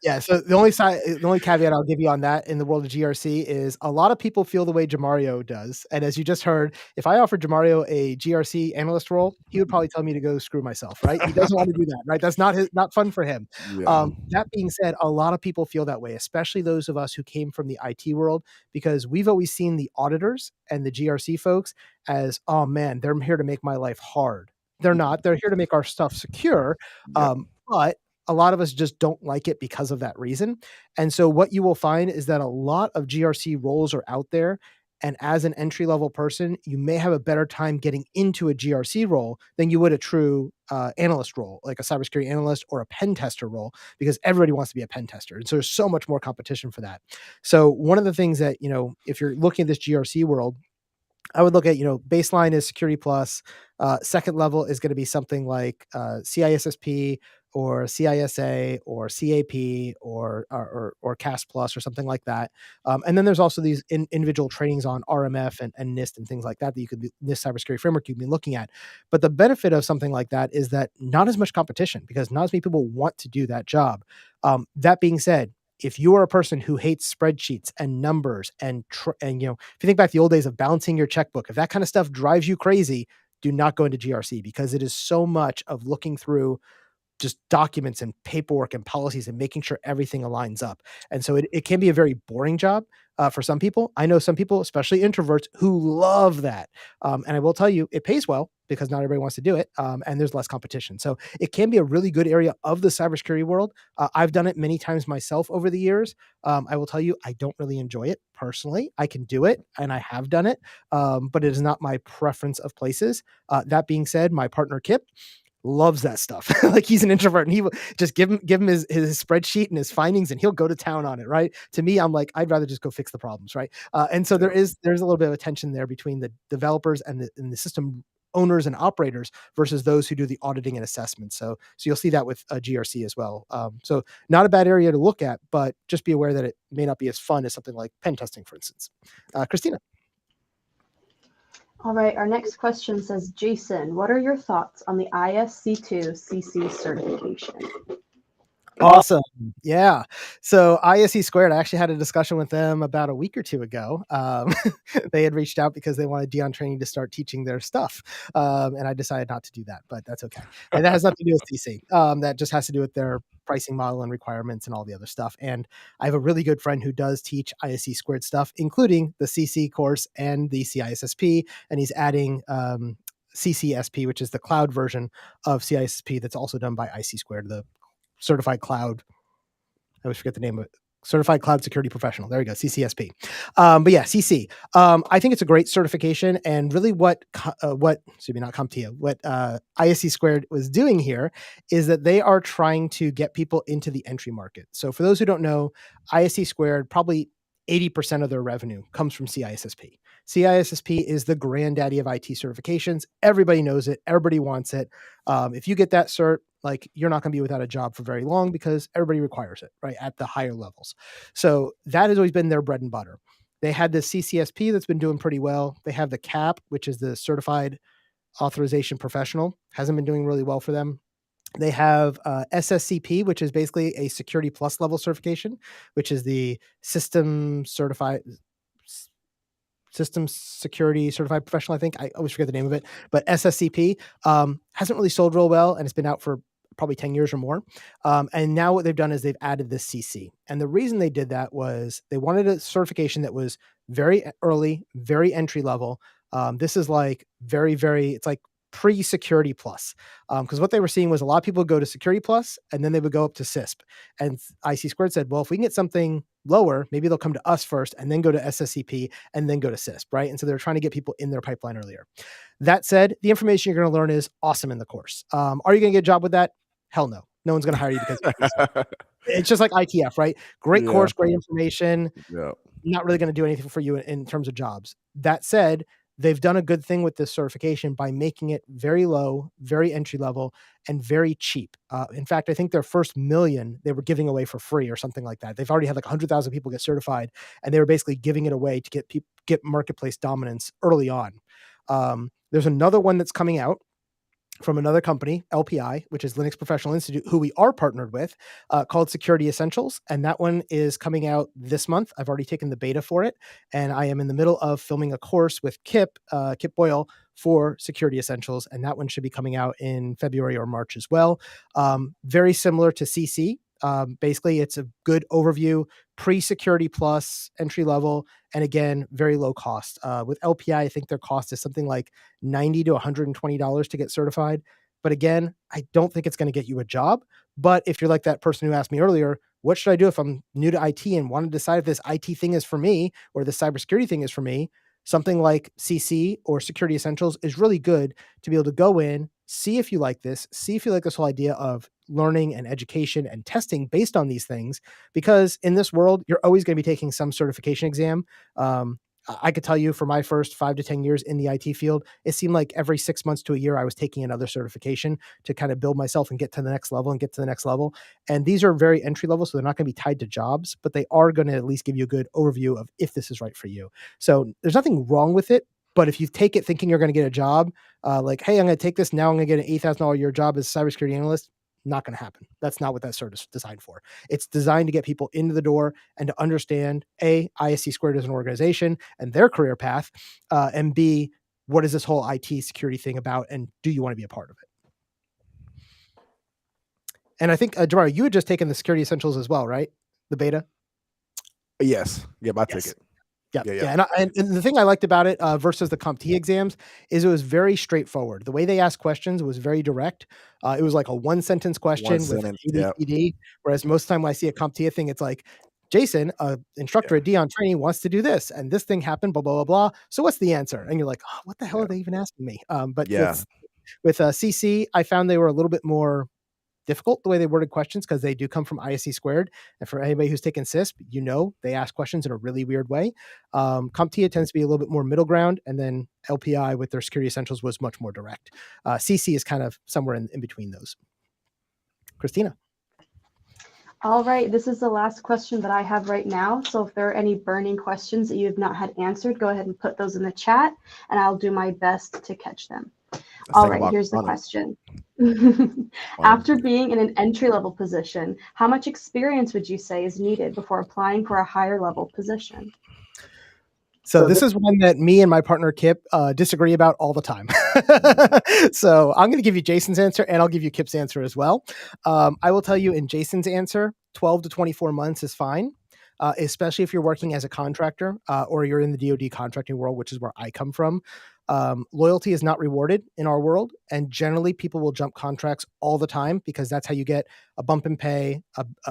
Yeah, so the only caveat I'll give you on that in the world of GRC is a lot of people feel the way Jamario does. And as you just heard, if I offered Jamario a GRC analyst role, he would probably tell me to go screw myself, right? He doesn't want to do that, right? That's not fun for him. Yeah. That being said, a lot of people feel that way, especially those of us who came from the IT world, because we've always seen the auditors and the GRC folks as, oh man, they're here to make my life hard. They're not. They're here to make our stuff secure. Yep. But a lot of us just don't like it because of that reason. And so what you will find is that a lot of GRC roles are out there. And as an entry level person, you may have a better time getting into a GRC role than you would a true analyst role, like a cybersecurity analyst or a pen tester role, because everybody wants to be a pen tester. And so there's so much more competition for that. So one of the things that, if you're looking at this GRC world, I would look at, baseline is security plus. Second level is going to be something like CISSP or CISA or CAP or CAS plus or something like that. And then there's also these individual trainings on RMF and NIST and things like that you could be, NIST cybersecurity framework you can be looking at. But the benefit of something like that is that not as much competition, because not as many people want to do that job. That being said, if you are a person who hates spreadsheets and numbers and if you think back to the old days of balancing your checkbook, if that kind of stuff drives you crazy, do not go into GRC, because it is so much of looking through just documents and paperwork and policies and making sure everything aligns up. And so it can be a very boring job for some people. I know some people, especially introverts, who love that. And I will tell you, it pays well because not everybody wants to do it, and there's less competition. So it can be a really good area of the cybersecurity world. I've done it many times myself over the years. I will tell you, I don't really enjoy it personally. I can do it, and I have done it, but it is not my preference of places. That being said, my partner Kip loves that stuff. Like he's an introvert and he will just give him his spreadsheet and his findings and he'll go to town on it. Right. To me, I'm like, I'd rather just go fix the problems. Right. And so Yeah. there's a little bit of a tension there between the developers and the system owners and operators versus those who do the auditing and assessment. So you'll see that with GRC as well. So not a bad area to look at, but just be aware that it may not be as fun as something like pen testing, for instance. Christina. All right, our next question says, Jason, what are your thoughts on the ISC2 CC certification? Awesome. Yeah. So ISE Squared, I actually had a discussion with them about a week or two ago. They had reached out because they wanted Dion Training to start teaching their stuff. And I decided not to do that, but that's okay. And that has nothing to do with CC. That just has to do with their pricing model and requirements and all the other stuff. And I have a really good friend who does teach ISE Squared stuff, including the CC course and the CISSP. And he's adding CCSP, which is the cloud version of CISSP that's also done by IC Squared, the certified cloud. I always forget the name of it. Certified Cloud Security Professional. There you go, CCSP. But yeah, CC. I think it's a great certification, and really, what not CompTIA, what ISC Squared was doing here is that they are trying to get people into the entry market. So, for those who don't know, ISC Squared probably 80% of their revenue comes from CISSP. CISSP is the granddaddy of IT certifications. Everybody knows it. Everybody wants it. If you get that cert, like you're not going to be without a job for very long because everybody requires it, right? At the higher levels. So that has always been their bread and butter. They had the CCSP that's been doing pretty well. They have the CAP, which is the Certified Authorization Professional, hasn't been doing really well for them. They have SSCP, which is basically a Security Plus level certification, which is the System Security Certified Professional, I think. I always forget the name of it. But SSCP hasn't really sold real well, and it's been out for probably 10 years or more. And now what they've done is they've added this CC. And the reason they did that was they wanted a certification that was very early, very entry level. This is like it's like pre-security plus. Because what they were seeing was a lot of people would go to security plus and then they would go up to CISP. And IC Squared said, well, if we can get something lower, maybe they'll come to us first and then go to SSCP and then go to CISP, right? And so they're trying to get people in their pipeline earlier. That said, the information you're going to learn is awesome in the course. Are you going to get a job with that? Hell no. No one's going to hire you because it's just like ITF, right? Great Yeah. course, great information. Yeah. Not really going to do anything for you in terms of jobs. That said, they've done a good thing with this certification by making it very low, very entry level, and very cheap. In fact, I think their first million they were giving away for free or something like that. They've already had like 100,000 people get certified, and they were basically giving it away to get marketplace dominance early on. There's another one that's coming out from another company, LPI, which is Linux Professional Institute, who we are partnered with, called Security Essentials. And that one is coming out this month. I've already taken the beta for it. And I am in the middle of filming a course with Kip Boyle for Security Essentials. And that one should be coming out in February or March as well. Very similar to CC. Basically, it's a good overview, pre-security plus, entry level, and again, very low cost. With LPI, I think their cost is something like $90 to $120 to get certified. But again, I don't think it's going to get you a job. But if you're like that person who asked me earlier, what should I do if I'm new to IT and want to decide if this IT thing is for me or the cybersecurity thing is for me? Something like CC or Security Essentials is really good to be able to go in, see if you like this, see if you like this whole idea of learning and education and testing based on these things. Because in this world, you're always going to be taking some certification exam. I could tell you for my first 5 to 10 years in the IT field, it seemed like every 6 months to a year, I was taking another certification to kind of build myself and get to the next level and get to the next level. And these are very entry level, so they're not going to be tied to jobs, but they are going to at least give you a good overview of if this is right for you. So there's nothing wrong with it. But if you take it thinking you're going to get a job, like, hey, I'm going to take this, now I'm going to get an $8,000 a year job as a cybersecurity analyst, not going to happen. That's not what that cert is designed for. It's designed to get people into the door and to understand ISC Squared as an organization and their career path, and B, what is this whole IT security thing about, and do you want to be a part of it? And I think, Jamario, you had just taken the Security Essentials as well, right? The beta? Yes. Yep, I took Yes. it. Yeah, Yeah, yeah, and the thing I liked about it, versus the CompT exams is it was very straightforward. The way they asked questions was very direct. It was like a one-sentence One question with sentence. Yep. ABCD, whereas most time when I see a CompT thing, it's like, "Jason, instructor Yeah. at Dion Training wants to do this, and this thing happened, blah, blah, blah, blah. So what's the answer?" And you're like, "Oh, what the hell are Yeah. they even asking me?" But Yeah. with CC, I found they were a little bit more difficult the way they worded questions because they do come from ISC squared. And for anybody who's taken CISP, they ask questions in a really weird way. CompTIA tends to be a little bit more middle ground, and then LPI with their security essentials was much more direct. CC is kind of somewhere in between those. Christina. All right, this is the last question that I have right now. So if there are any burning questions that you have not had answered, go ahead and put those in the chat and I'll do my best to catch them. Let's All think right, about here's the running. question. Fun. After being in an entry-level position, how much experience would you say is needed before applying for a higher level position? So this is one that me and my partner Kip disagree about all the time. So I'm going to give you Jason's answer, and I'll give you Kip's answer as well. I will tell you in Jason's answer, 12 to 24 months is fine, especially if you're working as a contractor or you're in the DoD contracting world, which is where I come from. Loyalty is not rewarded in our world, and generally people will jump contracts all the time because that's how you get a bump in pay,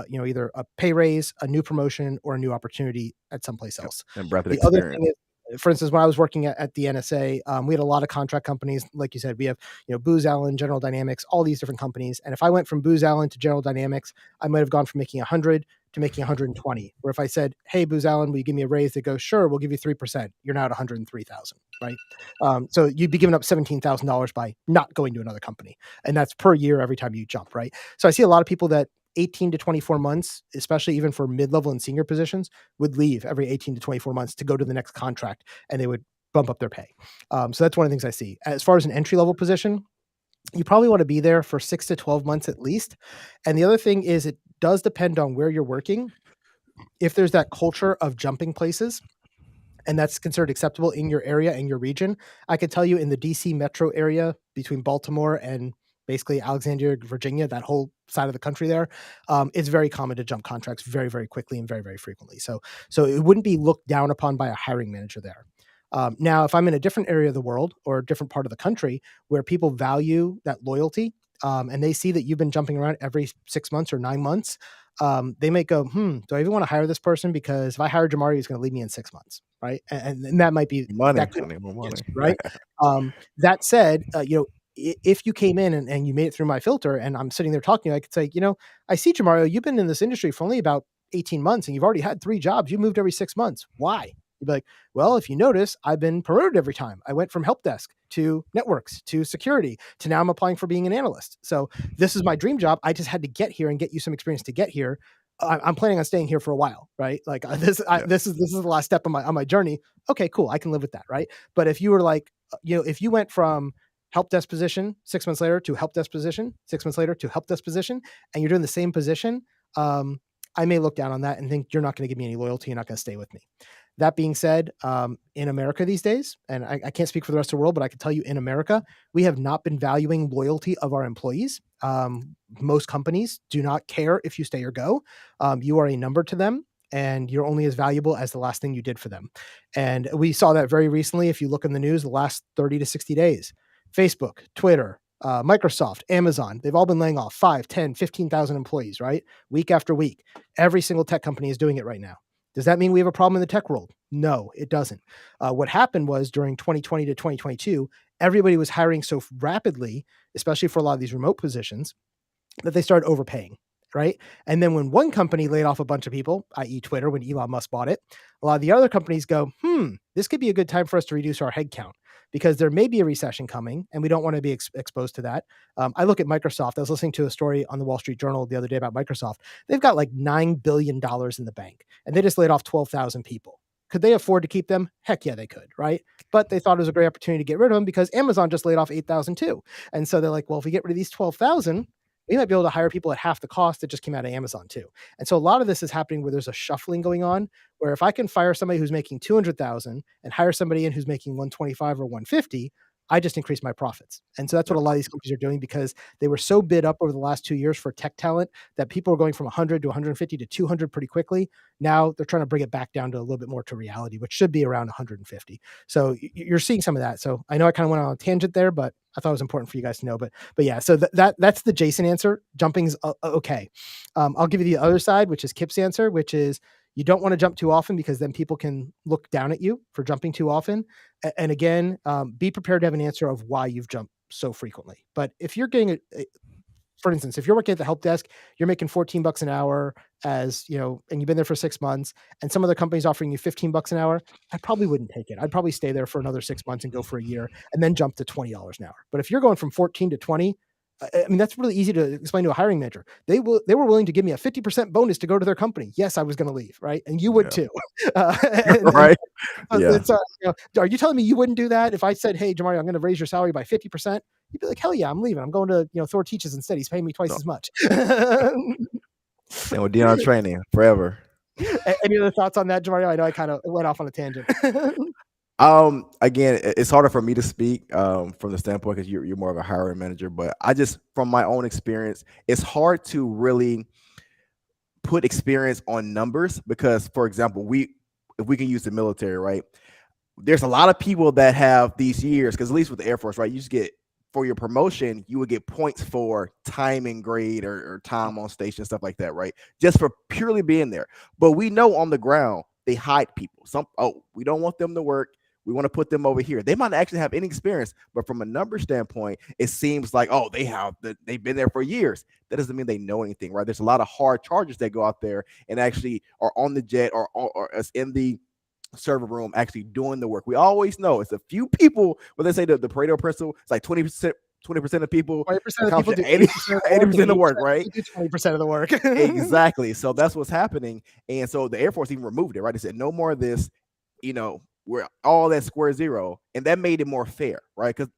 either a pay raise, a new promotion, or a new opportunity at someplace else. And breadth of The other experience. thing is, for instance, when I was working at the NSA, we had a lot of contract companies. Like you said, we have Booz Allen, General Dynamics, all these different companies. And if I went from Booz Allen to General Dynamics, I might have gone from making 100 to making 120. Where if I said, "Hey, Booz Allen, will you give me a raise?" They go, "Sure, we'll give you 3%." You're now at 103,000, right? So you'd be giving up $17,000 by not going to another company, and that's per year every time you jump, right? So I see a lot of people that 18 to 24 months, especially even for mid-level and senior positions, would leave every 18 to 24 months to go to the next contract, and they would bump up their pay. So that's one of the things I see. As far as an entry-level position, you probably want to be there for 6 to 12 months at least. And the other thing is it does depend on where you're working. If there's that culture of jumping places, and that's considered acceptable in your area and your region. I could tell you in the DC metro area between Baltimore and basically Alexandria, Virginia, that whole side of the country there, it's very common to jump contracts very, very quickly and very, very frequently. So it wouldn't be looked down upon by a hiring manager there. Now, if I'm in a different area of the world or a different part of the country where people value that loyalty, and they see that you've been jumping around every 6 months or 9 months, they might go, do I even want to hire this person? Because if I hire Jamario, he's going to leave me in 6 months, right? And that might be Money. that could I need more be the money. answer, right? That said, if you came in and you made it through my filter, and I'm sitting there talking, I could say, I see Jamario, you've been in this industry for only about 18 months, and you've already had 3 jobs. You moved every 6 months. Why? You'd be like, well, if you notice, I've been promoted every time. I went from help desk to networks to security to now I'm applying for being an analyst. So this is my dream job. I just had to get here and get you some experience to get here. I'm planning on staying here for a while, right? Like this is the last step on my journey. Okay, cool. I can live with that, right? But if you were like, if you went from help desk position 6 months later to help desk position 6 months later to help desk position, and you're doing the same position, I may look down on that and think you're not going to give me any loyalty. You're not going to stay with me. That being said, in America these days, and I can't speak for the rest of the world, but I can tell you in America, we have not been valuing loyalty of our employees. Most companies do not care if you stay or go. You are a number to them, and you're only as valuable as the last thing you did for them. And we saw that very recently. If you look in the news, the last 30 to 60 days, Facebook, Twitter, Microsoft, Amazon, they've all been laying off 5, 10, 15,000 employees, right? Week after week. Every single tech company is doing it right now. Does that mean we have a problem in the tech world? No, it doesn't. What happened was during 2020 to 2022, everybody was hiring so rapidly, especially for a lot of these remote positions, that they started overpaying, right? And then when one company laid off a bunch of people, i.e. Twitter, when Elon Musk bought it, a lot of the other companies go, this could be a good time for us to reduce our headcount because there may be a recession coming and we don't want to be exposed to that. I look at Microsoft. I was listening to a story on the Wall Street Journal the other day about Microsoft. They've got like $9 billion in the bank and they just laid off 12,000 people. Could they afford to keep them? Heck yeah, they could, right? But they thought it was a great opportunity to get rid of them because Amazon just laid off 8,000 too. And so they're like, well, if we get rid of these 12,000, we might be able to hire people at half the cost that just came out of Amazon too. And so a lot of this is happening where there's a shuffling going on, where if I can fire somebody who's making 200,000 and hire somebody in who's making 125 or 150, I just increased my profits. And so that's what a lot of these companies are doing, because they were so bid up over the last 2 years for tech talent that people are going from 100 to 150 to 200 pretty quickly. Now they're trying to bring it back down to a little bit more to reality, which should be around 150. So you're seeing some of that. So I know I kind of went on a tangent there, but I thought it was important for you guys to know. But yeah, so that's the Jason answer. Jumping's okay. I'll give you the other side, which is Kip's answer, which is you don't want to jump too often, because then people can look down at you for jumping too often. And again, be prepared to have an answer of why you've jumped so frequently. But if you're getting for instance, if you're working at the help desk, you're making $14 an hour, as you know, and you've been there for 6 months, and some other company's offering you $15 an hour, I probably wouldn't take it. I'd probably stay there for another 6 months and go for a year and then jump to $20 an hour. But if you're going from 14 to 20, I mean, that's really easy to explain to a hiring manager. They were willing to give me a 50% bonus to go to their company. Yes, I was going to leave, right? And you would too. Right. Yeah. It's, are you telling me you wouldn't do that if I said, "Hey, Jamario, I'm going to raise your salary by 50%"? You'd be like, "Hell yeah, I'm leaving. I'm going to Thor Teaches instead. He's paying me twice as much." And with Dion Training forever. Any other thoughts on that, Jamario? I know I kind of went off on a tangent. Again, it's harder for me to speak from the standpoint because you're more of a hiring manager, but I just, from my own experience, it's hard to really put experience on numbers because, for example, if we can use the military, right? There's a lot of people that have these years, because at least with the Air Force, right, you just get, for your promotion, you would get points for time and grade or time on station, stuff like that, right? Just for purely being there. But we know on the ground, they hide people. We don't want them to work. We want to put them over here. They might not actually have any experience, but from a number standpoint, it seems like, they've been there for years. That doesn't mean they know anything, right? There's a lot of hard chargers that go out there and actually are on the jet or in the server room actually doing the work. We always know it's a few people, when they say the Pareto principle, it's like 20% of people, 20% of people do 80% of the work, right? 20% of the work. Exactly. So that's what's happening. And so the Air Force even removed it, right? They said, no more of this, we're all at square zero. And that made it more fair, right? Because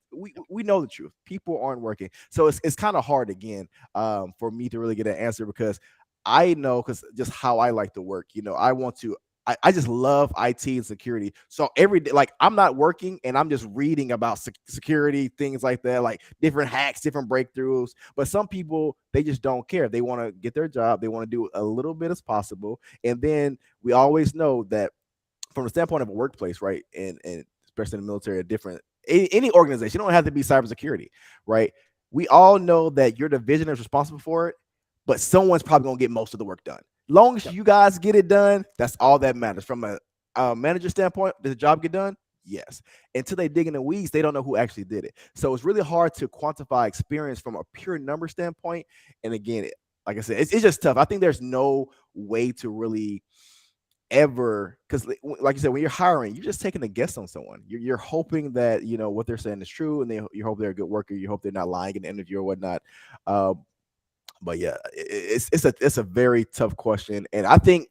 we know the truth. People aren't working. So it's kind of hard, again, for me to really get an answer, because I know, because just how I like to work, I just love IT and security. So every day, like, I'm not working and I'm just reading about security, things like that, like different hacks, different breakthroughs. But some people, they just don't care. They want to get their job. They want to do a little bit as possible. And then we always know that from the standpoint of a workplace, right, and especially in the military, any organization, you don't have to be cybersecurity, right? We all know that your division is responsible for it, but someone's probably going to get most of the work done. Long as you guys get it done, that's all that matters. From a manager standpoint, did the job get done? Yes. Until they dig in the weeds, they don't know who actually did it. So it's really hard to quantify experience from a pure number standpoint. And again, like I said, it's just tough. I think there's no way to really ever, because like you said, when you're hiring, you're just taking a guess on someone. You're hoping that what they're saying is true, and you hope they're a good worker. You hope they're not lying in the interview or whatnot. But yeah, it's a very tough question, and I think,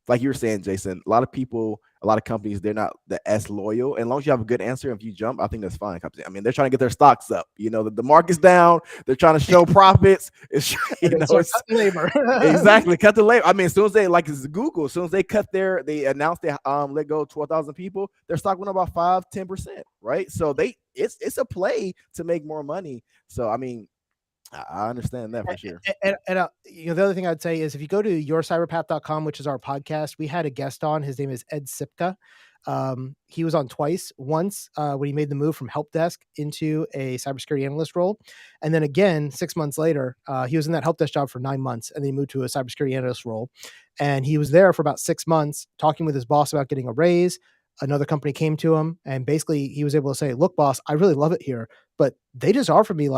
like you were saying, Jason, a lot of companies, they're not as loyal. And as long as you have a good answer, if you jump, I think that's fine. I mean, they're trying to get their stocks up. The market's down. They're trying to show profits. It's labor. Exactly, cut the labor. I mean, as soon as they, like, it's Google, as soon as they announced they let go 12,000 people, their stock went about 5-10%, right? So it's a play to make more money. So I mean, I understand that for sure. And the other thing I'd say is, if you go to yourcyberpath.com, which is our podcast, we had a guest on. His name is Ed Sipka. He was on twice. Once when he made the move from help desk into a cybersecurity analyst role, and then again 6 months later, he was in that help desk job for 9 months, and then he moved to a cybersecurity analyst role. And he was there for about 6 months, talking with his boss about getting a raise. Another company came to him, and basically he was able to say, "Look, boss, I really love it here, but they just offered me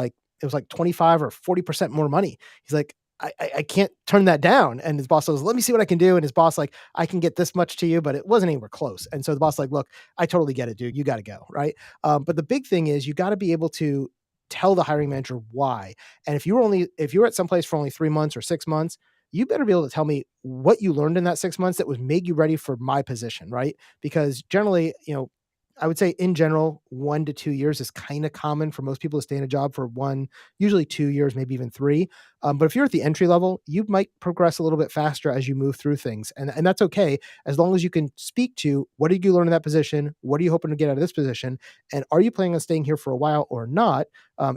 it was like 25 or 40% more money." He's like, I can't turn that down. And his boss says, "Let me see what I can do." And his boss like, "I can get this much to you," but it wasn't anywhere close. And so the boss like, "Look, I totally get it, dude. You got to go." Right. But the big thing is, you got to be able to tell the hiring manager why. And if you're at some place for only 3 months or 6 months, you better be able to tell me what you learned in that 6 months that was made you ready for my position. Right. Because generally, I would say in general, 1 to 2 years is kind of common for most people to stay in a job for 1, usually 2 years, maybe even 3. But if you're at the entry level, you might progress a little bit faster as you move through things. And that's okay as long as you can speak to what did you learn in that position? What are you hoping to get out of this position? And are you planning on staying here for a while or not?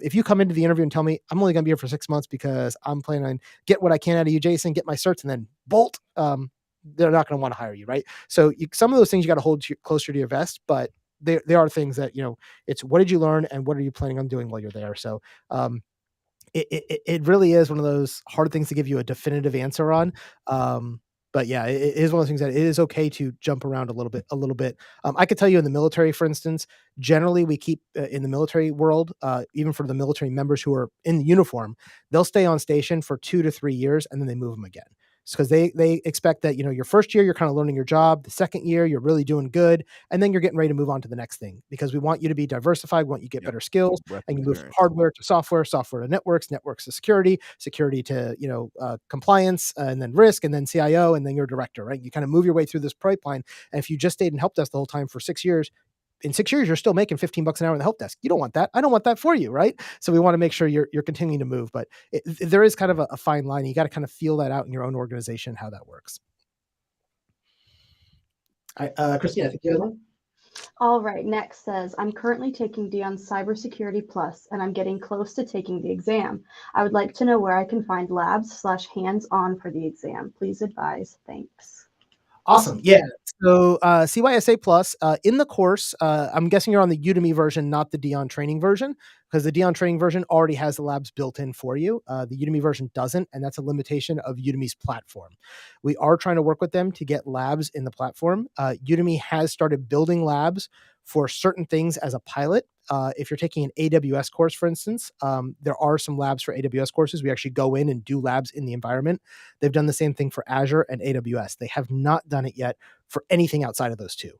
If you come into the interview and tell me I'm only going to be here for 6 months because I'm planning on get what I can out of you, Jason, get my certs, and then bolt. They're not going to want to hire you, right? So some of those things you got to hold closer to your vest, but there are things that it's what did you learn and what are you planning on doing while you're there. So um, it really is one of those hard things to give you a definitive answer on. But yeah, it is one of those things that it is okay to jump around a little bit. I could tell you in the military, for instance, generally we keep in the military world, even for the military members who are in the uniform, they'll stay on station for 2 to 3 years and then they move them again. Because they expect that your first year you're kind of learning your job, the second year you're really doing good, and then you're getting ready to move on to the next thing because we want you to be diversified, we want you to get Yep. better skills, Breadth of and you move from experience. hardware to software, software to networks, networks to security, security to compliance, and then risk, and then CIO, and then you're a director, right? You kind of move your way through this pipeline. And if you just stayed and helped us the whole time for 6 years, in 6 years you're still making $15 an hour in the help desk. You don't want that. I don't want that for you, right? So we want to make sure you're continuing to move, but there is kind of a fine line. You got to kind of feel that out in your own organization how that works. Christina, I think you have one. All right, next says, I'm currently taking Dion's Cybersecurity Plus, and I'm getting close to taking the exam. I would like to know where I can find labs/hands-on for the exam. Please advise. Thanks. Awesome. Yeah. So CYSA Plus in the course, I'm guessing you're on the Udemy version, not the Dion Training version, because the Dion Training version already has the labs built in for you. The Udemy version doesn't, and that's a limitation of Udemy's platform. We are trying to work with them to get labs in the platform. Udemy has started building labs for certain things as a pilot. If you're taking an AWS course, for instance, there are some labs for AWS courses. We actually go in and do labs in the environment. They've done the same thing for Azure and AWS. They have not done it yet for anything outside of those two.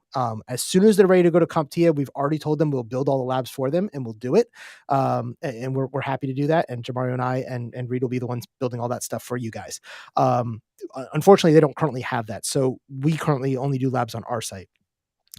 As soon as they're ready to go to CompTIA, we've already told them we'll build all the labs for them and we'll do it. And we're happy to do that. And Jamario and I and Reed will be the ones building all that stuff for you guys. Unfortunately, they don't currently have that. So we currently only do labs on our site.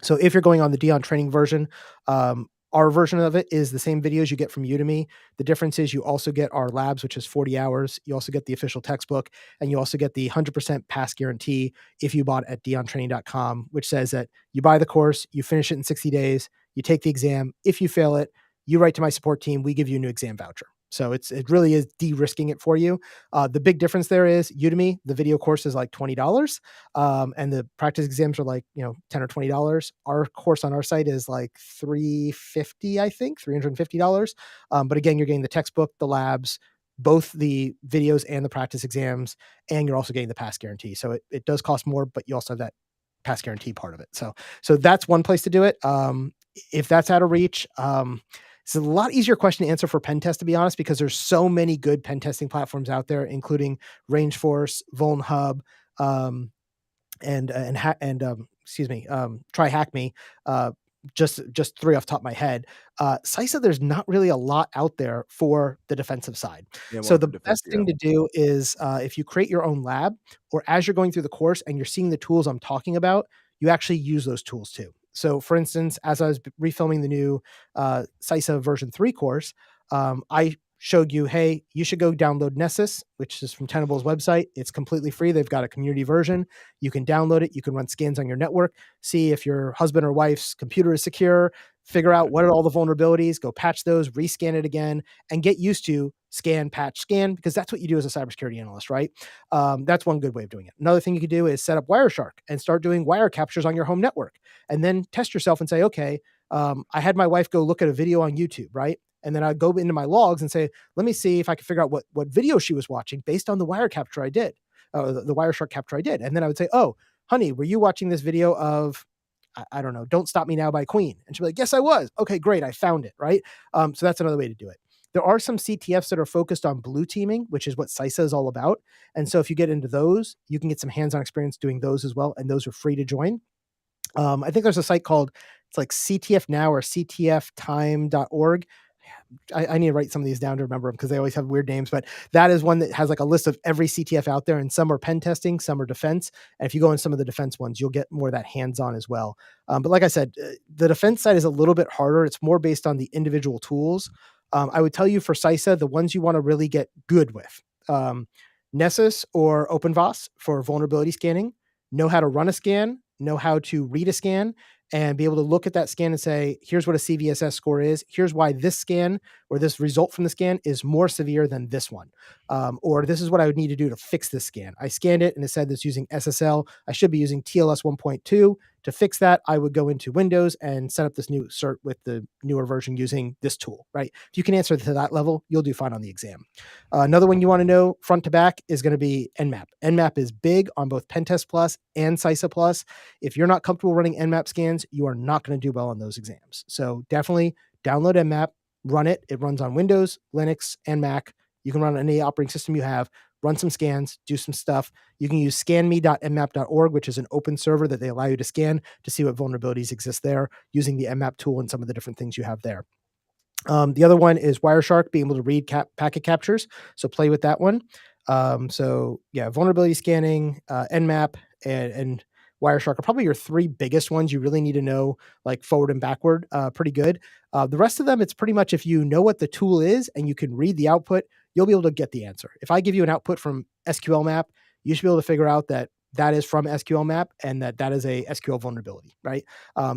So if you're going on the Dion Training version, our version of it is the same videos you get from Udemy. The difference is you also get our labs, which is 40 hours. You also get the official textbook, and you also get the 100% pass guarantee if you bought at diontraining.com, which says that you buy the course, you finish it in 60 days, you take the exam. If you fail it, you write to my support team, we give you a new exam voucher. So it really is de-risking it for you. The big difference there is Udemy, the video course is like $20. And the practice exams are like, $10 or $20. Our course on our site is like $350, I think, $350. But again, you're getting the textbook, the labs, both the videos and the practice exams, and you're also getting the pass guarantee. So it does cost more, but you also have that pass guarantee part of it. So that's one place to do it. If that's out of reach, it's a lot easier question to answer for pen test, to be honest, because there's so many good pen testing platforms out there, including Rangeforce, VulnHub, try Hack Me, just three off the top of my head. CISA, there's not really a lot out there for the defensive side. Yeah, So more the for defense, best thing to do is if you create your own lab, or as you're going through the course and you're seeing the tools I'm talking about, you actually use those tools too. So for instance, as I was refilming the new CISA version 3 course, I showed you, hey, you should go download Nessus, which is from Tenable's website. It's completely free. They've got a community version. You can download it. You can run scans on your network, see if your husband or wife's computer is secure, figure out what are all the vulnerabilities, go patch those, rescan it again, and get used to scan, patch, scan, because that's what you do as a cybersecurity analyst, right? That's one good way of doing it. Another thing you could do is set up Wireshark and start doing wire captures on your home network, and then test yourself and say, okay, I had my wife go look at a video on YouTube, right? And then I'd go into my logs and say, let me see if I can figure out what video she was watching based on the wire capture I did, the Wireshark capture I did. And then I would say, oh, honey, were you watching this video of, I don't know, Don't Stop Me Now by Queen? And she'd be like, yes, I was. Okay, great. I found it, right? So that's another way to do it. There are some CTFs that are focused on blue teaming, which is what CISA is all about. And so if you get into those, you can get some hands-on experience doing those as well. And those are free to join. I think there's a site called, it's like CTF Now or ctftime.org. I need to write some of these down to remember them because they always have weird names, but that is one that has like a list of every CTF out there, and some are pen testing, some are defense. And if you go in some of the defense ones, you'll get more of that hands-on as well. But like I said, the defense side is a little bit harder. It's more based on the individual tools. I would tell you for CISA, the ones you want to really get good with, Nessus or OpenVAS for vulnerability scanning, know how to run a scan, know how to read a scan, and be able to look at that scan and say, here's what a CVSS score is. Here's why this scan or this result from the scan is more severe than this one. Or this is what I would need to do to fix this scan. I scanned it and it said this using SSL. I should be using TLS 1.2. To fix that, I would go into Windows and set up this new cert with the newer version using this tool, right? If you can answer to that level, you'll do fine on the exam. Another one you want to know front to back is going to be Nmap. Nmap is big on both Pentest Plus and CISA Plus. If you're not comfortable running Nmap scans, you are not going to do well on those exams. So definitely download Nmap, run it. It runs on Windows, Linux, and Mac. You can run on any operating system you have, run some scans, do some stuff. You can use scanme.nmap.org, which is an open server that they allow you to scan to see what vulnerabilities exist there using the Nmap tool and some of the different things you have there. The other one is Wireshark, being able to read packet captures. So play with that one. So yeah, vulnerability scanning, Nmap, and Wireshark are probably your three biggest ones you really need to know, like forward and backward, pretty good. The rest of them, it's pretty much if you know what the tool is and you can read the output, you'll be able to get the answer. If I give you an output from SQL map, you should be able to figure out that that is from SQL map and that is a SQL vulnerability, right?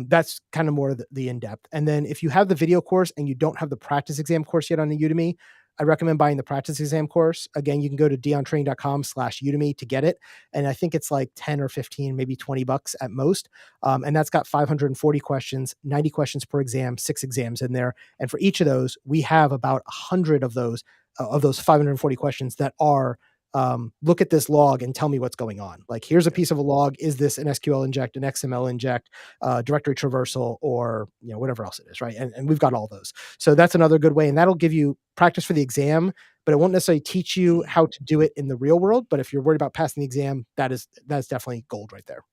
That's kind of more the in-depth. And then if you have the video course and you don't have the practice exam course yet on the Udemy, I recommend buying the practice exam course. Again, you can go to diontraining.com/Udemy to get it. And I think it's like 10 or 15, maybe $20 at most. And that's got 540 questions, 90 questions per exam, 6 exams in there. And for each of those, we have about 100 of those 540 questions that are look at this log and tell me what's going on. Like, here's a piece of a log. Is this an SQL inject, an XML inject, directory traversal, or whatever else it is, right? And we've got all those. So that's another good way, and that'll give you practice for the exam, but it won't necessarily teach you how to do it in the real world. But if you're worried about passing the exam, that's definitely gold right there.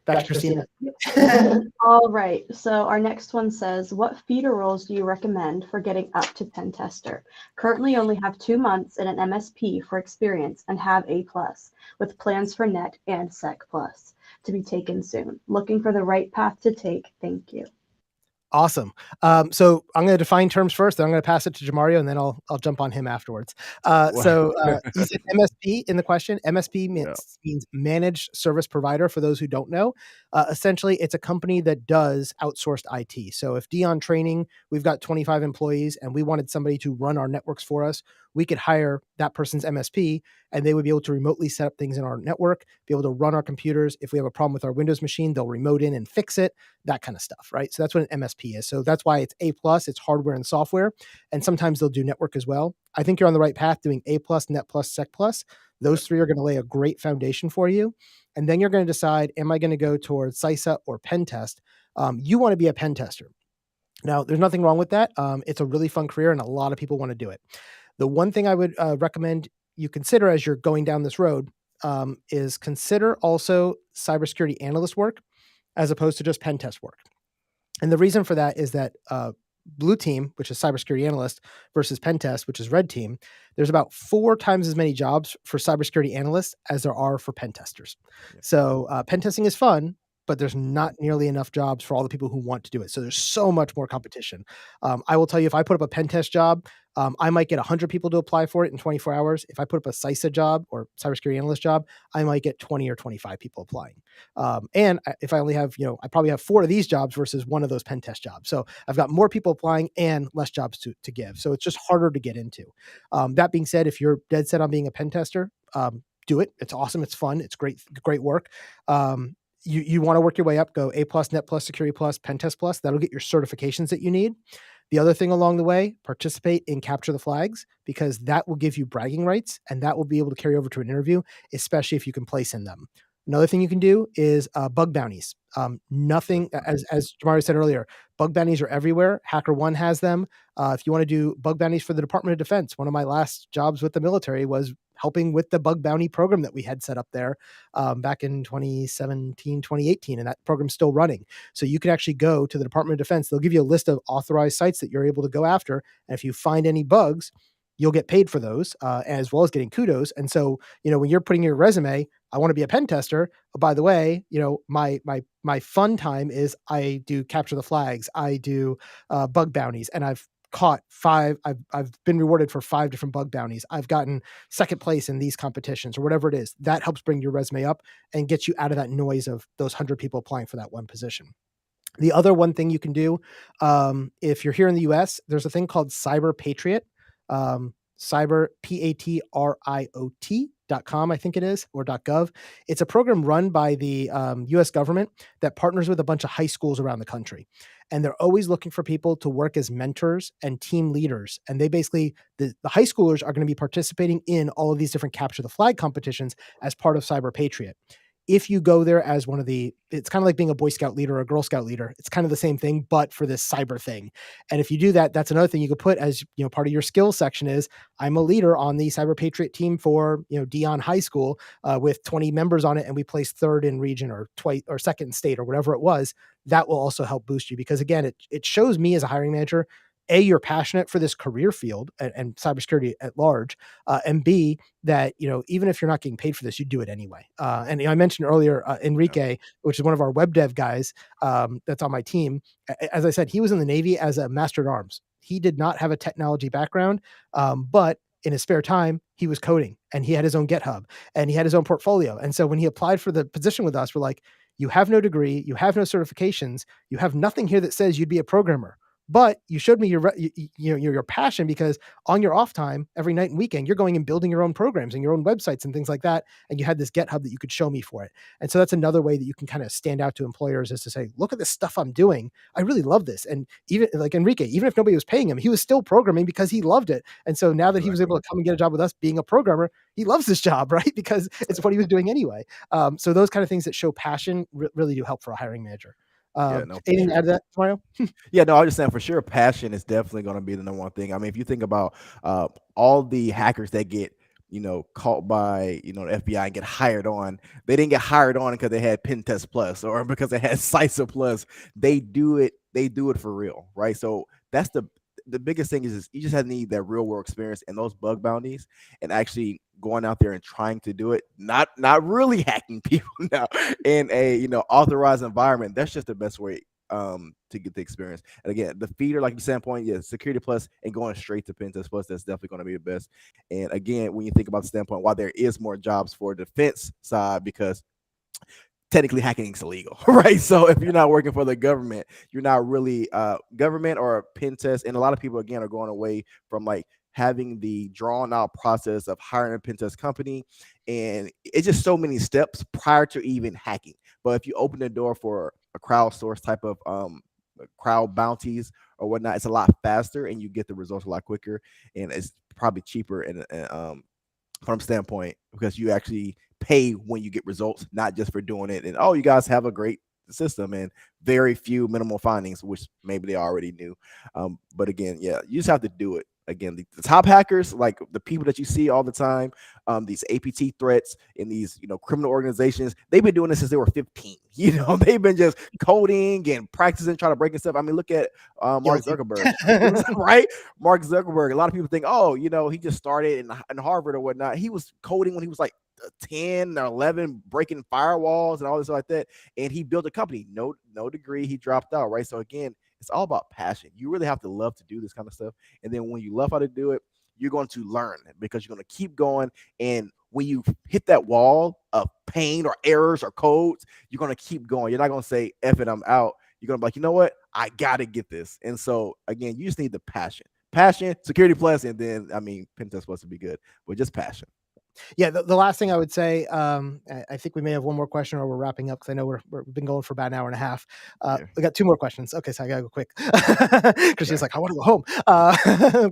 Back to Christina. All right. So our next one says, what feeder roles do you recommend for getting up to pen tester? Currently only have 2 months in an MSP for experience and have A+, with plans for Net and Sec+ to be taken soon. Looking for the right path to take. Thank you. Awesome. So I'm going to define terms first, then I'm going to pass it to Jamario, and then I'll jump on him afterwards. So you said MSP in the question. MSP means managed service provider, for those who don't know. Essentially, it's a company that does outsourced IT. So if Dion Training, we've got 25 employees, and we wanted somebody to run our networks for us, we could hire that person's MSP, and they would be able to remotely set up things in our network, be able to run our computers. If we have a problem with our Windows machine, they'll remote in and fix it, that kind of stuff, right? So that's what an MSP is. So that's why it's A+, it's hardware and software, and sometimes they'll do network as well. I think you're on the right path doing A+, Net+, Sec+. Those three are going to lay a great foundation for you. And then you're going to decide, am I going to go towards CISA or pen test? You want to be a pen tester. Now, there's nothing wrong with that. It's a really fun career, and a lot of people want to do it. The one thing I would recommend you consider as you're going down this road is consider also cybersecurity analyst work as opposed to just pen test work. And the reason for that is that blue team, which is cybersecurity analyst, versus pen test, which is red team, there's about 4 times as many jobs for cybersecurity analysts as there are for pen testers. Yeah. So pen testing is fun, but there's not nearly enough jobs for all the people who want to do it. So there's so much more competition. I will tell you, if I put up a pen test job, I might get 100 people to apply for it in 24 hours. If I put up a CISA job or cybersecurity analyst job, I might get 20 or 25 people applying. And if I only have, I probably have 4 of these jobs versus 1 of those pen test jobs. So I've got more people applying and less jobs to give. So it's just harder to get into. That being said, if you're dead set on being a pen tester, do it. It's awesome. It's fun. It's great work. You want to work your way up, go A+, Net+, Security+, Pen Test+. That'll get your certifications that you need. The other thing along the way, participate in Capture the Flags, because that will give you bragging rights, and that will be able to carry over to an interview, especially if you can place in them. Another thing you can do is bug bounties. Nothing, as Jamario said earlier, bug bounties are everywhere. HackerOne has them. If you want to do bug bounties for the Department of Defense, one of my last jobs with the military was helping with the bug bounty program that we had set up there back in 2017, 2018, and that program's still running. So you can actually go to the Department of Defense. They'll give you a list of authorized sites that you're able to go after, and if you find any bugs, you'll get paid for those, as well as getting kudos. And so, when you're putting your resume, I want to be a pen tester. Oh, by the way, my fun time is I do capture the flags, I do bug bounties, and I've caught 5. I've been rewarded for 5 different bug bounties. I've gotten second place in these competitions or whatever it is. That helps bring your resume up and get you out of that noise of those 100 people applying for that one position. The other one thing you can do, if you're here in the US, there's a thing called Cyber Patriot. Cyber patriot.com, I think it is, or .gov. It's a program run by the US government that partners with a bunch of high schools around the country. And they're always looking for people to work as mentors and team leaders. And they basically, the high schoolers are going to be participating in all of these different capture the flag competitions as part of Cyber Patriot. If you go there as one of it's kind of like being a Boy Scout leader or a Girl Scout leader. It's kind of the same thing, but for this cyber thing. And if you do that, that's another thing you could put as, part of your skills section is I'm a leader on the Cyber Patriot team for, Dion High School with 20 members on it. And we placed third in region or twice or second in state or whatever it was. That will also help boost you because again, it shows me as a hiring manager, A, you're passionate for this career field and cybersecurity at large, and B, that, even if you're not getting paid for this, you do it anyway. And I mentioned earlier, Enrique, which is one of our web dev guys that's on my team. As I said, he was in the Navy as a master at arms. He did not have a technology background, but in his spare time, he was coding and he had his own GitHub and he had his own portfolio. And so when he applied for the position with us, we're like, you have no degree, you have no certifications, you have nothing here that says you'd be a programmer. But you showed me your passion because on your off time, every night and weekend, you're going and building your own programs and your own websites and things like that. And you had this GitHub that you could show me for it. And so that's another way that you can kind of stand out to employers is to say, look at this stuff I'm doing. I really love this. And even like Enrique, even if nobody was paying him, he was still programming because he loved it. And so now that he was able to come and get a job with us being a programmer, he loves this job, right? Because it's what he was doing anyway. So those kind of things that show passion really do help for a hiring manager. Anything to add to that, Mario? Yeah, no, I was just saying for sure, passion is definitely going to be the number one thing. I mean, if you think about all the hackers that get, caught by, the FBI and get hired on, they didn't get hired on because they had Pen Test Plus or because they had CISA Plus. They do it for real, right? So that's the biggest thing is you just have to need that real world experience and those bug bounties and actually going out there and trying to do it, not really hacking people now in a authorized environment. That's just the best way to get the experience. And again, the feeder, like the standpoint, yeah, Security Plus and going straight to Pen Test Plus, that's definitely going to be the best. And again, when you think about the standpoint, why there is more jobs for defense side, because technically hacking is illegal, right? So if you're not working for the government, you're not really government or pen test. And a lot of people again are going away from like having the drawn out process of hiring a pen test company, and it's just so many steps prior to even hacking. But if you open the door for a crowdsource type of crowd bounties or whatnot, it's a lot faster and you get the results a lot quicker, and it's probably cheaper and from standpoint because you actually pay when you get results, not just for doing it. And you guys have a great system and very few minimal findings, which maybe they already knew. But again, yeah, you just have to do it. Again, the top hackers, like the people that you see all the time, these APT threats in these, criminal organizations, they've been doing this since they were 15. They've been just coding and practicing, trying to break stuff. I mean, look at Mark Zuckerberg, right? Mark Zuckerberg. A lot of people think, he just started in Harvard or whatnot. He was coding when he was like 10 or 11, breaking firewalls and all this like that. And he built a company, no degree. He dropped out, right? So again, it's all about passion. You really have to love to do this kind of stuff. And then when you love how to do it, you're going to learn because you're going to keep going. And when you hit that wall of pain or errors or codes, you're going to keep going. You're not going to say, F it, I'm out. You're going to be like, you know what? I got to get this. And so again, you just need the passion, Security Plus, and then, Pen Test Plus would be good, but just passion. Yeah, the last thing I would say, I think we may have one more question or we're wrapping up because I know we've been going for about an hour and a half. We got 2 more questions. Okay, so I gotta go quick because she's like, I want to go home.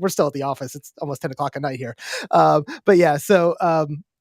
We're still at the office. It's almost 10 o'clock at night here. But yeah, so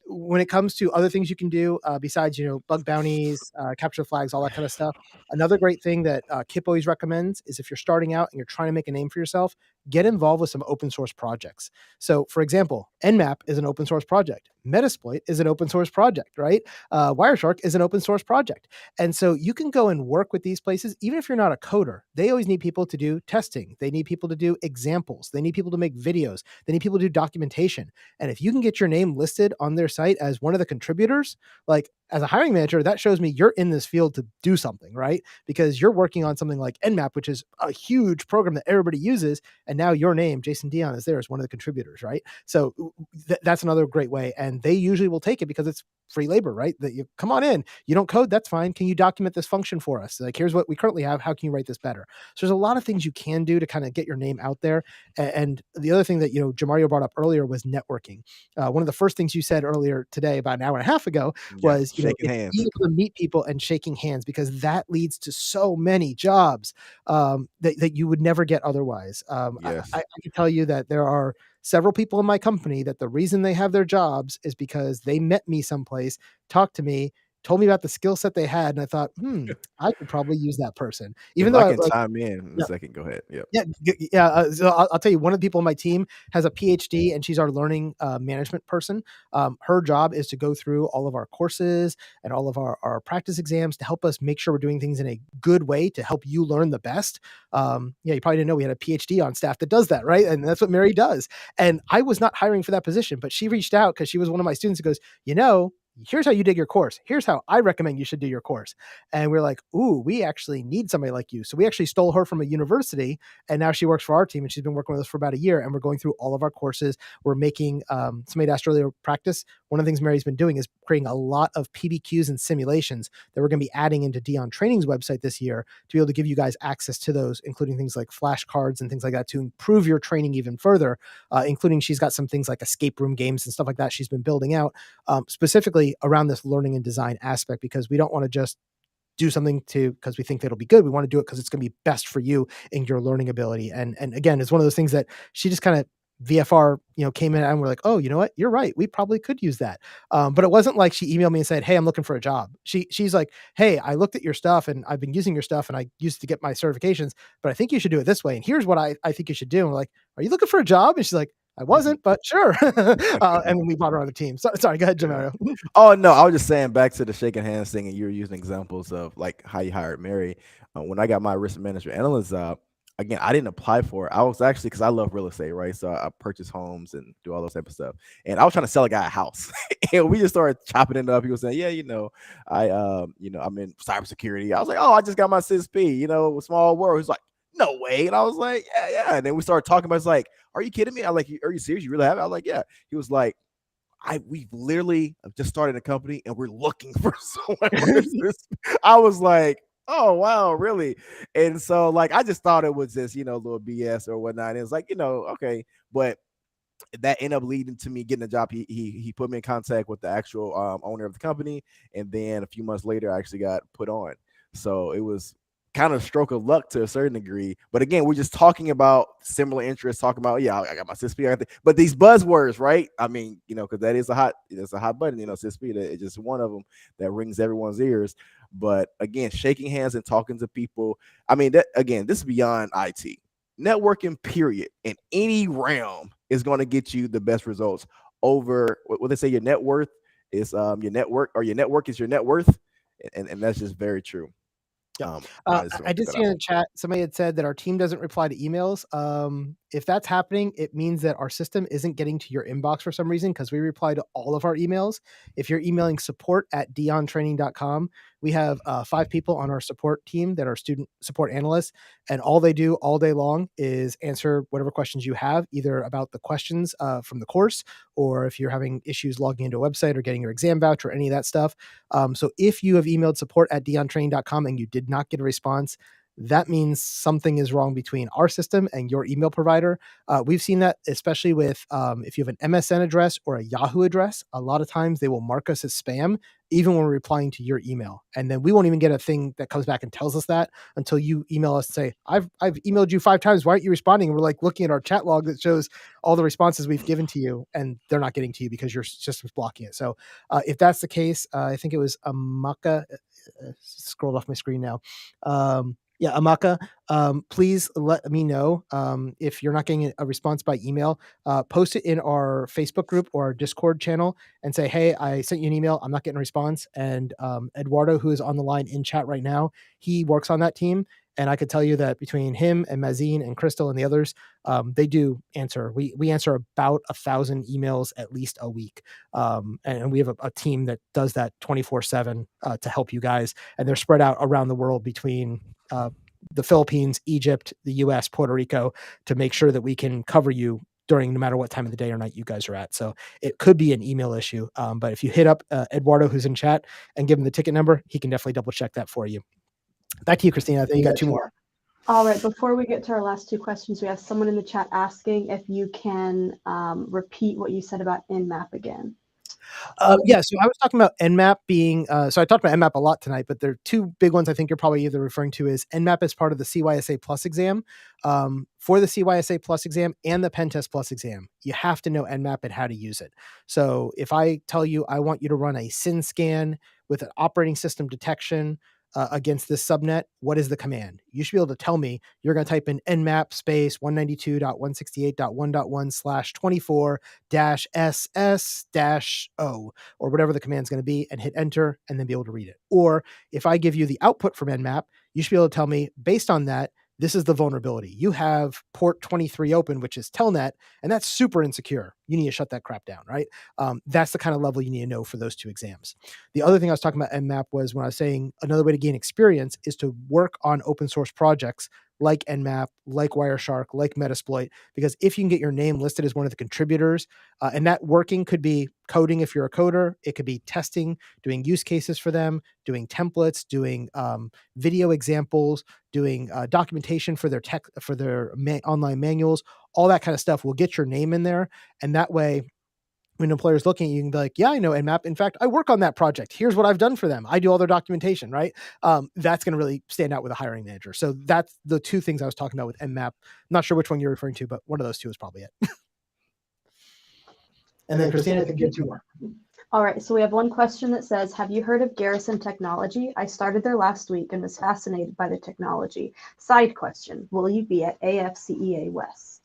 when it comes to other things you can do besides, bug bounties, capture flags, all that kind of stuff, another great thing that Kip always recommends is if you're starting out and you're trying to make a name for yourself, get involved with some open source projects. So, for example, Nmap is an open source project. Metasploit is an open source project, right? Wireshark is an open source project. And so you can go and work with these places, even if you're not a coder. They always need people to do testing. They need people to do examples. They need people to make videos. They need people to do documentation. And if you can get your name listed on their site as one of the contributors, like as a hiring manager, that shows me you're in this field to do something, right? Because you're working on something like Nmap, which is a huge program that everybody uses. And now your name, Jason Dion, is there as one of the contributors, right? So that's another great way. And they usually will take it because it's free labor, right? That you come on in, you don't code, that's fine. Can you document this function for us? Like, here's what we currently have. How can you write this better? So there's a lot of things you can do to kind of get your name out there. And the other thing that, Jamario brought up earlier was networking. One of the first things you said earlier today, about an hour and a half ago, Yeah, was, shaking it's hands. being able to meet people and shaking hands, because that leads to so many jobs that you would never get otherwise. Yes. I can tell you that there are several people in my company that the reason they have their jobs is because they met me someplace, talked to me, told me about the skill set they had, and I thought, I could probably use that person. If Even though I I can like, chime in a yeah, second, go ahead. Yep. yeah. So I'll tell you, one of the people on my team has a PhD, and she's our learning management person. Her job is to go through all of our courses and all of our practice exams to help us make sure we're doing things in a good way to help you learn the best. You probably didn't know we had a PhD on staff that does that, right? And that's what Mary does. And I was not hiring for that position, but she reached out because she was one of my students who goes, here's how you dig your course. Here's how I recommend you should do your course. And we're like, ooh, we actually need somebody like you. So we actually stole her from a university, and now she works for our team, and she's been working with us for about a year, and we're going through all of our courses. We're making, somebody asked earlier, practice. One of the things Mary's been doing is creating a lot of PBQs and simulations that we're going to be adding into Dion Training's website this year to be able to give you guys access to those, including things like flashcards and things like that to improve your training even further, including she's got some things like escape room games and stuff like that she's been building out, specifically around this learning and design aspect, because we don't want to just do something because we think that it'll be good. We want to do it because it's going to be best for you in your learning ability. And again, it's one of those things that she just kind of VFR, came in, and we're like, oh, you know what? You're right. We probably could use that. But it wasn't like she emailed me and said, hey, I'm looking for a job. She's like, hey, I looked at your stuff and I've been using your stuff and I used to get my certifications, but I think you should do it this way. And here's what I think you should do. And we're like, are you looking for a job? And she's like, I wasn't, but sure. And then we brought her on the team. So, sorry, go ahead, Yeah. Jamario. Oh no, I was just saying back to the shaking hands thing, and you were using examples of like how you hired Mary. When I got my risk management analyst job, again, I didn't apply for it. I was actually because I love real estate, right? So I purchase homes and do all those type of stuff. And I was trying to sell a guy a house, and we just started chopping it up. He was saying, "Yeah, I'm in cybersecurity." I was like, "Oh, I just got my CSP, small world." He's like, "No way," and I was like, "Yeah, yeah." And then we started talking about. It's like, "Are you kidding me?" I'm like, "Are you serious? You really have it?" I was like, "Yeah." He was like, we literally have just started a company and we're looking for someone with this. I was like, oh wow, really? And so like I just thought it was just, a little BS or whatnot. And it was like, okay. But that ended up leading to me getting a job. He put me in contact with the actual owner of the company, and then a few months later, I actually got put on. So it was kind of stroke of luck to a certain degree. But again, we're just talking about similar interests, talking about I got my CSP, but these buzzwords, right? I mean, because that's a hot button, CSP. That it's just one of them that rings everyone's ears. But again, shaking hands and talking to people. I mean, that again, this is beyond IT. Networking, period, in any realm is going to get you the best results over what they say your net worth is your network, or your network is your net worth. And that's just very true. Yep. I just I want to did put that see out in there. the chat, somebody had said that our team doesn't reply to emails. If that's happening, it means that our system isn't getting to your inbox for some reason, because we reply to all of our emails. If you're emailing support@diontraining.com, we have 5 people on our support team that are student support analysts, and all they do all day long is answer whatever questions you have, either about the questions from the course, or if you're having issues logging into a website or getting your exam voucher or any of that stuff. So if you have emailed support@diontraining.com and you did not get a response, that means something is wrong between our system and your email provider. We've seen that, especially with if you have an MSN address or a Yahoo address. A lot of times they will mark us as spam, even when we're replying to your email. And then we won't even get a thing that comes back and tells us that until you email us and say, I've emailed you 5 times. Why aren't you responding? And we're like looking at our chat log that shows all the responses we've given to you, and they're not getting to you because your system's blocking it. So if that's the case, I think it was Amaka, scrolled off my screen now. Yeah, Amaka, please let me know if you're not getting a response by email. Post it in our Facebook group or our Discord channel and say, "Hey, I sent you an email. I'm not getting a response." And Eduardo, who is on the line in chat right now, he works on that team. And I could tell you that between him and Mazine and Crystal and the others, they do answer. We answer about 1,000 emails at least a week, and we have a team that does that 24/7 to help you guys. And they're spread out around the world between the Philippines, Egypt, the US, Puerto Rico, to make sure that we can cover you during no matter what time of the day or night you guys are at. So it could be an email issue. But if you hit up Eduardo, who's in chat, and give him the ticket number, he can definitely double check that for you. Back to you, Christina. I think you got two more. All right, before we get to our last two questions, we have someone in the chat asking if you can repeat what you said about Nmap again. Yeah, so I was talking about Nmap being, so I talked about Nmap a lot tonight, but there are two big ones I think you're probably either referring to is Nmap as part of the CYSA Plus exam. For the CYSA Plus exam and the Pen Test Plus exam, you have to know Nmap and how to use it. So if I tell you I want you to run a SYN scan with an operating system detection against this subnet, what is the command? You should be able to tell me. You're going to type in nmap space 192.168.1.1/24-SS-O or whatever the command's going to be and hit enter and then be able to read it. Or if I give you the output from nmap, you should be able to tell me based on that, this is the vulnerability. You have port 23 open, which is telnet, and that's super insecure. You need to shut that crap down, right? That's the kind of level you need to know for those two exams. The other thing I was talking about Nmap was when I was saying another way to gain experience is to work on open source projects like Nmap, like Wireshark, like Metasploit, because if you can get your name listed as one of the contributors, and that working could be coding if you're a coder, it could be testing, doing use cases for them, doing templates, doing video examples, doing documentation for their tech, for their online manuals, all that kind of stuff will get your name in there. And that way, when an employer is looking, you can be like, yeah, I know Nmap. In fact, I work on that project. Here's what I've done for them. I do all their documentation, right? That's going to really stand out with a hiring manager. So that's the two things I was talking about with Nmap. Not sure which one you're referring to, but one of those two is probably it. And then Christina, I think you have two more. All right, so we have one question that says, have you heard of Garrison Technology? I started there last week and was fascinated by the technology. Side question, will you be at AFCEA West?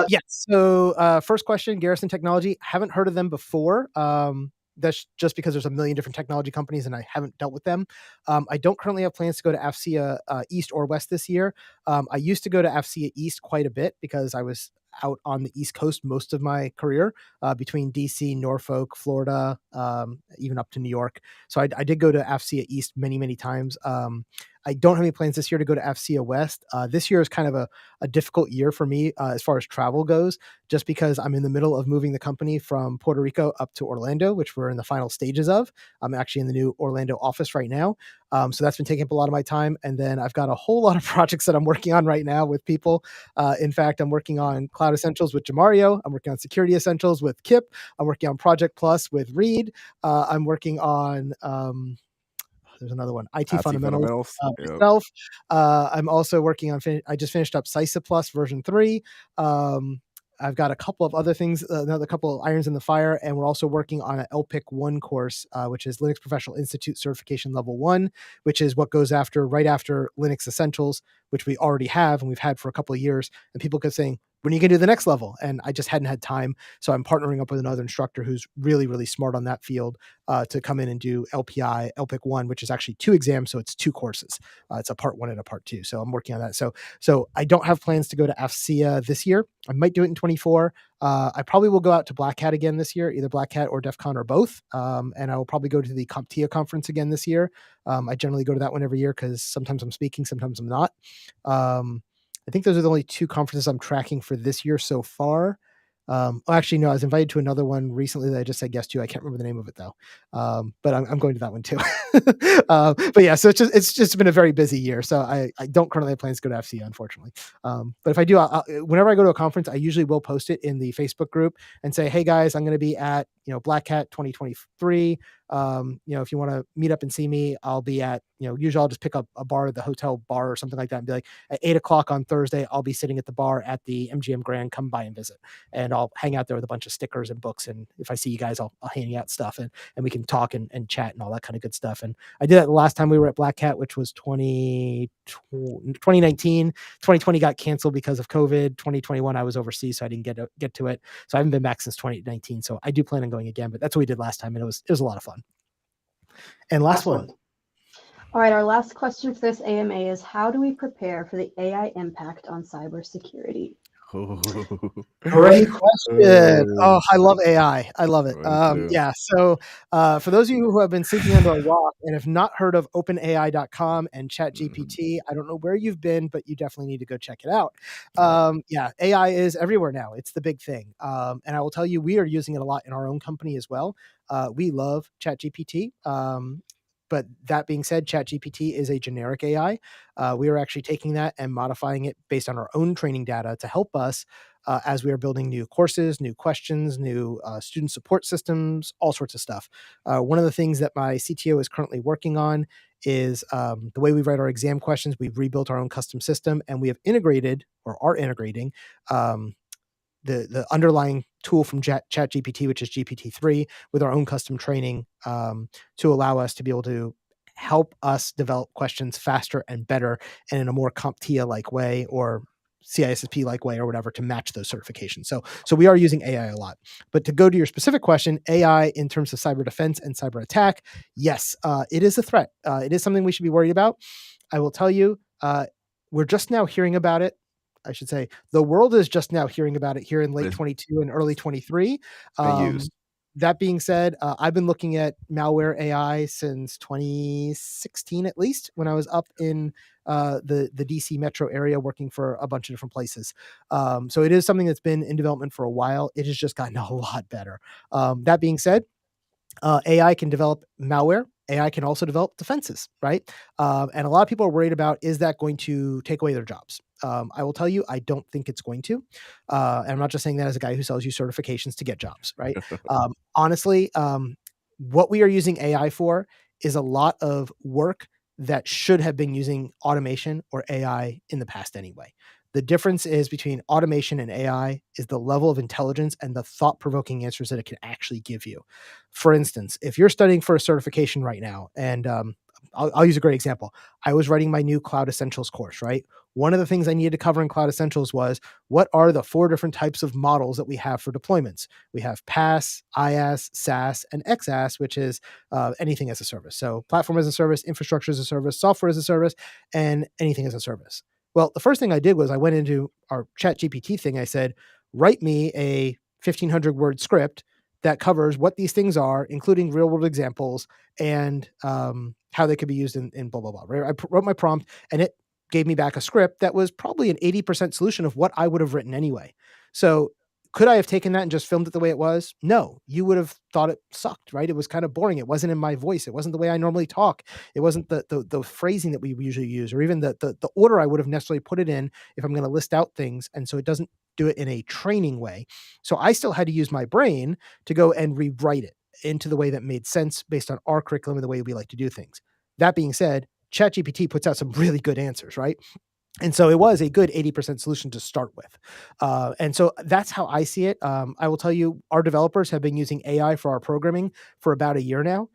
Yes. So first question, Garrison Technology. Haven't heard of them before. That's just because there's a million different technology companies and I haven't dealt with them. I don't currently have plans to go to AFCEA East or West this year. I used to go to AFCEA East quite a bit because I was out on the East Coast most of my career, between DC, Norfolk, Florida, even up to New York. So I did go to AFCEA East many, many times. I don't have any plans this year to go to AFCEA West. This year is kind of a difficult year for me as far as travel goes, just because I'm in the middle of moving the company from Puerto Rico up to Orlando, which we're in the final stages of. I'm actually in the new Orlando office right now. So that's been taking up a lot of my time. And then I've got a whole lot of projects that I'm working on right now with people. In fact, I'm working on Cloud Essentials with Jamario. I'm working on Security Essentials with Kip. I'm working on Project Plus with Reed. I'm working on... there's another one, IT Fundamentals myself. I'm also working on, I just finished up CISA Plus version 3. I've got a couple of other things, another couple of irons in the fire, and we're also working on an LPIC 1 course, which is Linux Professional Institute Certification Level 1, which is what goes right after Linux Essentials, which we already have and we've had for a couple of years. And people kept saying, when are you going to do the next level? And I just hadn't had time. So I'm partnering up with another instructor who's really, really smart on that field to come in and do LPIC 1, which is actually 2 exams. So it's 2 courses. It's a part 1 and a part 2. So I'm working on that. So I don't have plans to go to AFCEA this year. I might do it in 24. I probably will go out to Black Hat again this year, either Black Hat or DEF CON or both. And I will probably go to the CompTIA conference again this year. I generally go to that one every year because sometimes I'm speaking, sometimes I'm not. I think those are the only 2 conferences I'm tracking for this year so far. Actually, no, I was invited to another one recently that I just said yes to. I can't remember the name of it though. But I'm going to that one too. But yeah, so it's just been a very busy year. So I don't currently have plans to go to FCA, unfortunately. But if I do, whenever I go to a conference, I usually will post it in the Facebook group and say, hey guys, I'm going to be at, Black Hat 2023. If you want to meet up and see me, I'll be at, usually I'll just pick up a bar at the hotel bar or something like that and be like, at 8 o'clock on Thursday, I'll be sitting at the bar at the MGM Grand. Come by and visit. And I'll hang out there with a bunch of stickers and books. And if I see you guys, I'll hand you out stuff and we can talk and chat and all that kind of good stuff. And I did that the last time we were at Black Cat, which was 2019. 2020 got canceled because of COVID. 2021, I was overseas, so I didn't get to it. So I haven't been back since 2019. So I do plan on going again, but that's what we did last time. And it was a lot of fun. And last one. All right, our last question for this AMA is, how do we prepare for the AI impact on cybersecurity? Great question. Oh, I love AI. I love it. Me too. Yeah. So for those of you who have been sleeping under a rock and have not heard of openai.com and ChatGPT, I don't know where you've been, but you definitely need to go check it out. Yeah, AI is everywhere now. It's the big thing. And I will tell you, we are using it a lot in our own company as well. We love ChatGPT. But that being said, ChatGPT is a generic AI. We are actually taking that and modifying it based on our own training data to help us as we are building new courses, new questions, new student support systems, all sorts of stuff. One of the things that my CTO is currently working on is the way we write our exam questions. We've rebuilt our own custom system, and we have integrated or are integrating the underlying tool from ChatGPT, which is GPT-3, with our own custom training to allow us to be able to help us develop questions faster and better and in a more CompTIA-like way or CISSP-like way or whatever to match those certifications. So we are using AI a lot. But to go to your specific question, AI in terms of cyber defense and cyber attack, yes, it is a threat. It is something we should be worried about. I will tell you, we're just now hearing about it. I should say the world is just now hearing about it here in late 22 and early 23. That being said, I've been looking at malware AI since 2016, at least, when I was up in the DC metro area working for a bunch of different places. So it is something that's been in development for a while. It has just gotten a lot better. That being said, AI can develop malware. AI can also develop defenses, right? And a lot of people are worried about, is that going to take away their jobs? I will tell you, I don't think it's going to. And I'm not just saying that as a guy who sells you certifications to get jobs, right? Honestly, what we are using AI for is a lot of work that should have been using automation or AI in the past anyway. The difference is between automation and AI is the level of intelligence and the thought-provoking answers that it can actually give you. For instance, if you're studying for a certification right now, and I'll use a great example. I was writing my new Cloud Essentials course, right? One of the things I needed to cover in Cloud Essentials was, what are the 4 different types of models that we have for deployments? We have PaaS, IaaS, SaaS, and XaaS, which is anything as a service. So platform as a service, infrastructure as a service, software as a service, and anything as a service. Well, the first thing I did was I went into our ChatGPT thing. I said, write me a 1,500 word script that covers what these things are, including real world examples and how they could be used in blah, blah, blah. Right? I wrote my prompt and it gave me back a script that was probably an 80% solution of what I would have written anyway. So could I have taken that and just filmed it the way it was? No, you would have thought it sucked, right? It was kind of boring. It wasn't in my voice. It wasn't the way I normally talk. It wasn't the phrasing that we usually use, or even the order I would have necessarily put it in if I'm going to list out things. And so it doesn't do it in a training way. So I still had to use my brain to go and rewrite it into the way that made sense based on our curriculum and the way we like to do things. That being said, ChatGPT puts out some really good answers, right? And so it was a good 80% solution to start with. And so that's how I see it. I will tell you, our developers have been using AI for our programming for about a year now.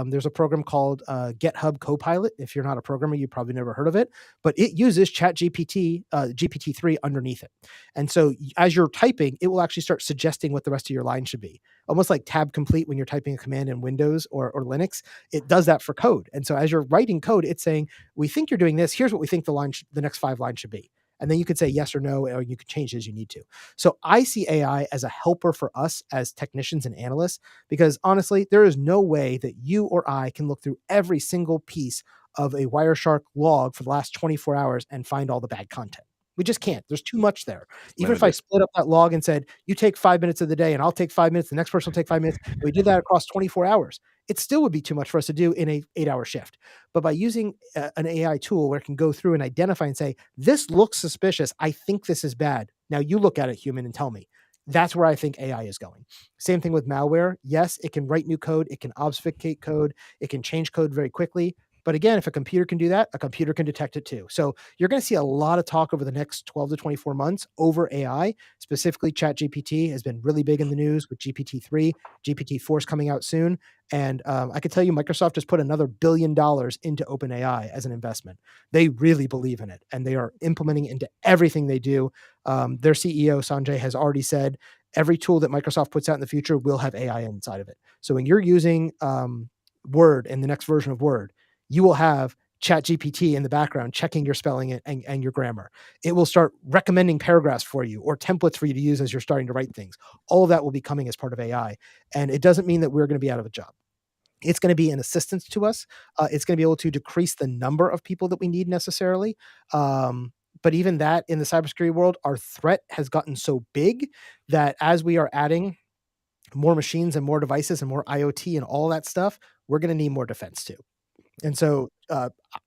There's a program called GitHub Copilot. If you're not a programmer, you probably never heard of it, but it uses ChatGPT, GPT-3 underneath it. And so as you're typing, it will actually start suggesting what the rest of your line should be. Almost like tab complete when you're typing a command in Windows or Linux, it does that for code. And so as you're writing code, it's saying, we think you're doing this. Here's what we think the next 5 lines should be. And then you could say yes or no, or you could change it as you need to. So I see AI as a helper for us as technicians and analysts, because honestly, there is no way that you or I can look through every single piece of a Wireshark log for the last 24 hours and find all the bad content. We just can't. There's too much there. Even if I split up that log and said, you take 5 minutes of the day and I'll take 5 minutes, the next person will take 5 minutes, and we did that across 24 hours, it still would be too much for us to do in a 8-hour shift. But by using an AI tool where it can go through and identify and say, this looks suspicious, I think this is bad. Now you look at it, human, and tell me. That's where I think AI is going. Same thing with malware. Yes, it can write new code, it can obfuscate code, it can change code very quickly. But again, if a computer can do that, a computer can detect it too. So you're going to see a lot of talk over the next 12 to 24 months over AI. Specifically, ChatGPT has been really big in the news with GPT-3. GPT-4 is coming out soon. And I can tell you, Microsoft just put another $1 billion into OpenAI as an investment. They really believe in it, and they are implementing it into everything they do. Their CEO, Sanjay, has already said every tool that Microsoft puts out in the future will have AI inside of it. So when you're using Word and the next version of Word, you will have ChatGPT in the background checking your spelling and your grammar. It will start recommending paragraphs for you or templates for you to use as you're starting to write things. All of that will be coming as part of AI. And it doesn't mean that we're going to be out of a job. It's going to be an assistance to us. It's going to be able to decrease the number of people that we need necessarily. But even that in the cybersecurity world, our threat has gotten so big that as we are adding more machines and more devices and more IoT and all that stuff, we're going to need more defense too. And so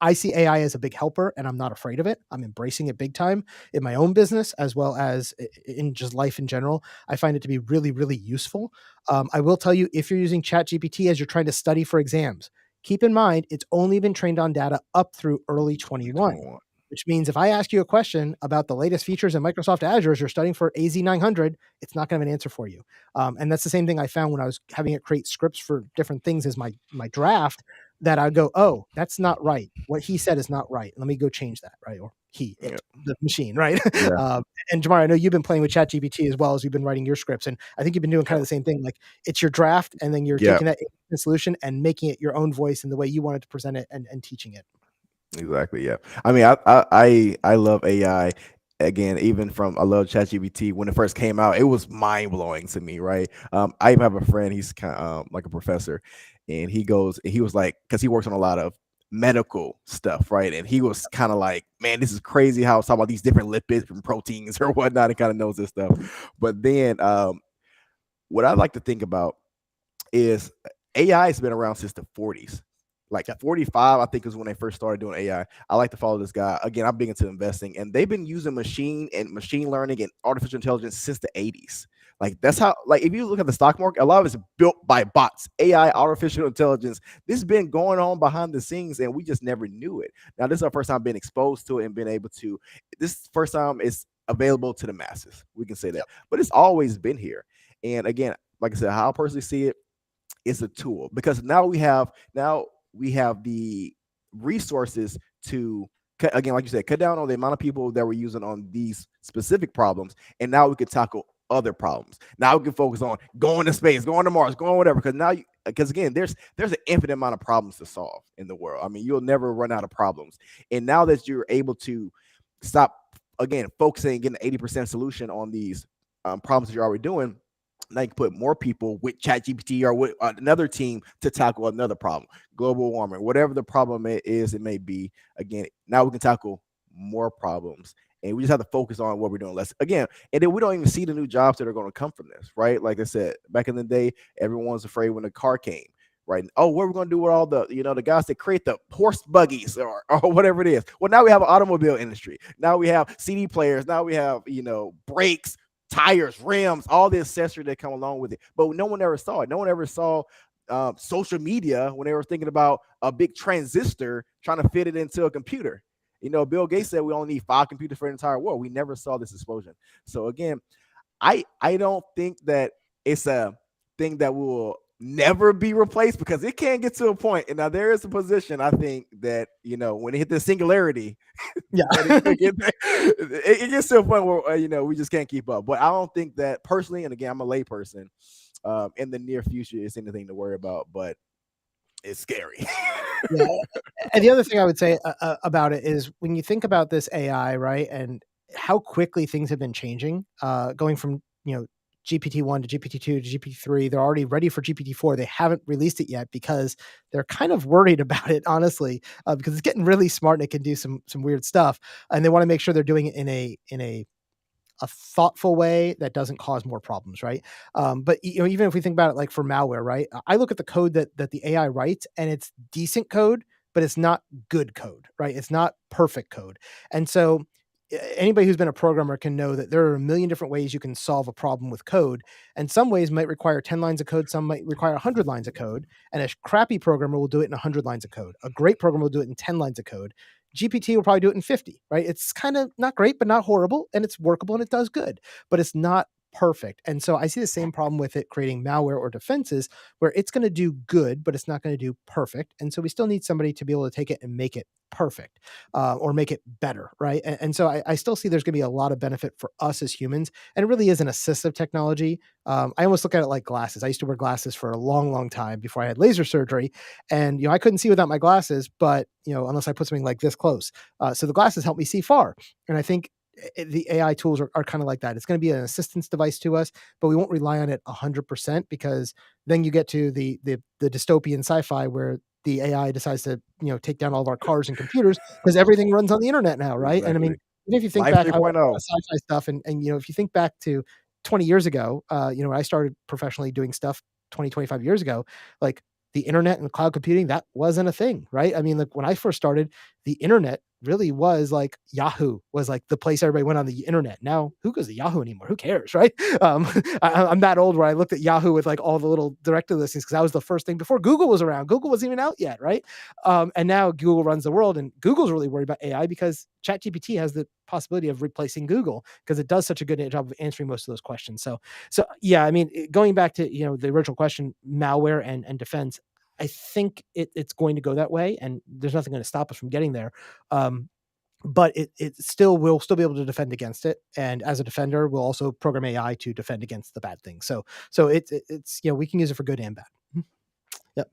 I see AI as a big helper, and I'm not afraid of it. I'm embracing it big time in my own business as well as in just life in general. I find it to be really, really useful. I will tell you, if you're using ChatGPT as you're trying to study for exams, keep in mind it's only been trained on data up through early 21, 21. which means if I ask you a question about the latest features in Microsoft Azure as you're studying for AZ900, it's not going to have an answer for you. And that's the same thing I found when I was having it create scripts for different things as my draft, that I'd go, oh, that's not right. What he said is not right. Let me go change that, right? Or Yeah. the machine, right? Yeah. And Jamar, I know you've been playing with ChatGPT as well as you've been writing your scripts. And I think you've been doing kind of the same thing. Like it's your draft, and then you're Yeah. taking that solution and making it your own voice in the way you wanted to present it and teaching it. Exactly. Yeah. I mean, I love AI. Again, even from I love ChatGPT when it first came out, it was mind blowing to me. Right. I even have a friend. He's kind of like a professor, and he was like, because he works on a lot of medical stuff, right? And he was kind of like, man, this is crazy how it's talking about these different lipids and proteins or whatnot, and kind of knows this stuff. But then, what I like to think about is AI has been around since the 40s. Like 45, I think is when they first started doing AI. I like to follow this guy. Again, I'm big into investing, and they've been using machine learning and artificial intelligence since the 80s. Like that's how, like if you look at the stock market, a lot of it's built by bots, AI, artificial intelligence. This has been going on behind the scenes, and we just never knew it. Now, this is our first time being exposed to it and being able to. This first time it's available to the masses. We can say that, but it's always been here. And again, like I said, how I personally see it, it's a tool because now we have the resources to again, like you said, cut down on the amount of people that we're using on these specific problems, and now we could tackle other problems. Now we can focus on going to space, going to Mars, going whatever. Because again, there's an infinite amount of problems to solve in the world. I mean, you'll never run out of problems. And now that you're able to stop again focusing, getting an 80% solution on these problems that you're already doing, now you can put more people with ChatGPT or with another team to tackle another problem, global warming, whatever the problem it may be. Again, now we can tackle more problems, and we just have to focus on what we're doing less. Again, and then we don't even see the new jobs that are going to come from this, right? Like I said, back in the day, everyone was afraid when the car came. Right. Oh, what are we going to do with all the, the guys that create the horse buggies or whatever it is? Well, now we have an automobile industry. Now we have CD players. Now we have, brakes, tires, rims, all the accessories that come along with it. But no one ever saw it. No one ever saw social media when they were thinking about a big transistor trying to fit it into a computer. Bill Gates said we only need 5 computers for the entire world. We never saw this explosion. So again, I don't think that it's a thing that will never be replaced because it can get to a point. And now there is a position I think that when it hit the singularity, it gets to a point where we just can't keep up. But I don't think that personally, and again, I'm a layperson. In the near future, it's anything to worry about, but it's scary. Yeah. And the other thing I would say about it is when you think about this AI, right, and how quickly things have been changing, going from GPT-1 to GPT-2 to GPT-3. They're already ready for GPT-4. They haven't released it yet because they're kind of worried about it, honestly, because it's getting really smart and it can do some weird stuff, and they want to make sure they're doing it in a thoughtful way that doesn't cause more problems, right? But even if we think about it, like for malware, right? I look at the code that the AI writes, and it's decent code, but it's not good code, right? It's not perfect code, and so anybody who's been a programmer can know that there are a million different ways you can solve a problem with code. And some ways might require 10 lines of code, some might require 100 lines of code. And a crappy programmer will do it in 100 lines of code. A great programmer will do it in 10 lines of code. GPT will probably do it in 50, right? It's kind of not great, but not horrible. And it's workable and it does good, but it's not perfect. And so I see the same problem with it creating malware or defenses where it's going to do good, but it's not going to do perfect. And so we still need somebody to be able to take it and make it perfect or make it better, right? And so I still see there's going to be a lot of benefit for us as humans, and it really is an assistive technology. I almost look at it like glasses. I used to wear glasses for a long, long time before I had laser surgery, and I couldn't see without my glasses, but unless I put something like this close. So the glasses help me see far, and I think the AI tools are kind of like that. It's going to be an assistance device to us, but we won't rely on it 100% because then you get to the dystopian sci-fi where the AI decides to take down all of our cars and computers because everything runs on the internet now, right? And I mean, Exactly. even if you think Life back, I watch a lot 3.0. of sci-fi stuff, and if you think back to 20 years ago, when I started professionally doing stuff 20, 25 years ago, like the internet and cloud computing, that wasn't a thing, right? I mean, like when I first started, the internet really was like Yahoo was like the place everybody went on the internet. Now, who goes to Yahoo anymore? Who cares, right? I'm that old where I looked at Yahoo with like all the little directory listings because that was the first thing before Google was around. Google wasn't even out yet, right? And now Google runs the world, and Google's really worried about AI because ChatGPT has the possibility of replacing Google because it does such a good job of answering most of those questions. So yeah, I mean, going back to the original question, malware and defense, I think it's going to go that way, and there's nothing going to stop us from getting there. But it still will still be able to defend against it, and as a defender, we'll also program AI to defend against the bad things. So it's we can use it for good and bad. Yep.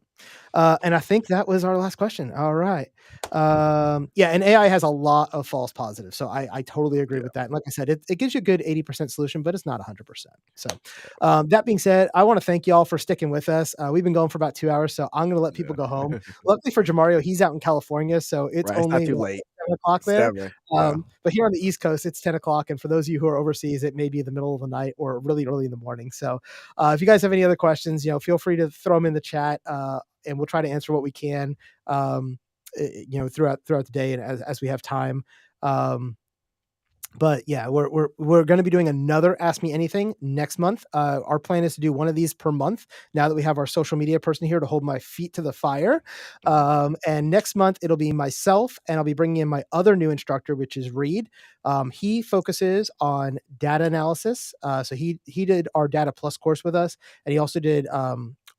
And I think that was our last question. All right. Yeah, and AI has a lot of false positives. So I totally agree Yeah. with that. And like I said, it gives you a good 80% solution, but it's not 100%. So that being said, I want to thank you all for sticking with us. We've been going for about 2 hours, so I'm going to let people go home. Luckily for Jamario, he's out in California, so it's Right. It's not only too late. 7 o'clock there. 7. Yeah. But here on the East Coast, it's 10 o'clock. And for those of you who are overseas, it may be the middle of the night or really early in the morning. So if you guys have any other questions, feel free to throw them in the chat. And we'll try to answer what we can, throughout the day and as we have time. But yeah, we're going to be doing another Ask Me Anything next month. Our plan is to do one of these per month. Now that we have our social media person here to hold my feet to the fire, and next month it'll be myself, and I'll be bringing in my other new instructor, which is Reed. He focuses on data analysis. So he did our Data Plus course with us, and he also did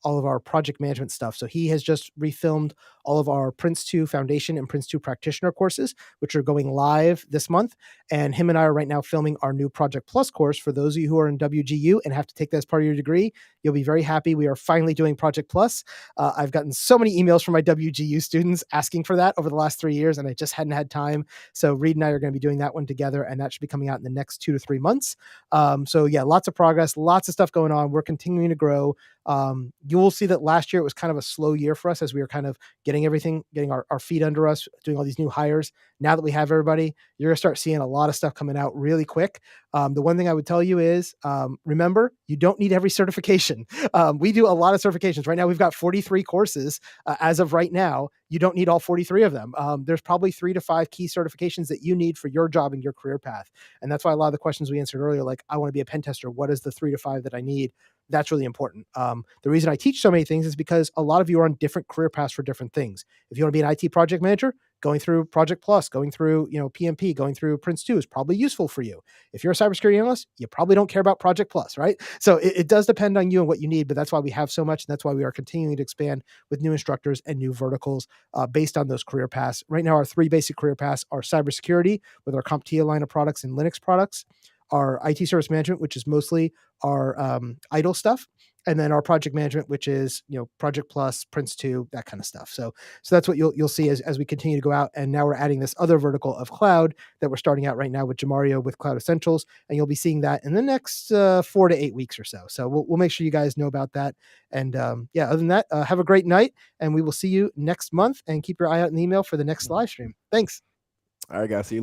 all of our project management stuff. So he has just refilmed all of our Prince 2 Foundation and Prince 2 Practitioner courses, which are going live this month. And him and I are right now filming our new Project Plus course. For those of you who are in WGU and have to take that as part of your degree, you'll be very happy. We are finally doing Project Plus. I've gotten so many emails from my WGU students asking for that over the last 3 years, and I just hadn't had time. So Reed and I are going to be doing that one together, and that should be coming out in the next 2 to 3 months. So yeah, lots of progress, lots of stuff going on. We're continuing to grow. You will see that last year it was kind of a slow year for us as we were kind of getting our feet under us, doing all these new hires. Now that we have everybody, you're going to start seeing a lot of stuff coming out really quick. The one thing I would tell you is, remember, you don't need every certification. We do a lot of certifications. Right now, we've got 43 courses as of right now. You don't need all 43 of them. There's probably 3 to 5 key certifications that you need for your job and your career path. And that's why a lot of the questions we answered earlier, like, I want to be a pen tester. What is the 3 to 5 that I need? That's really important. The reason I teach so many things is because a lot of you are on different career paths for different things. If you want to be an IT project manager, going through Project Plus, going through, PMP, going through Prince 2 is probably useful for you. If you're a cybersecurity analyst, you probably don't care about Project Plus, right? So it does depend on you and what you need, but that's why we have so much. And that's why we are continuing to expand with new instructors and new verticals based on those career paths. Right now, our 3 basic career paths are cybersecurity with our CompTIA line of products and Linux products, our IT service management, which is mostly our idle stuff, and then our project management, which is Project Plus, Prince 2, that kind of stuff. So that's what you'll see as we continue to go out. And now we're adding this other vertical of cloud that we're starting out right now with Jamario with Cloud Essentials, and you'll be seeing that in the next 4 to 8 weeks or so. So we'll make sure you guys know about that. And yeah, other than that, have a great night, and we will see you next month. And keep your eye out in the email for the next live stream. Thanks. All right, guys. See you